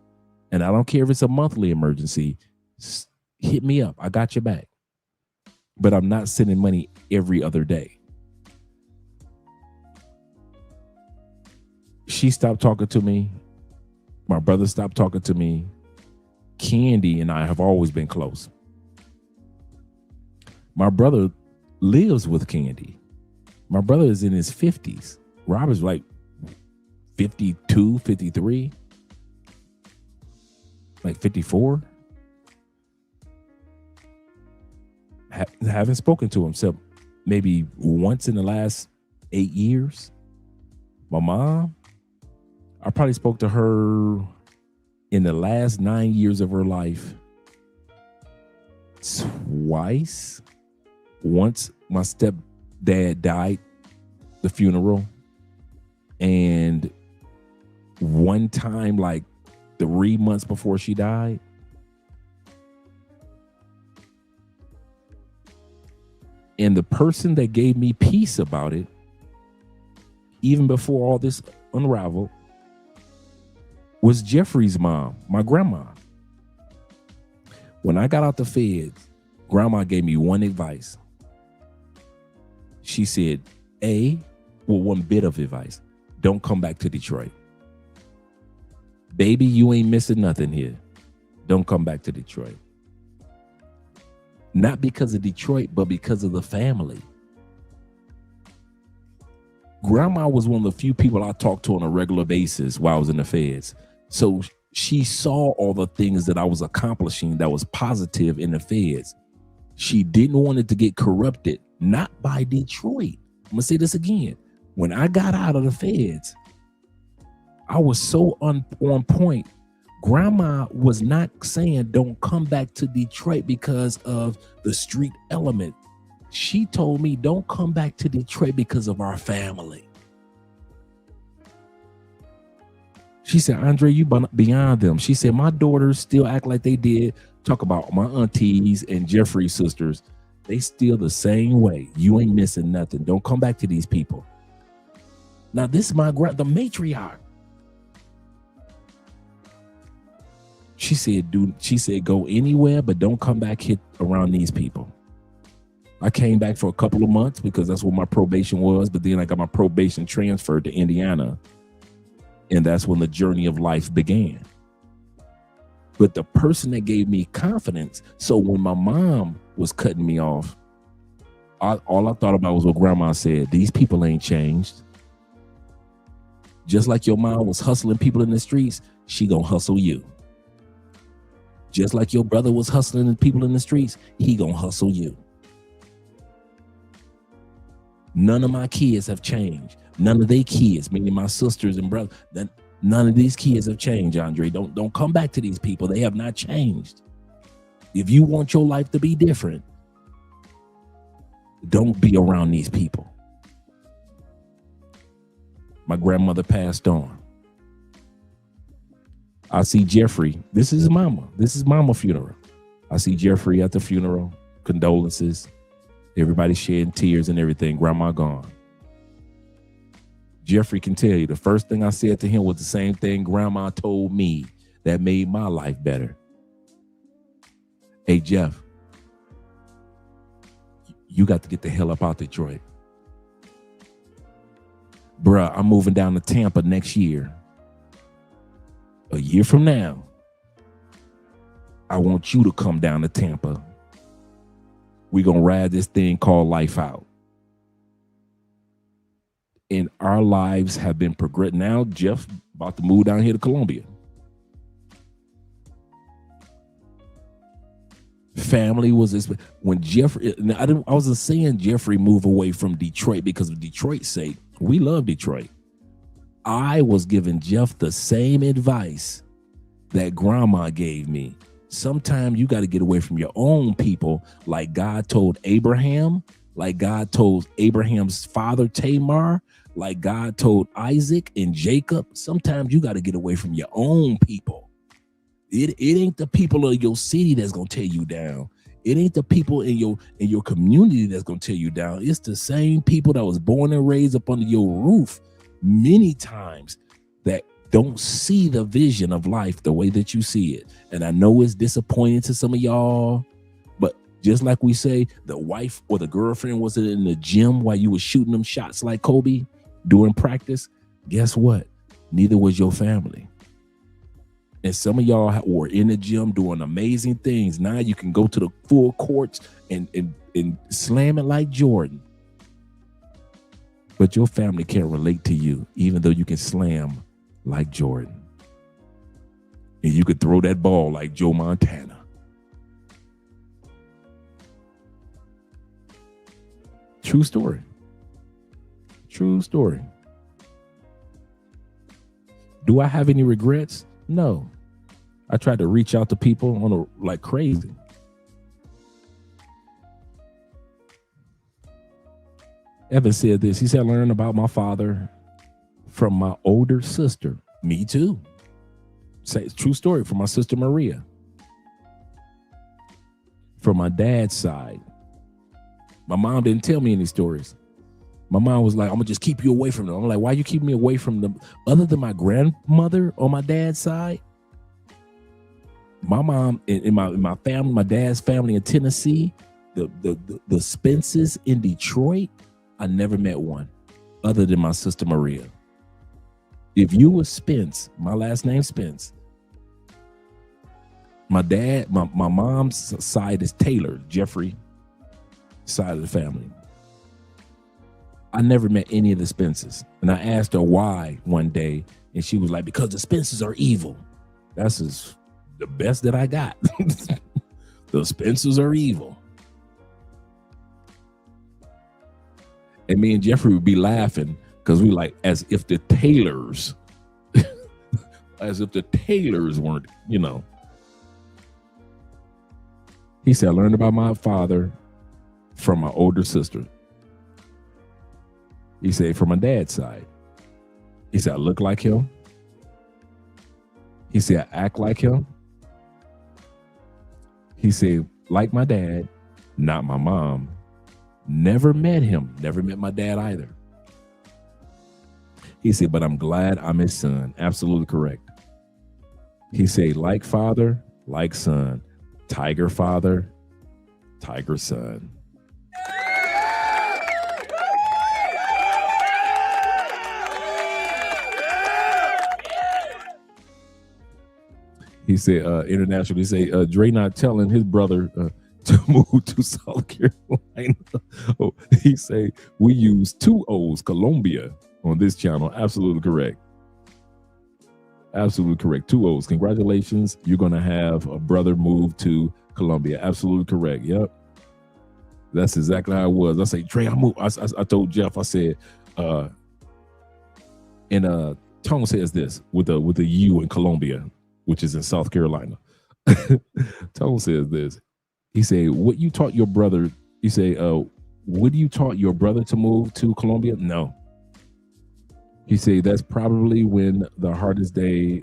S3: and I don't care if it's a monthly emergency, hit me up. I got your back. But I'm not sending money every other day. She stopped talking to me. My brother stopped talking to me. Candy and I have always been close. My brother lives with Candy. My brother is in his 50s. Robert's like 52, 53, like 54. Haven't spoken to him except maybe once in the last 8 years. My mom, I probably spoke to her in the last 9 years of her life twice. Once my stepdad died, the funeral, and one time like 3 months before she died. And the person that gave me peace about it, even before all this unraveled, was Jeffrey's mom, my grandma. When I got out the feds, grandma gave me one advice. She said, one bit of advice. Don't come back to Detroit. Baby, you ain't missing nothing here. Don't come back to Detroit. Not because of Detroit, but because of the family. Grandma was one of the few people I talked to on a regular basis while I was in the feds. So she saw all the things that I was accomplishing that was positive in the feds. She didn't want it to get corrupted, not by Detroit. I'm gonna say this again. When I got out of the feds, I was so on point. Grandma was not saying don't come back to Detroit because of the street element. She told me don't come back to Detroit because of our family. She said, Andre, you beyond them. She said, my daughters still act like they did. Talk about my aunties and Jeffrey's sisters. They still the same way. You ain't missing nothing. Don't come back to these people. Now, this is the matriarch. She said, go anywhere, but don't come back here around these people. I came back for a couple of months because that's what my probation was. But then I got my probation transferred to Indiana. And that's when the journey of life began. But the person that gave me confidence, so when my mom was cutting me off, all I thought about was what grandma said. These people ain't changed. Just like your mom was hustling people in the streets, she gonna hustle you. Just like your brother was hustling people in the streets, he gonna hustle you. None of my kids have changed. None of their kids, meaning my sisters and brothers, none of these kids have changed, Andre. Don't come back to these people. They have not changed. If you want your life to be different, don't be around these people. My grandmother passed on. I see Jeffrey. This is mama. This is mama funeral. I see Jeffrey at the funeral. Condolences. Everybody shedding tears and everything. Grandma gone. Jeffrey can tell you the first thing I said to him was the same thing Grandma told me that made my life better. Hey, Jeff, you got to get the hell up out Detroit. Bruh, I'm moving down to Tampa next year. A year from now, I want you to come down to Tampa. We're going to ride this thing called life out. And our lives have been progressed. Now, Jeff about to move down here to Columbia. Family was this. When Jeffrey, I wasn't saying Jeffrey move away from Detroit because of Detroit's sake. We love Detroit. I was giving Jeff the same advice that Grandma gave me. Sometimes you got to get away from your own people, like God told Abraham, like God told Abraham's father Tamar, like God told Isaac and Jacob. Sometimes you got to get away from your own people. It ain't the people of your city that's gonna tear you down. It ain't the people in your community that's gonna tear you down. It's the same people that was born and raised up under your roof many times that don't see the vision of life the way that you see it. And I know it's disappointing to some of y'all, but just like we say, the wife or the girlfriend was in the gym while you were shooting them shots like Kobe during practice. Guess what? Neither was your family. And some of y'all were in the gym doing amazing things. Now you can go to the full courts and slam it like Jordan. But your family can't relate to you, even though you can slam like Jordan. And you could throw that ball like Joe Montana. True story. True story. Do I have any regrets? No. I tried to reach out to people like crazy. Evan said this. He said, I learned about my father from my older sister. Me too. True story, from my sister Maria. From my dad's side. My mom didn't tell me any stories. My mom was like, I'm gonna just keep you away from them. I'm like, why you keep me away from them? Other than my grandmother on my dad's side, my mom in my family, my dad's family in Tennessee, the Spences in Detroit, I never met one other than my sister Maria. If you were Spence, my last name Spence. My dad, my mom's side is Taylor, Jeffrey side of the family. I never met any of the Spences. And I asked her why one day, and she was like, because the Spences are evil. That's the best that I got. The Spences are evil. And me and Jeffrey would be laughing because we like, as if the Taylors weren't, you know. He said, I learned about my father from my older sister. He said, from my dad's side. He said, I look like him. He said, I act like him. He said, like my dad, not my mom. Never met him. Never met my dad either. He said, but I'm glad I'm his son. Absolutely correct. He said, like father, like son. Tiger father, tiger son. He said, internationally, he said, Dre not telling his brother to move to South Carolina. Oh, he say, we use 2 O's, Colombia, on this channel. Absolutely correct. Absolutely correct. 2 O's. Congratulations. You're going to have a brother move to Colombia. Absolutely correct. Yep. That's exactly how it was. I say, Trey, I told Jeff, I said, and Tone says this with the U in Columbia, which is in South Carolina. Tone says this. He said, what you taught your brother, you say, would you taught your brother to move to Columbia? No. He said, that's probably when the hardest day,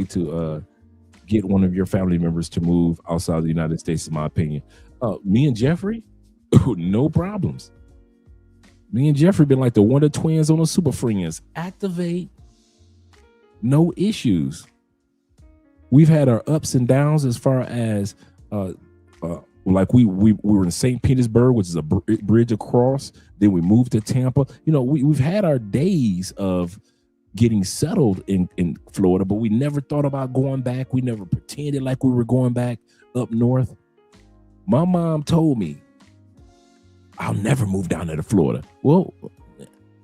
S3: to get one of your family members to move outside the United States, in my opinion. Me and Jeffrey, no problems. Me and Jeffrey been like the Wonder Twins on the Super Friends. Activate, no issues. We've had our ups and downs as far as like we were in St. Petersburg, which is a bridge across. Then we moved to Tampa. You know, we've had our days of getting settled in Florida, but we never thought about going back. We never pretended like we were going back up north. My mom told me, I'll never move down there to Florida. Well,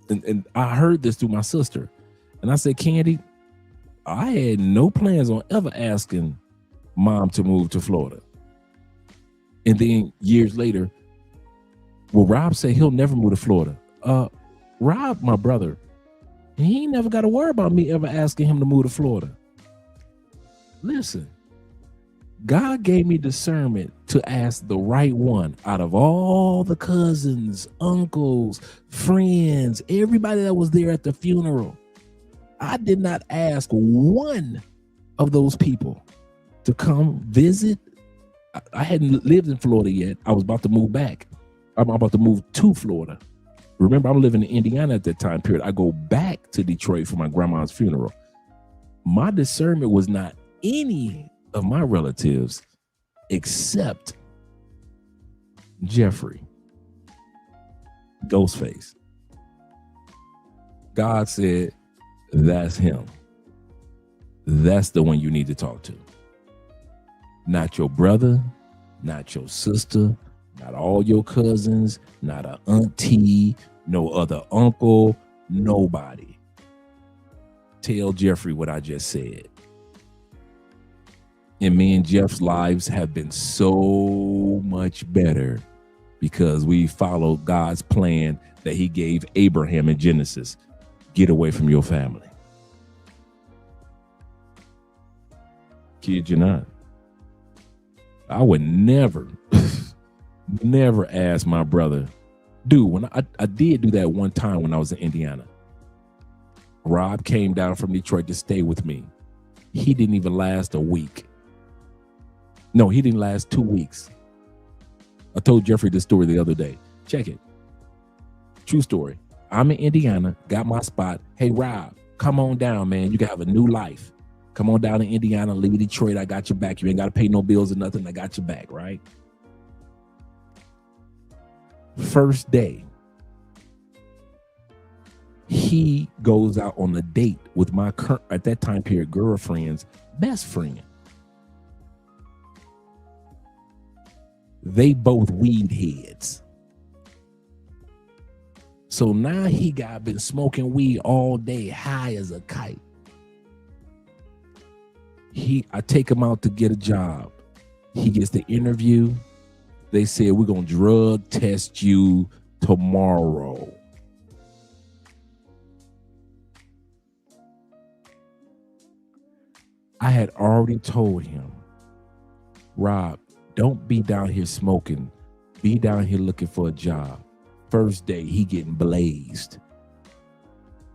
S3: and I heard this through my sister. And I said, Candy, I had no plans on ever asking mom to move to Florida. And then years later, well, Rob said he'll never move to Florida. Rob, my brother, he ain't never got to worry about me ever asking him to move to Florida. Listen, God gave me discernment to ask the right one out of all the cousins, uncles, friends, everybody that was there at the funeral. I did not ask one of those people to come visit. I hadn't lived in Florida yet. I was about to move back. I'm about to move to Florida. Remember, I'm living in Indiana at that time period. I go back to Detroit for my grandma's funeral. My discernment was not any of my relatives except Jeffrey, Ghostface. God said, that's him. That's the one you need to talk to. Not your brother, not your sister, not all your cousins, not an auntie, no other uncle, nobody. Tell Jeffrey what I just said. And me and Jeff's lives have been so much better because we followed God's plan that he gave Abraham in Genesis. Get away from your family. Kid you not. I would never ask my brother. Dude, when I did do that one time when I was in Indiana. Rob came down from Detroit to stay with me. He didn't even last a week. No, he didn't last 2 weeks. I told Jeffrey this story the other day. Check it. True story. I'm in Indiana, got my spot. Hey, Rob, come on down, man. You can have a new life. Come on down to Indiana, leave Detroit. I got your back. You ain't got to pay no bills or nothing. I got your back, right? First day, he goes out on a date with my current, at that time period, girlfriend's best friend. They both weed heads. So now he been smoking weed all day, high as a kite. I take him out to get a job. He gets the interview. They said, we're going to drug test you tomorrow. I had already told him, Rob, don't be down here smoking. Be down here looking for a job. First day, he getting blazed.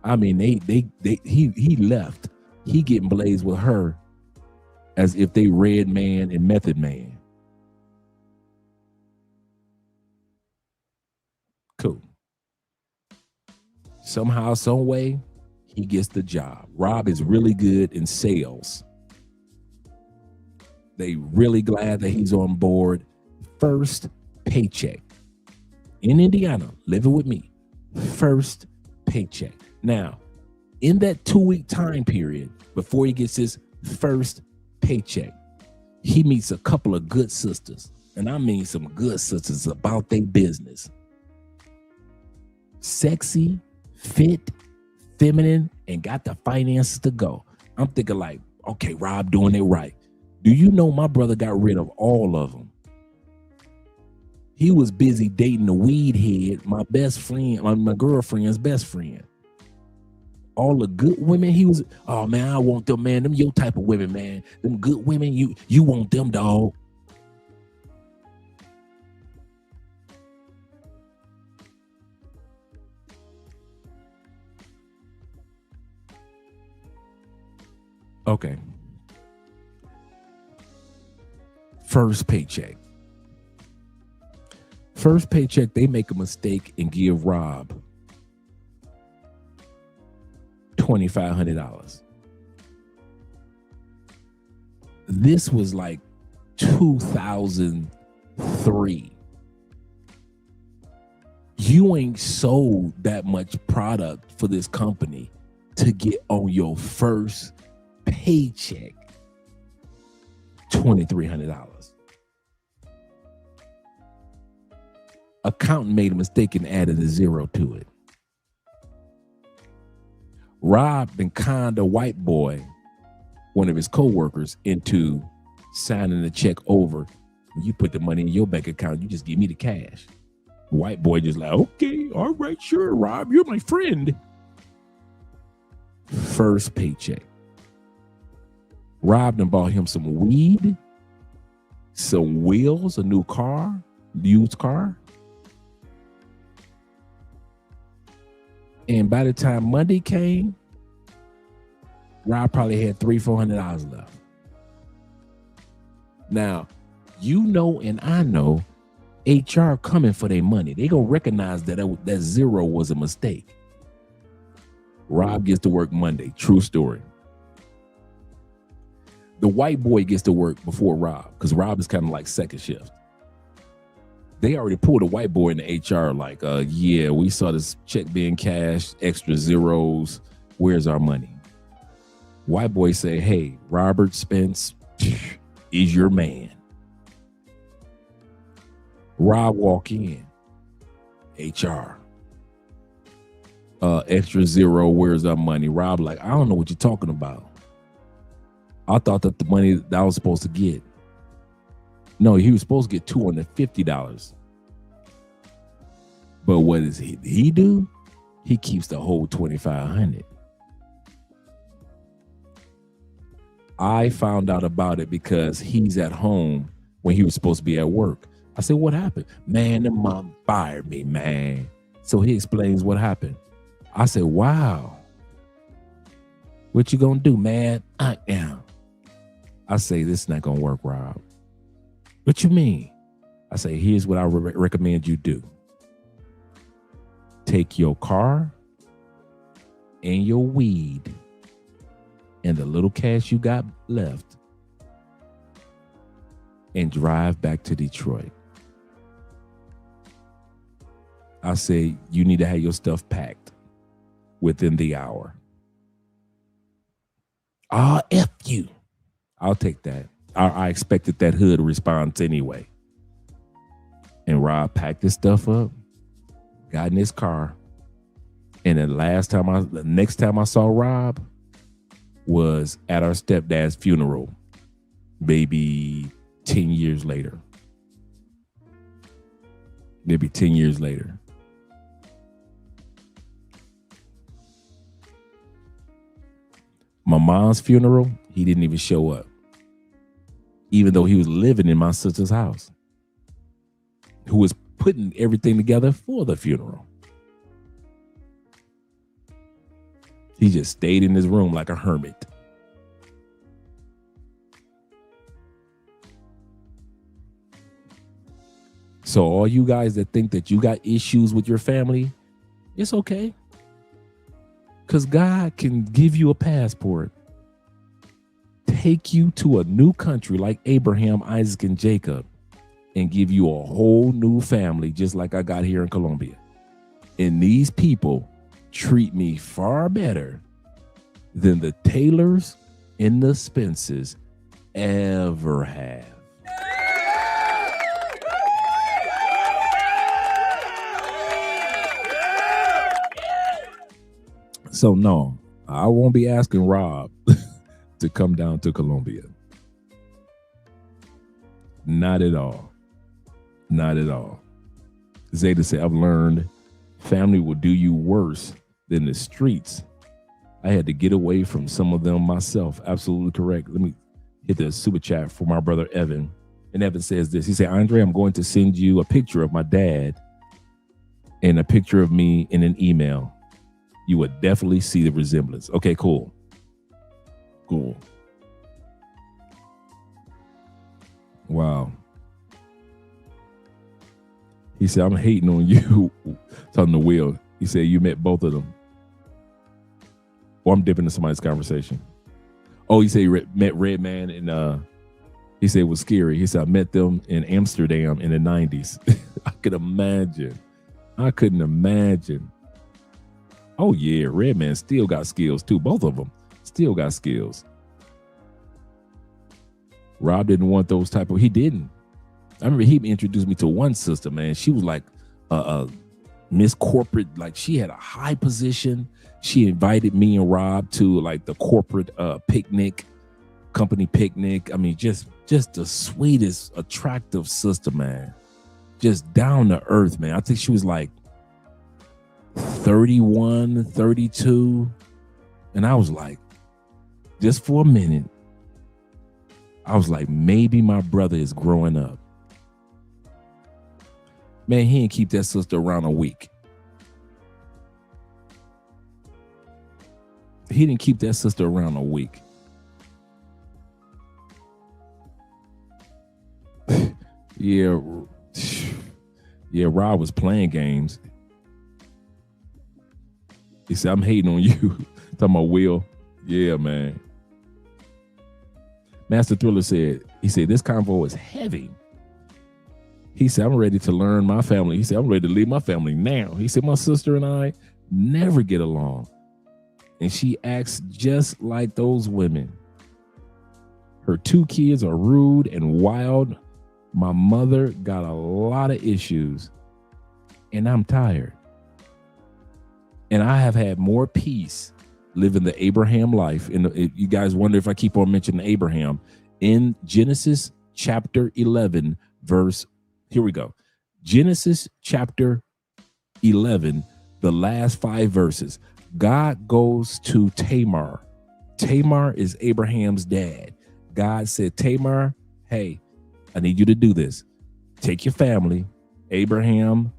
S3: I mean, he left. He getting blazed with her as if they Red Man and Method Man. Cool. Somehow, some way, he gets the job. Rob is really good in sales. They really glad that he's on board. First paycheck. In Indiana, living with me. First paycheck. Now, in that 2-week time period, before he gets his first paycheck, he meets a couple of good sisters. And I mean some good sisters about their business. Sexy, fit, feminine, and got the finances to go. I'm thinking like, okay, Rob doing it right. Do you know my brother got rid of all of them He was busy dating the weed head, my best friend, my girlfriend's best friend. All the good women, he was, oh man, I want them, man. Them your type of women, man. Them good women, you want them, dog. Okay. First paycheck. First paycheck, they make a mistake and give Rob $2,500. This was like 2003. You ain't sold that much product for this company to get on your first paycheck $2,300. Accountant made a mistake and added a zero to it. Rob then conned a white boy, one of his co-workers, into signing the check over. You put the money in your bank account, you just give me the cash. The white boy just like, okay, all right, sure, Rob, you're my friend. First paycheck. Rob then bought him some weed, some wheels, a new car, used car. And by the time Monday came, Rob probably had $300-400 left. Now, you know and I know HR coming for their money. They gonna recognize that that zero was a mistake. Rob gets to work Monday. True story. The white boy gets to work before Rob because Rob is kind of like second shift. They already pulled a white boy in the HR like, yeah, we saw this check being cashed, extra zeros. Where's our money? White boy say, hey, Robert Spence is your man. Rob walk in. HR. Extra zero, where's our money? Rob like, I don't know what you're talking about. I thought that the money that I was supposed to get. No, he was supposed to get $250. But what does he do? He keeps the whole $2,500. I found out about it because he's at home when he was supposed to be at work. I said, what happened? Man, the mom fired me, man. So he explains what happened. I said, wow. What you gonna do, man? I am. I say, this is not gonna work, Rob. What you mean? I say, here's what I recommend you do. Take your car and your weed and the little cash you got left and drive back to Detroit. I say, you need to have your stuff packed within the hour. F you. I'll take that. I expected that hood response anyway. And Rob packed his stuff up, got in his car, and the next time I saw Rob was at our stepdad's funeral, maybe 10 years later. Maybe 10 years later. My mom's funeral, he didn't even show up, even though he was living in my sister's house, who was putting everything together for the funeral. He just stayed in his room like a hermit. So all you guys that think that you got issues with your family, it's okay. Because God can give you a passport, take you to a new country like Abraham, Isaac, and Jacob, and give you a whole new family, just like I got here in Colombia. And these people treat me far better than the Taylors and the Spences ever have. So no, I won't be asking Rob to come down to Colombia. Not at all. Not at all. Zeta said, I've learned family will do you worse than the streets. I had to get away from some of them myself. Absolutely correct. Let me hit the super chat for my brother Evan. And Evan says this. He said, Andre, I'm going to send you a picture of my dad and a picture of me in an email. You would definitely see the resemblance. Okay, cool. Cool. Wow. He said, I'm hating on you. Talking to Will. He said, you met both of them. Or I'm dipping into somebody's conversation. Oh, he said he met Redman and he said it was scary. He said, I met them in Amsterdam in the 90s. I could imagine. I couldn't imagine. Oh, yeah. Redman still got skills, too. Both of them still got skills. Rob didn't want those type of... He didn't. I remember he introduced me to one sister, man. She was like Miss Corporate. Like, she had a high position. She invited me and Rob to, like, the corporate picnic, company picnic. I mean, just the sweetest, attractive sister, man. Just down to earth, man. I think she was like 31, 32. And I was like, just for a minute, I was like, maybe my brother is growing up. Man, he didn't keep that sister around a week. He didn't keep that sister around a week. Yeah, Rob was playing games. He said, I'm hating on you. Talking about Will. Yeah, man. Master Thriller said, this convo is heavy. He said, I'm ready to learn my family. He said, I'm ready to leave my family now. He said, my sister and I never get along. And she acts just like those women. Her 2 kids are rude and wild. My mother got a lot of issues. And I'm tired. And I have had more peace living the Abraham life. And you guys wonder if I keep on mentioning Abraham. In Genesis chapter 11, verse, here we go. Genesis chapter 11, the last 5 verses. God goes to Tamar. Tamar is Abraham's dad. God said, Tamar, hey, I need you to do this. Take your family. Abraham,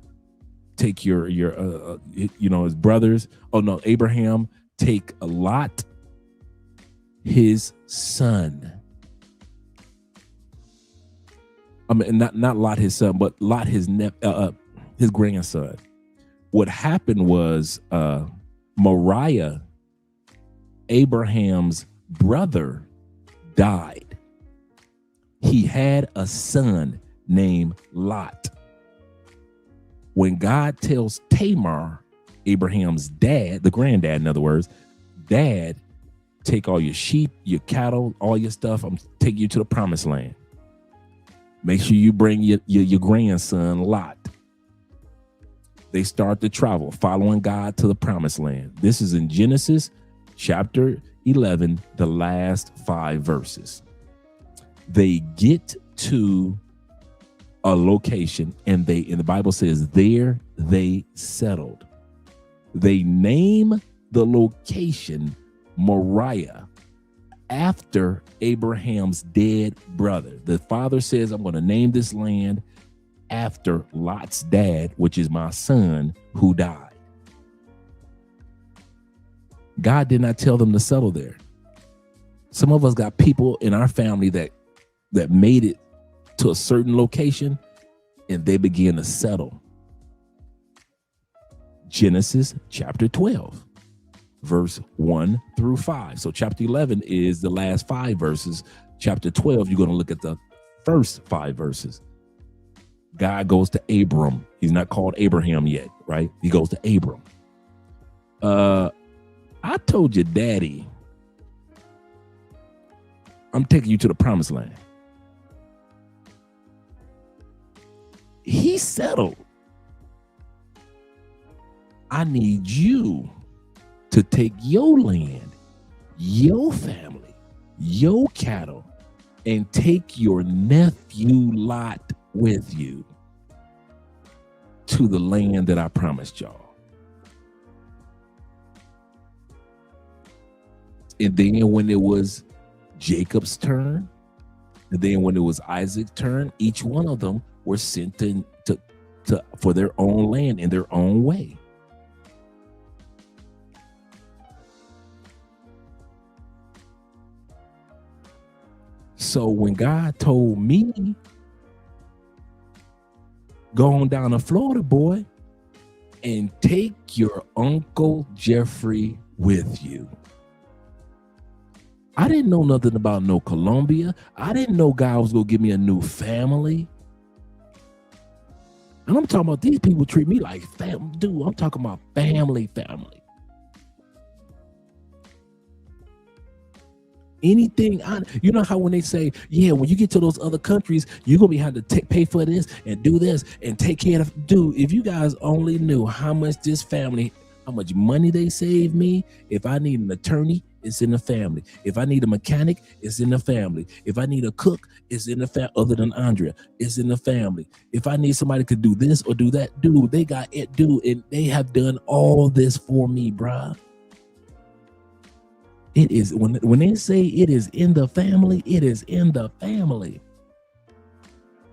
S3: take your his brothers. Oh no, Abraham, take Lot, his son. I mean, not Lot his son, but Lot his grandson. What happened was Moriah, Abraham's brother, died. He had a son named Lot. When God tells Tamar, Abraham's dad, the granddad, in other words, Dad, take all your sheep, your cattle, all your stuff. I'm taking you to the promised land. Make sure you bring your grandson, Lot. They start to travel, following God to the promised land. This is in Genesis chapter 11, the last 5 verses. They get to a location and the Bible says there they settled. They name the location Moriah after Abraham's dead brother. The father says, I'm going to name this land after Lot's dad, which is my son who died. God did not tell them to settle there. Some of us got people in our family that made it to a certain location and they began to settle. Genesis chapter 12, verse 1 through 5. So chapter 11 is the last 5 verses. Chapter 12, you're going to look at the first 5 verses. God goes to Abram. He's not called Abraham yet, right? He goes to Abram. I told your daddy, I'm taking you to the promised land. He settled. I need you to take your land, your family, your cattle, and take your nephew Lot with you. to the land that I promised y'all. And then when it was Jacob's turn, and then when it was Isaac's turn, each one of them were sent to for their own land in their own way. So when God told me, go on down to Florida, boy, and take your Uncle Jeffrey with you. I didn't know nothing about no Colombia. I didn't know God was going to give me a new family. And I'm talking about these people treat me like family. Dude, I'm talking about family. Anything, you know how when they say, yeah, when you get to those other countries, you're going to be having to pay for this and do this and take care of, dude, if you guys only knew how much this family, how much money they saved me. If I need an attorney, it's in the family. If I need a mechanic, it's in the family. If I need a cook, it's in the family. Other than Andrea, it's in the family. If I need somebody to do this or do that, dude, they got it, dude, and they have done all this for me, bruh. It is, when they say it is in the family, it is in the family.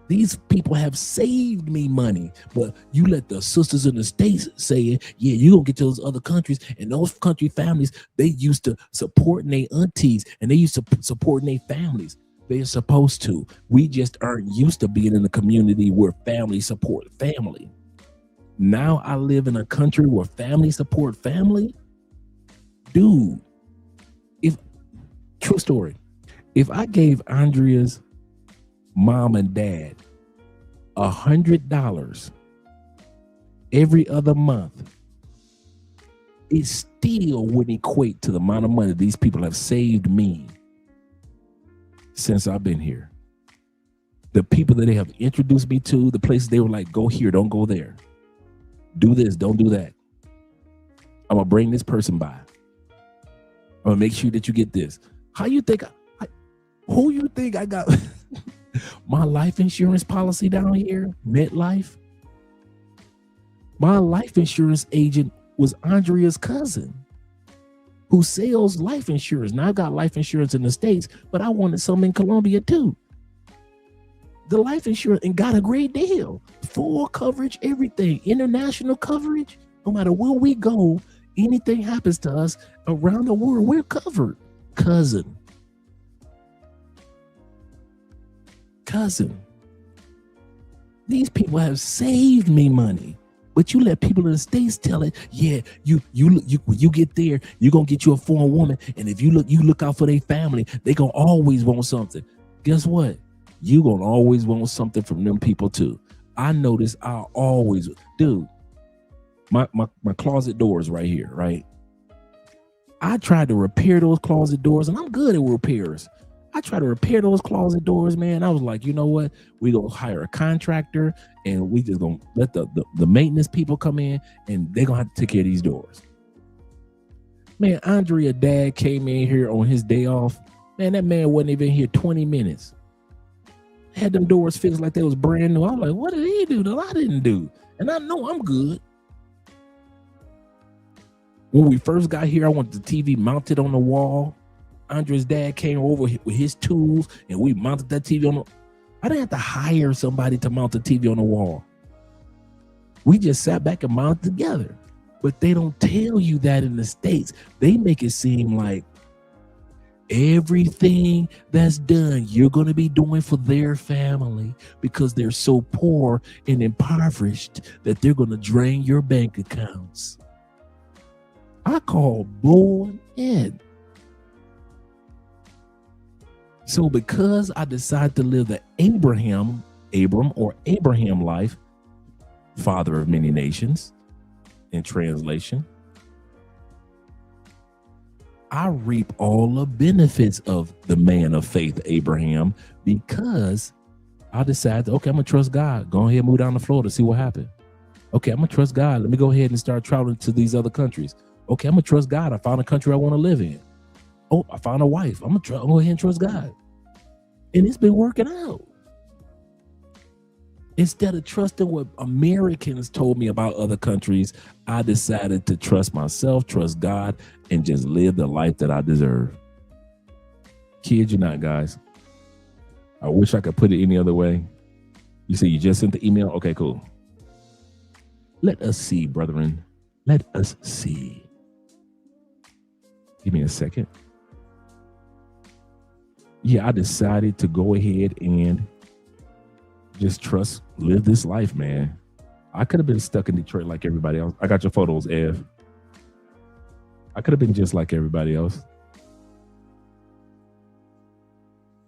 S3: These people have saved me money, but you let the sisters in the States say it. Yeah, you gonna get to those other countries, and those country families, they used to supporting their aunties, and they used to supporting their families. They're supposed to. We just aren't used to being in a community where family support family. Now I live in a country where family support family. Dude, true story. If I gave Andrea's mom and dad $100 every other month, it still wouldn't equate to the amount of money these people have saved me since I've been here. The people that they have introduced me to, the places they were like, go here, don't go there. Do this, don't do that. I'm gonna bring this person by. I'm gonna make sure that you get this. How you think, who you think I got my life insurance policy down here, MetLife? My life insurance agent was Andrea's cousin who sells life insurance. Now I got life insurance in the States, but I wanted some in Colombia too. The life insurance and got a great deal. Full coverage, everything, international coverage. No matter where we go, anything happens to us around the world, we're covered. Cousin. These people have saved me money. But you let people in the States tell it, yeah, you when you get there, you're gonna get you a foreign woman. And if you look out for their family, they gonna always want something. Guess what? You gonna always want something from them people too. I notice I always, dude, my closet doors right here, right? I tried to repair those closet doors, and I'm good at repairs. I tried to repair those closet doors, man. I was like, you know what? We gonna hire a contractor, and we just gonna let the maintenance people come in, and they gonna have to take care of these doors. Man, Andrea dad came in here on his day off. Man, that man wasn't even here 20 minutes. Had them doors fixed like they was brand new. I was like, what did he do that I didn't do? And I know I'm good. When we first got here, I wanted the TV mounted on the wall. Andrea's dad came over with his tools, and we mounted that TV on the. I didn't have to hire somebody to mount the TV on the wall. We just sat back and mounted together. But they don't tell you that in the States. They make it seem like everything that's done, you're going to be doing for their family because they're so poor and impoverished that they're going to drain your bank accounts. I call bull and so because I decided to live the Abram life, father of many nations, in translation, I reap all the benefits of the man of faith, Abraham, because I decided, okay, I'm going to trust God. Go ahead and move down to Florida, see what happens. Okay, I'm going to trust God. Let me go ahead and start traveling to these other countries. Okay, I'm going to trust God. I found a country I want to live in. Oh, I found a wife. I'm going to go ahead and trust God. And it's been working out. Instead of trusting what Americans told me about other countries, I decided to trust myself, trust God, and just live the life that I deserve. Kid you not, guys. I wish I could put it any other way. You say you just sent the email? Okay, cool. Let us see, brethren. Let us see. Give me a second. Yeah, I decided to go ahead and just trust, live this life, man. I could have been stuck in Detroit like everybody else. I got your photos, Ev. I could have been just like everybody else.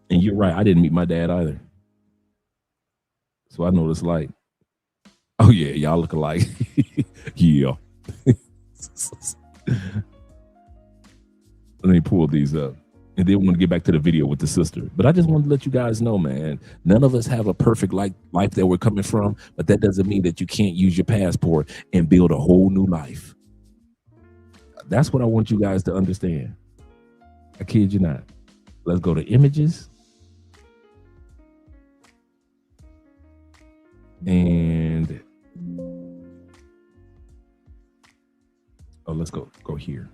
S3: And you're right, I didn't meet my dad either. So I know what it's like. Oh yeah, y'all look alike. Yeah. Let me pull these up. And then we're going to get back to the video with the sister. But I just wanted to let you guys know, man, none of us have a perfect life that we're coming from, but that doesn't mean that you can't use your passport and build a whole new life. That's what I want you guys to understand. I kid you not. Let's go to images. And let's go here.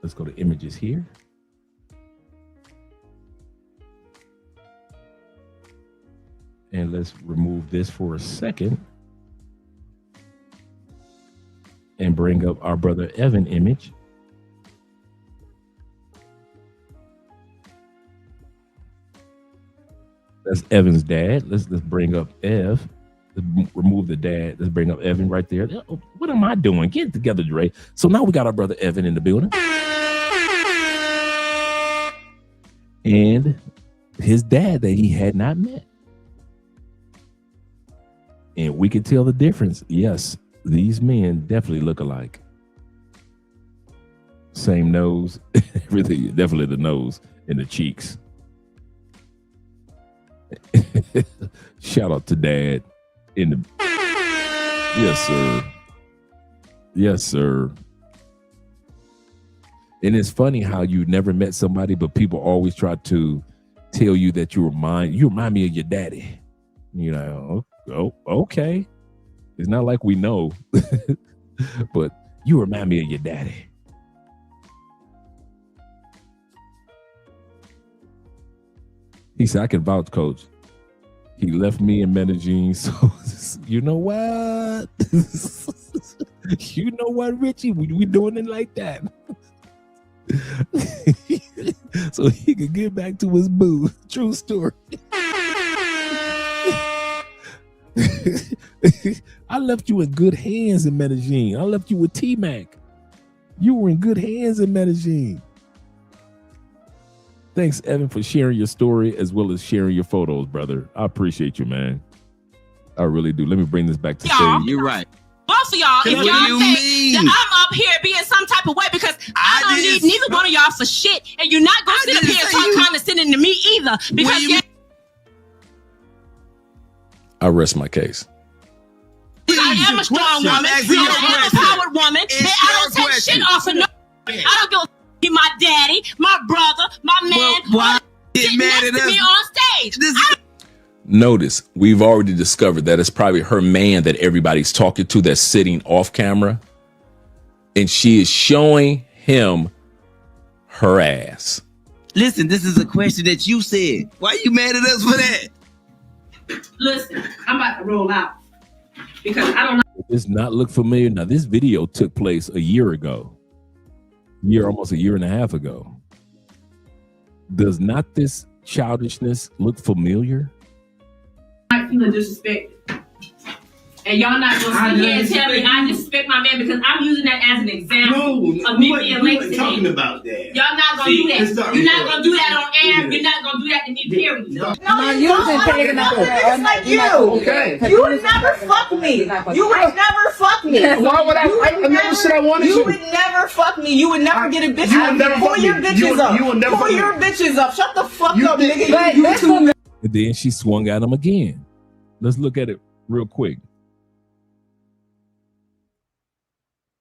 S3: Let's go to images here. And let's remove this for a second and bring up our brother Evan image. That's Evan's dad. Let's bring up Ev. Let's remove the dad. Let's bring up Evan right there. What am I doing? Get it together, Dre. So now we got our brother Evan in the building. And his dad that he had not met. And we can tell the difference. Yes, these men definitely look alike. Same nose, everything, definitely the nose and the cheeks. Shout out to dad in the. Yes, sir. Yes, sir. And it's funny how you never met somebody, but people always try to tell you that you remind me of your daddy. You know, oh, okay. It's not like we know, but you remind me of your daddy. He said, I can vouch, coach. He left me in Medellin, so you know what? You know what, Richie? We doing it like that. So he could get back to his boo. True story. I left you in good hands in Medellin. I left you with T-Mac. You were in good hands in Medellin. Thanks, Evan, for sharing your story as well as sharing your photos, brother. I appreciate you, man. I really do. Let me bring this back to stage.
S16: You're right.
S14: Both of y'all, if y'all think that I'm up here being some type of way because I don't need neither one of y'all for shit, and you're not gonna sit up here and talk condescending to me either. Because
S3: I rest my case.
S14: I am a strong woman. I am a empowered woman. And I don't take shit off of no. I don't give a my daddy, my brother, my man.
S16: Why
S14: sitting next to me on stage.
S3: Notice we've already discovered that it's probably her man that everybody's talking to that's sitting off camera, and she is showing him her ass.
S16: Listen, this is a question that you said. Why you mad at us for that?
S14: Listen, I'm about to roll out because I don't know.
S3: Does not look familiar. Now, this video took place a year ago. Almost a year and a half ago. Does not this childishness look familiar?
S14: I feel disrespected. And y'all not gonna sit here and tell me I disrespect my man because I'm using that as an example of me being late today.
S10: Talking about that.
S14: Y'all not gonna do that. You're not gonna do that on air. You're not gonna do that to me, period.
S5: No, you don't taking up niggas like you.
S1: Okay.
S5: You would never fuck me. You would never fuck me.
S1: Why would I never said I wanted
S5: You would never fuck me. You would never get a bitch.
S1: You would never fuck me.
S5: Pull your bitches up.
S1: You would never
S5: Pull
S1: fuck me.
S5: your bitches up. Shut the fuck up, nigga.
S3: And then she swung at him again. Let's look at it real quick.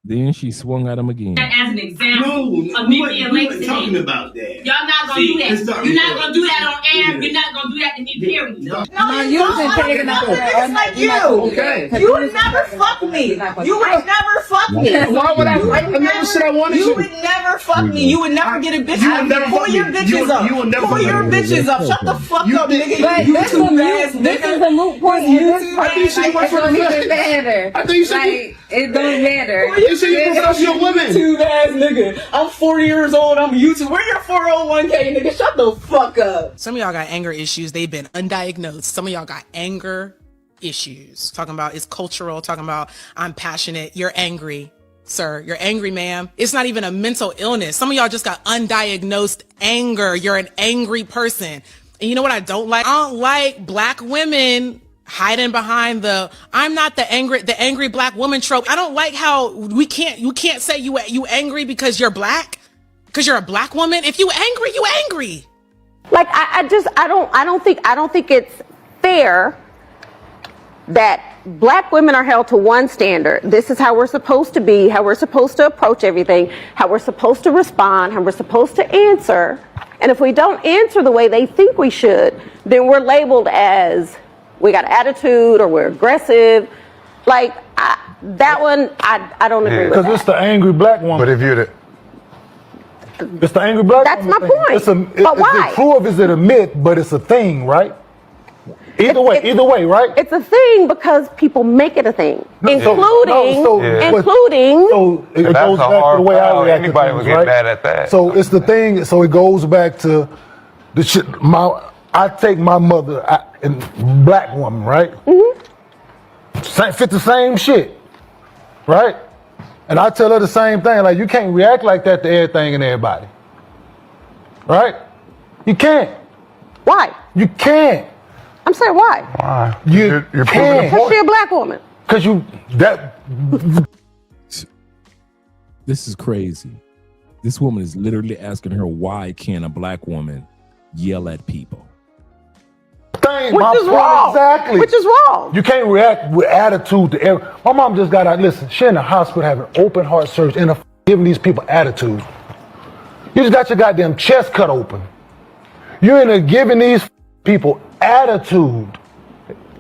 S3: Then she swung at him again.
S14: As an example of me being late today.
S10: Talking about that.
S14: Y'all not not gonna do that. You're not gonna do that on air. You're not gonna do that to me, period.
S2: No, you've been taking out
S13: It's like you.
S1: Okay.
S13: You would never fuck me. You would never fuck me.
S1: Why would I never said I wanted
S13: You
S1: to.
S13: would never fuck me. You would never get a bitch.
S1: You would never
S13: Pull
S1: fuck
S13: your
S1: me.
S13: bitches up.
S1: You would never
S13: Pull
S1: fuck
S13: your
S1: me.
S13: bitches up. Shut the fuck up, nigga.
S2: But
S13: You
S2: this is a moot point.
S1: I think she went for the
S2: It doesn't matter.
S1: I think you said
S2: Like, it don't matter.
S1: you said you're professional women.
S13: YouTube ass nigga. I'm 40 years old. I'm YouTube. Where your 401k, nigga? Shut the fuck up.
S8: Some of y'all got anger issues. They've been undiagnosed. Some of y'all got anger issues. Talking about it's cultural. Talking about I'm passionate. You're angry, sir. You're angry, ma'am. It's not even a mental illness. Some of y'all just got undiagnosed anger. You're an angry person. And you know what I don't like? I don't like black women hiding behind I'm not the angry black woman trope. I don't like how you can't say you angry because you're black, because you're a black woman. If you angry, you angry.
S20: Like I don't think it's fair that black women are held to one standard. This is how we're supposed to be, how we're supposed to approach everything, how we're supposed to respond, how we're supposed to answer. And if we don't answer the way they think we should, then we're labeled as we got attitude or we're aggressive. Like that one, I don't agree with that.
S21: Because it's the angry black woman. But if you're it's the angry black
S20: That's
S21: woman.
S20: my point. But why?
S21: Is it true or is it a myth? But it's a thing, right? Either way, right?
S20: It's a thing because people make it a thing, including.
S21: So it goes back to the way I react to things,
S23: would get
S21: right?
S23: mad at that.
S21: So it's the thing. So it goes back to the shit. I take my mother, and black woman, right? Mm-hmm. Fit the same shit, right? And I tell her the same thing. Like, you can't react like that to everything and everybody, right? You can't.
S20: Why?
S21: You can't.
S20: I'm saying why?
S21: Why? You're
S20: can't. Because she's a black woman.
S21: Because
S3: This is crazy. This woman is literally asking her, why can a black woman yell at people?
S21: Which is wrong. Exactly. Which is wrong. You can't react with attitude to every. My mom just got out. Listen, she in the hospital having open heart surgery and giving these people attitude. You just got your goddamn chest cut open. You're in there giving these people attitude.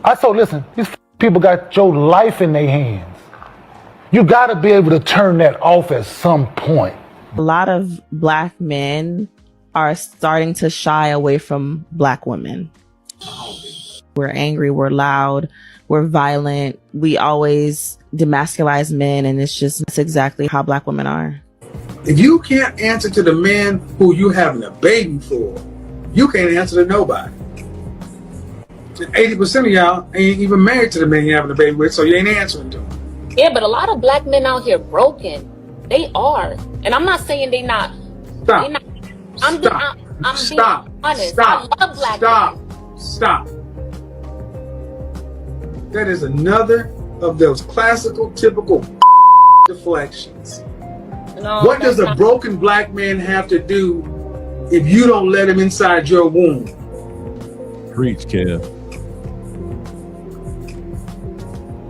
S21: I told, listen, these people got your life in their hands. You got to be able to turn that off at some point.
S12: A lot of black men are starting to shy away from black women. We're angry, we're loud, we're violent. We always demasculize men, and that's exactly how black women are.
S25: If you can't answer to the man who you having a baby for, you can't answer to nobody. 80% of y'all ain't even married to the man you're having a baby with, so you ain't answering to him.
S9: Yeah, but a lot of black men out here broken. They are. And I'm not saying they not.
S25: Stop.
S9: They not, I'm
S25: Stop.
S9: being honest.
S25: Stop.
S9: I love black
S25: Stop.
S9: men.
S25: Stop. That is another of those classical, typical deflections.
S9: No,
S25: what does a broken black man have to do if you don't let him inside your womb?
S3: Preach, Kev.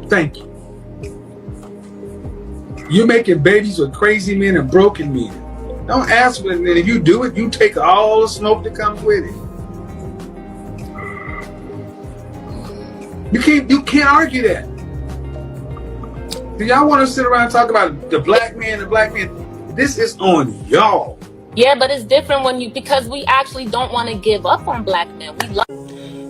S25: Thank you. You're making babies with crazy men and broken men. Don't ask for it, and if you do it, you take all the smoke that comes with it. You can't argue that. Do y'all want to sit around and talk about the black man, This is on y'all.
S9: Yeah, but it's different because we actually don't want to give up on black men. We love.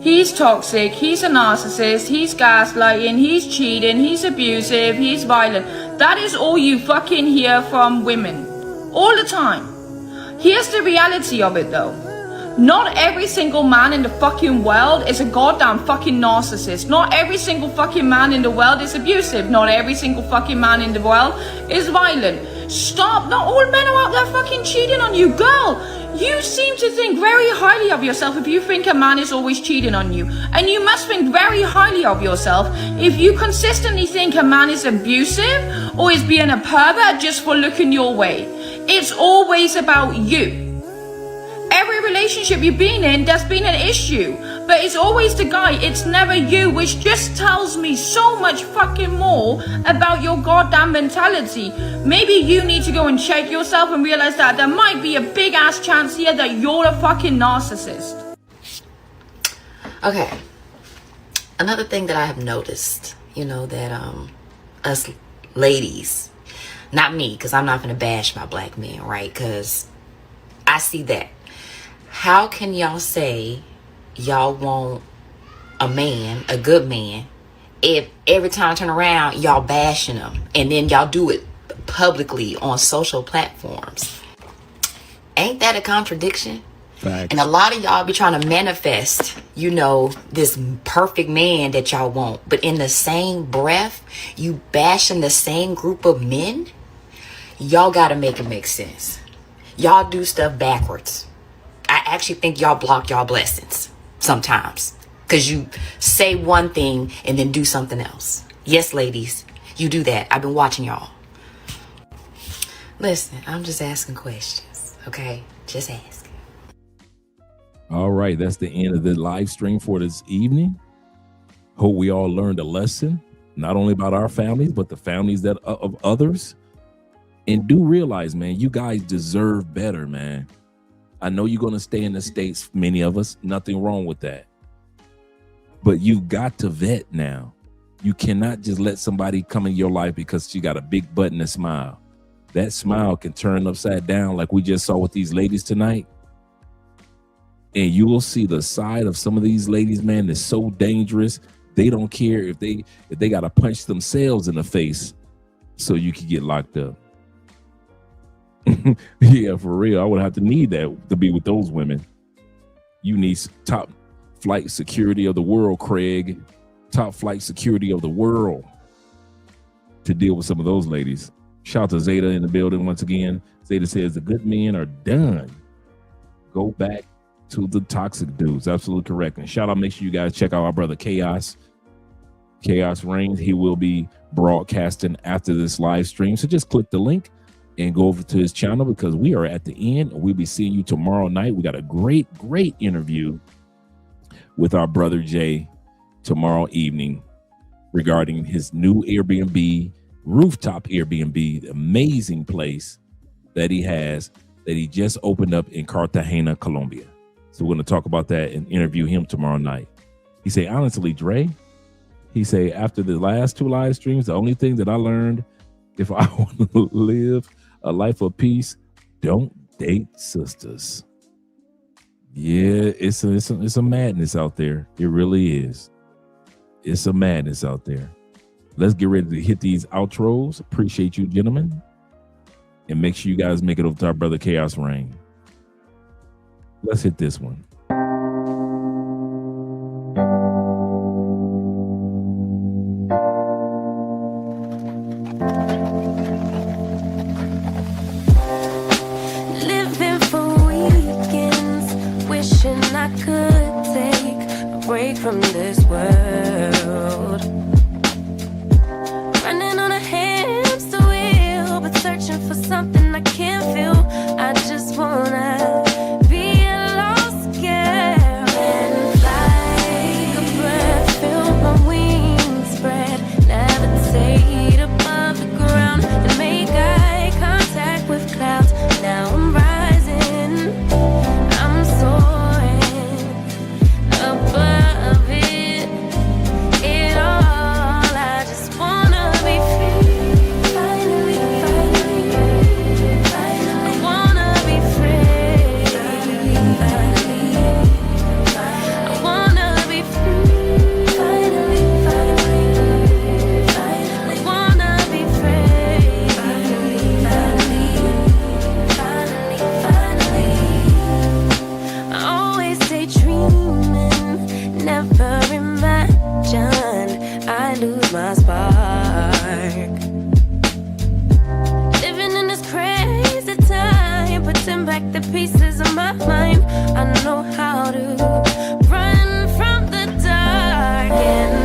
S26: He's toxic, he's a narcissist, he's gaslighting, he's cheating, he's abusive, he's violent. That is all you fucking hear from women. All the time. Here's the reality of it though. Not every single man in the fucking world is a goddamn fucking narcissist. Not every single fucking man in the world is abusive. Not every single fucking man in the world is violent. Stop. Not all men are out there fucking cheating on you. Girl, you seem to think very highly of yourself if you think a man is always cheating on you. And you must think very highly of yourself if you consistently think a man is abusive or is being a pervert just for looking your way. It's always about you. Every relationship you've been in, there's been an issue. but it's always the guy, it's never you, which just tells me so much fucking more about your goddamn mentality. Maybe you need to go and check yourself and realize that there might be a big ass chance here that you're a fucking narcissist.
S4: Okay. Another thing that I have noticed, you know, that us ladies, not me, because I'm not going to bash my black men, right? Because I see that. How can y'all say y'all want a man, a good man, if every time I turn around, y'all bashing him, and then y'all do it publicly on social platforms? Ain't that a contradiction?
S3: Facts.
S4: And a lot of y'all be trying to manifest, you know, this perfect man that y'all want. But in the same breath, you bashing the same group of men? Y'all got to make it make sense. Y'all do stuff backwards. I actually think y'all block y'all blessings sometimes. Because you say one thing and then do something else. Yes, ladies, you do that. I've been watching y'all. Listen, I'm just asking questions, okay? Just ask.
S3: All right, that's the end of the live stream for this evening. Hope we all learned a lesson, not only about our families, but the families that of others. And do realize, man, you guys deserve better, man. I know you're going to stay in the States, many of us, nothing wrong with that. But you got to vet now. You cannot just let somebody come in your life because she got a big butt and a smile. That smile can turn upside down like we just saw with these ladies tonight. And you will see the side of some of these ladies, man, that's so dangerous. They don't care if they got to punch themselves in the face so you can get locked up. Yeah, for real. I would have to need that to be with those women. You need top flight security of the world, Craig. Top flight security of the world to deal with some of those ladies. Shout out to Zeta in the building once again. Zeta says the good men are done. Go back to the toxic dudes. Absolutely correct. And shout out, make sure you guys check out our brother Chaos Reigns. He will be broadcasting after this live stream. So just click the link and go over to his channel because we are at the end. We'll be seeing you tomorrow night. We got a great interview with our brother Jay tomorrow evening regarding his new Airbnb, rooftop Airbnb, amazing place that he has that he just opened up in Cartagena, Colombia. So we're going to talk about that and interview him tomorrow night. He say, honestly, Dre, he say, after the last 2 live streams, the only thing that I learned, if I want to live a life of peace, don't date sisters. Yeah, it's a madness out there. It really is. It's a madness out there. Let's get ready to hit these outros. Appreciate you, gentlemen. And make sure you guys make it over to our brother Chaos Reign. Let's hit this one.
S6: Living for weekends, wishing I could take a break from this world. Running on a hamster wheel, but searching for something I can't feel. I just wanna be a lost girl and fly. Take a breath, feel my wings spread, levitate above the ground and make eye contact with clouds. Now I'm rising, I'm soaring above it. It all, I just wanna be free. Finally, I wanna be free. I wanna be free. Finally, I wanna be free. Finally, I always daydreaming, never imagined I lose my spark. Living in this crazy time, putting back the pieces of my mind. I know how to run from the dark and